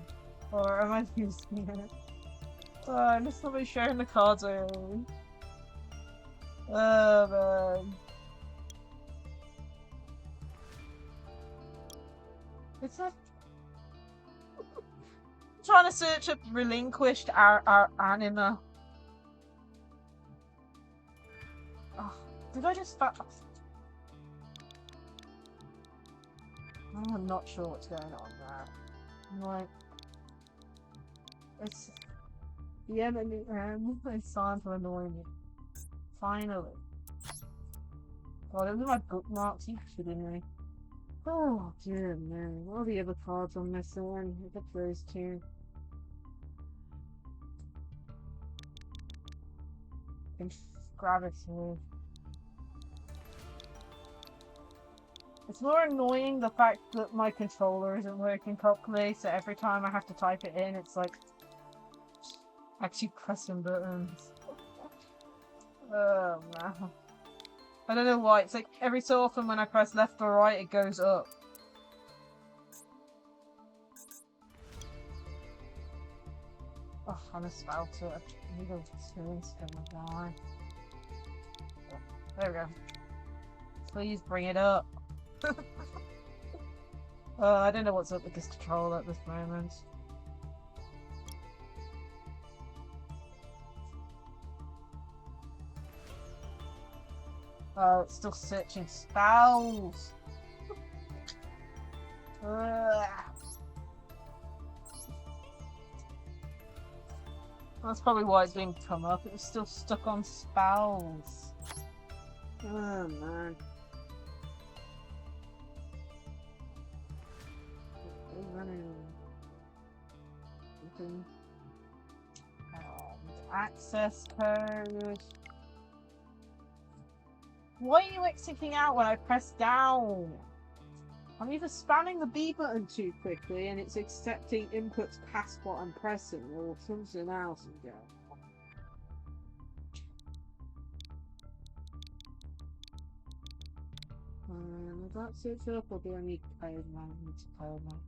Or am I using it? I'm just not really showing the cards I own. Oh man. It's like... I'm trying to search up relinquished our anima. Oh, did I just... I'm not sure what's going on there. I'm like... It's... The enemy is starting to annoy me. Finally. God, those are my bookmarks, you kidding me? Oh dear me. What are the other cards on this one? I got those two. And gravity. It's more annoying the fact that my controller isn't working properly, so every time I have to type it in, it's like actually pressing buttons. Oh man. I don't know why, it's like every so often when I press left or right, it goes up. Oh, I misspelled it. I need a serious guy. There we go. Please bring it up. I don't know what's up with this controller at this moment. Oh, it's still searching spells. That's probably why it's didn't come up. It was still stuck on spells. Oh man. Access code. Why are you exiting out when I press down? I'm either spamming the B button too quickly and it's accepting inputs past what I'm pressing, or something else again. Is that switch up, or do I need code man? I need to code man.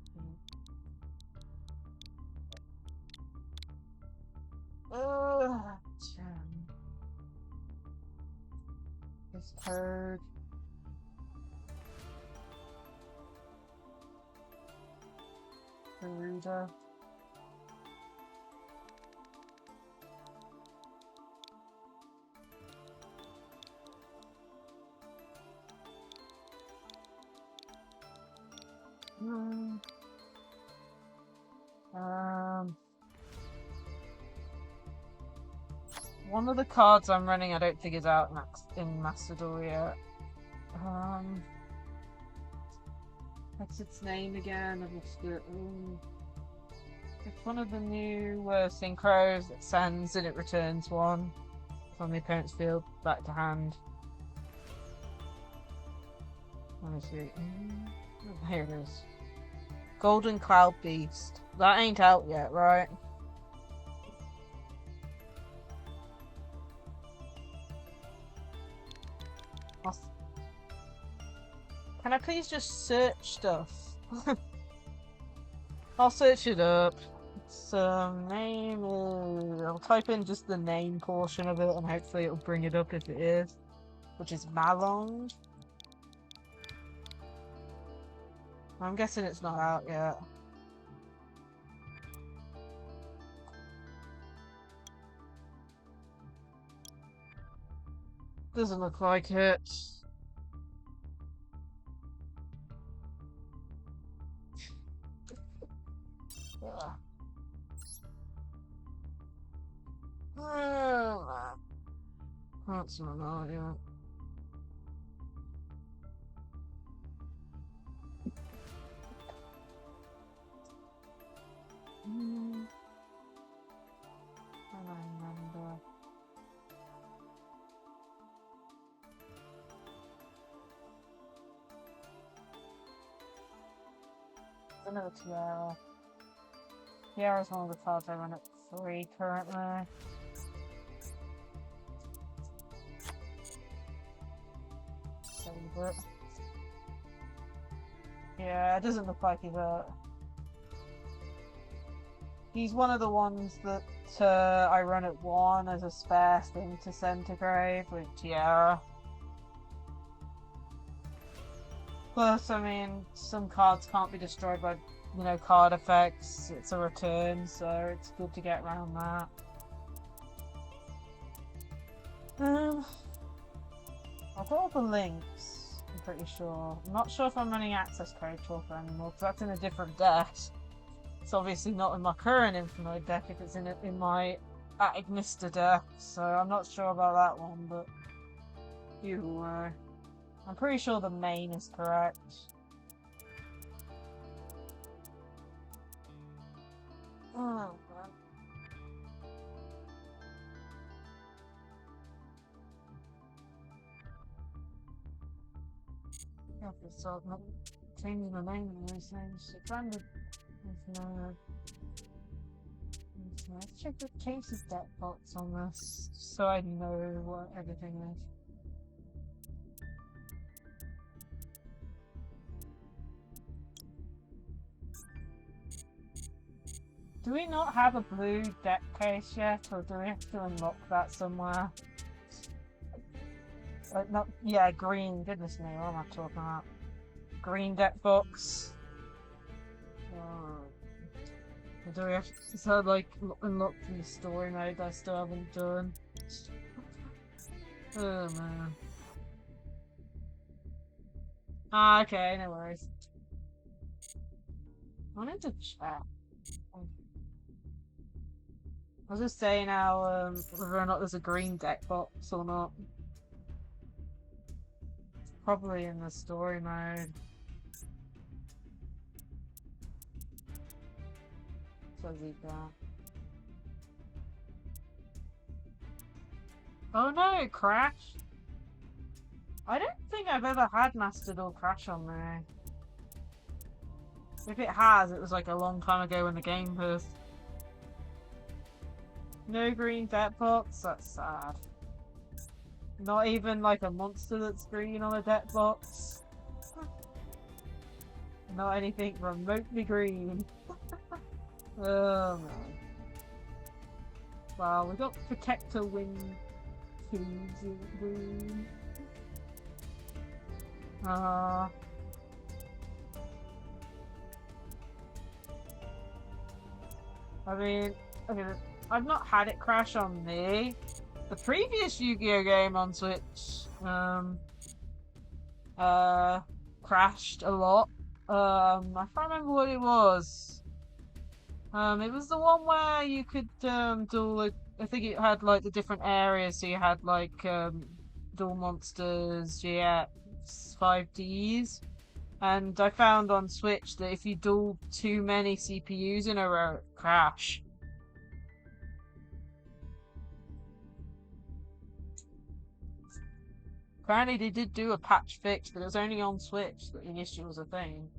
This code. Reader. One of the cards I'm running, I don't think is out in Master Duel yet. What's its name again? I've lost it. It's one of the new synchros that sends and it returns one from the opponent's field back to hand. Let me see. Here it is. Golden Cloud Beast. That ain't out yet, right? Can I please just search stuff? I'll search it up. Its name is... I'll type in just the name portion of it and hopefully it'll bring it up if it is. Which is Malong. I'm guessing it's not out yet. Doesn't look like it. That's not out yet. I remember. Another Tiara. Tiara's one of the cards I run at 3 currently. Save it. Yeah, it doesn't look like he's out. He's one of the ones that I run at 1 as a spare thing to centigrade with Tiara. Plus, I mean, some cards can't be destroyed by, card effects. It's a return, so it's good to get around that. I've got all the links, I'm pretty sure. I'm not sure if I'm running access code talker anymore, because that's in a different deck. It's obviously not in my current Infinite deck if it's in my Agnister deck, so I'm not sure about that one, but either way. I'm pretty sure the main is correct. Oh, man. have to start not changing the name of these things. It's random. Let's check the cases deck box on this so I know what everything is. Do we not have a blue deck case yet, or do we have to unlock that somewhere? Not, yeah, green. Goodness me, what am I talking about? Green deck box. Do we have to like unlock the story mode I still haven't done? Oh man. Ah, okay, no worries. I wanted to check. I was just saying how whether or not there's a green deck box or not. Probably in the story mode. So that. Oh no, it crashed. I don't think I've ever had Master Duel crash on there. If it has, it was like a long time ago when the game was. No green deck box? That's sad. Not even like a monster that's green on a deck box. Not anything remotely green. Oh man. Wow, we got Protector Wing 2's green. I mean, okay, I've not had it crash on me. The previous Yu-Gi-Oh game on Switch, crashed a lot. I can't remember what it was. It was the one where you could, do like, I think it had like the different areas, so you had like, Duel Monsters, GX, 5Ds. And I found on Switch that if you duel too many CPUs in a row, it crash. Apparently they did do a patch fix, but it was only on Switch that the issue was a thing.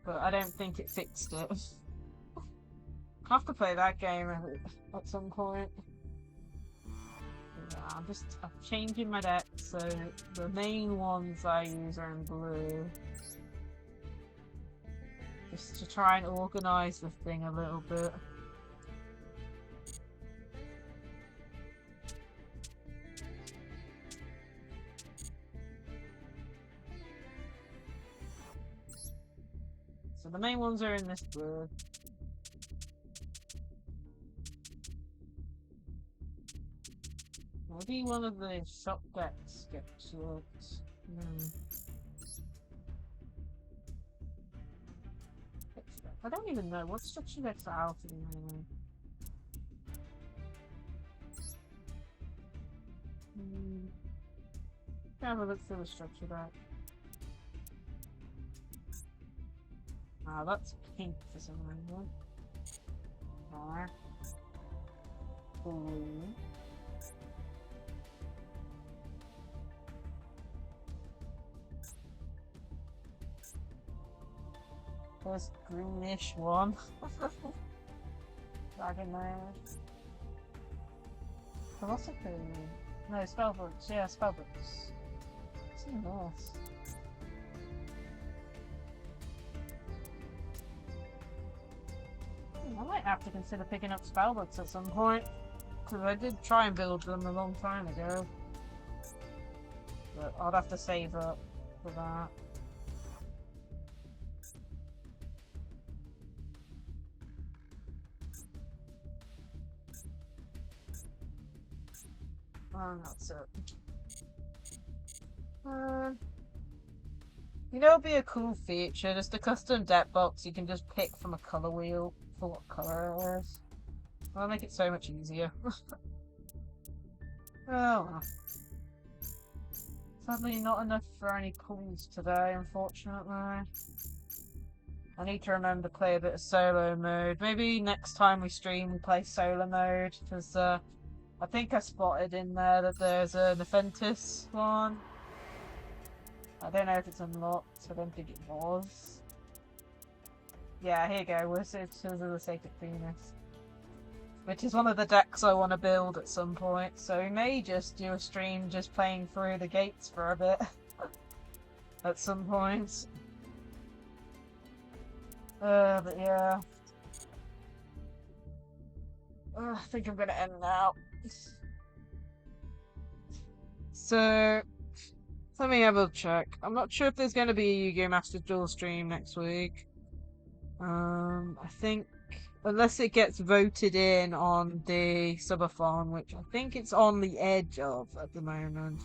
But I don't think it fixed it. I'll have to play that game at some point. Yeah, I'm changing my deck, so the main ones I use are in blue. Just to try and organise the thing a little bit. So the main ones are in this blue. Maybe one of the shop decks gets looked. I don't even know what structure decks are out in the moment. Have a look through the structure deck. Ah, that's pink for some reason. Alright. Blue. There's greenish one. Dragon Mode. Philosophy. No, spellbooks. Yeah, spellbooks. It's nice. I might have to consider picking up spellbooks at some point. Because I did try and build them a long time ago. But I'd have to save up for that. That's it. You know, it'd be a cool feature, just a custom deck box you can just pick from a colour wheel for what colour it is. That'll make it so much easier. Oh well. Sadly not enough for any pulls today, unfortunately. I need to remember to play a bit of solo mode. Maybe next time we stream we play solo mode, because I think I spotted in there that there's an Eventus one. I don't know if it's unlocked. I don't think it was. Yeah, here you go. Wizards of the Sacred Venus. Which is one of the decks I want to build at some point. So we may just do a stream just playing through the gates for a bit. At some point. But yeah. I think I'm gonna end now. So, let me have a check. I'm not sure if there's going to be a Yu-Gi-Oh Master Duel stream next week. I think, unless it gets voted in on the subathon, which I think it's on the edge of at the moment.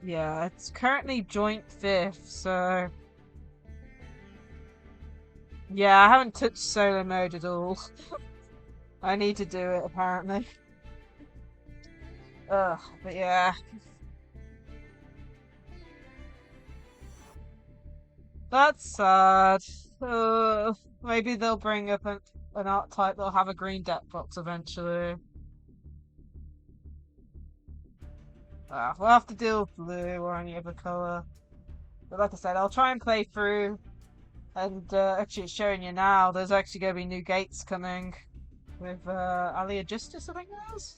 Yeah, it's currently joint 5th, so... Yeah, I haven't touched solo mode at all. I need to do it, apparently. Ugh, but yeah. That's sad. Maybe they'll bring up an art type that'll have a green deck box eventually. We'll have to deal with blue or any other colour. But like I said, I'll try and play through. And actually, it's showing you now. There's actually going to be new gates coming with Alia Justice, I think it is.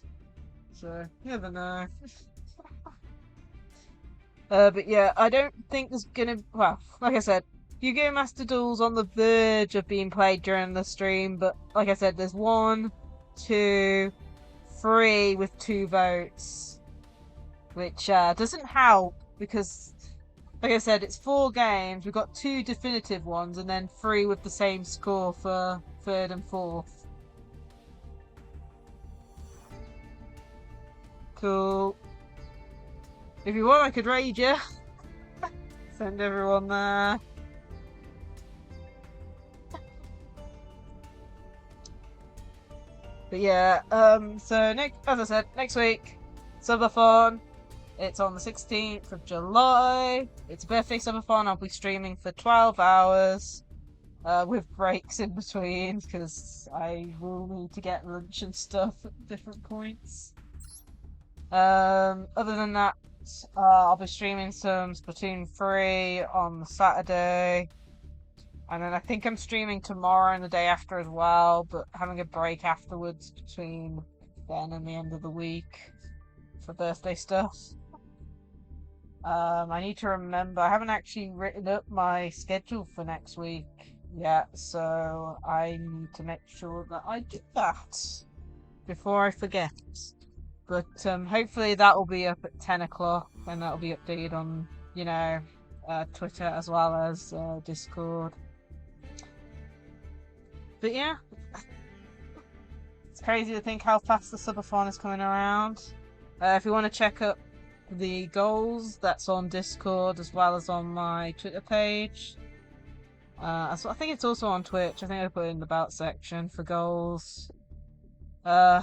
So you never know. But yeah, I don't think there's gonna. Well, like I said, Yu-Gi-Oh Master Duel's on the verge of being played during the stream. But like I said, there's 1, 2, 3 with 2 votes, which doesn't help because, like I said, it's 4 games. We've got 2 definitive ones, and then 3 with the same score for 3rd and 4th. Cool. If you want, I could raid you. Send everyone there. But yeah, so as I said, next week, subathon. It's on the 16th of July. It's a birthday subathon. I'll be streaming for 12 hours. With breaks in between, because I will need to get lunch and stuff at different points. Other than that, I'll be streaming some Splatoon 3 on the Saturday. And then I think I'm streaming tomorrow and the day after as well, but having a break afterwards between then and the end of the week for birthday stuff. I need to remember, I haven't actually written up my schedule for next week yet, so I need to make sure that I do that before I forget. But hopefully that will be up at 10 o'clock, and that will be updated on, Twitter as well as Discord. But yeah, it's crazy to think how fast the subathon is coming around. If you want to check up the goals, that's on Discord as well as on my Twitter page. So I think it's also on Twitch. I think I put it in the about section for goals. I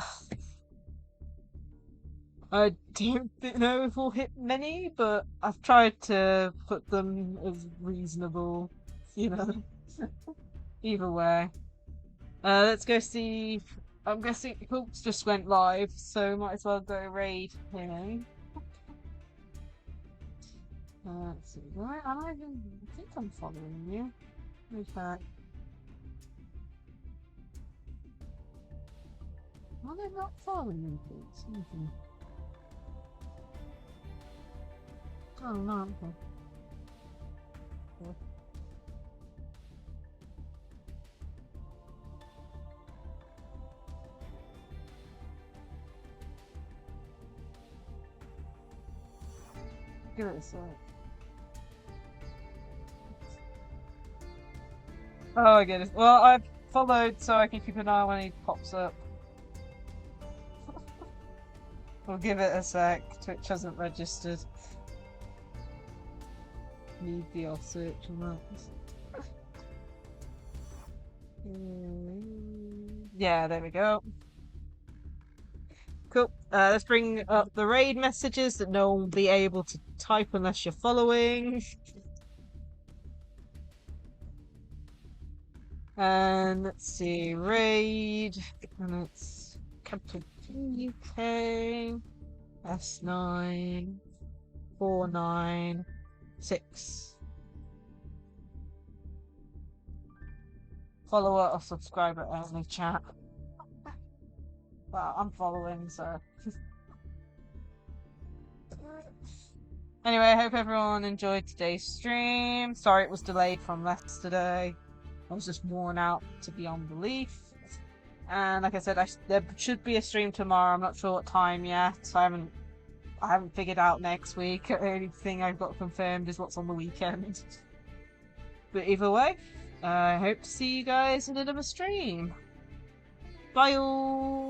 don't know if we'll hit many, but I've tried to put them as reasonable, either way. Let's go see. I'm guessing Hoops just went live, so might as well go raid him. Let's see. I think I'm following you. In fact, are they not following me, please? Oh no. Okay. Give it a sec. Oh, I get it. Well, I've followed so I can keep an eye when he pops up. We'll give it a sec. Twitch hasn't registered. Need the off search on that. Yeah, there we go. Cool. Let's bring up the raid messages that no one will be able to type unless you're following. And let's see, raid, and it's capital UK. S9496. Follower or subscriber only, chat. Well, I'm following, so. Anyway, I hope everyone enjoyed today's stream. Sorry it was delayed from yesterday. I was just worn out to beyond belief. And like I said, there should be a stream tomorrow. I'm not sure what time yet. I haven't figured out next week. The only thing I've got confirmed is what's on the weekend. But either way, I hope to see you guys in another stream. Bye all!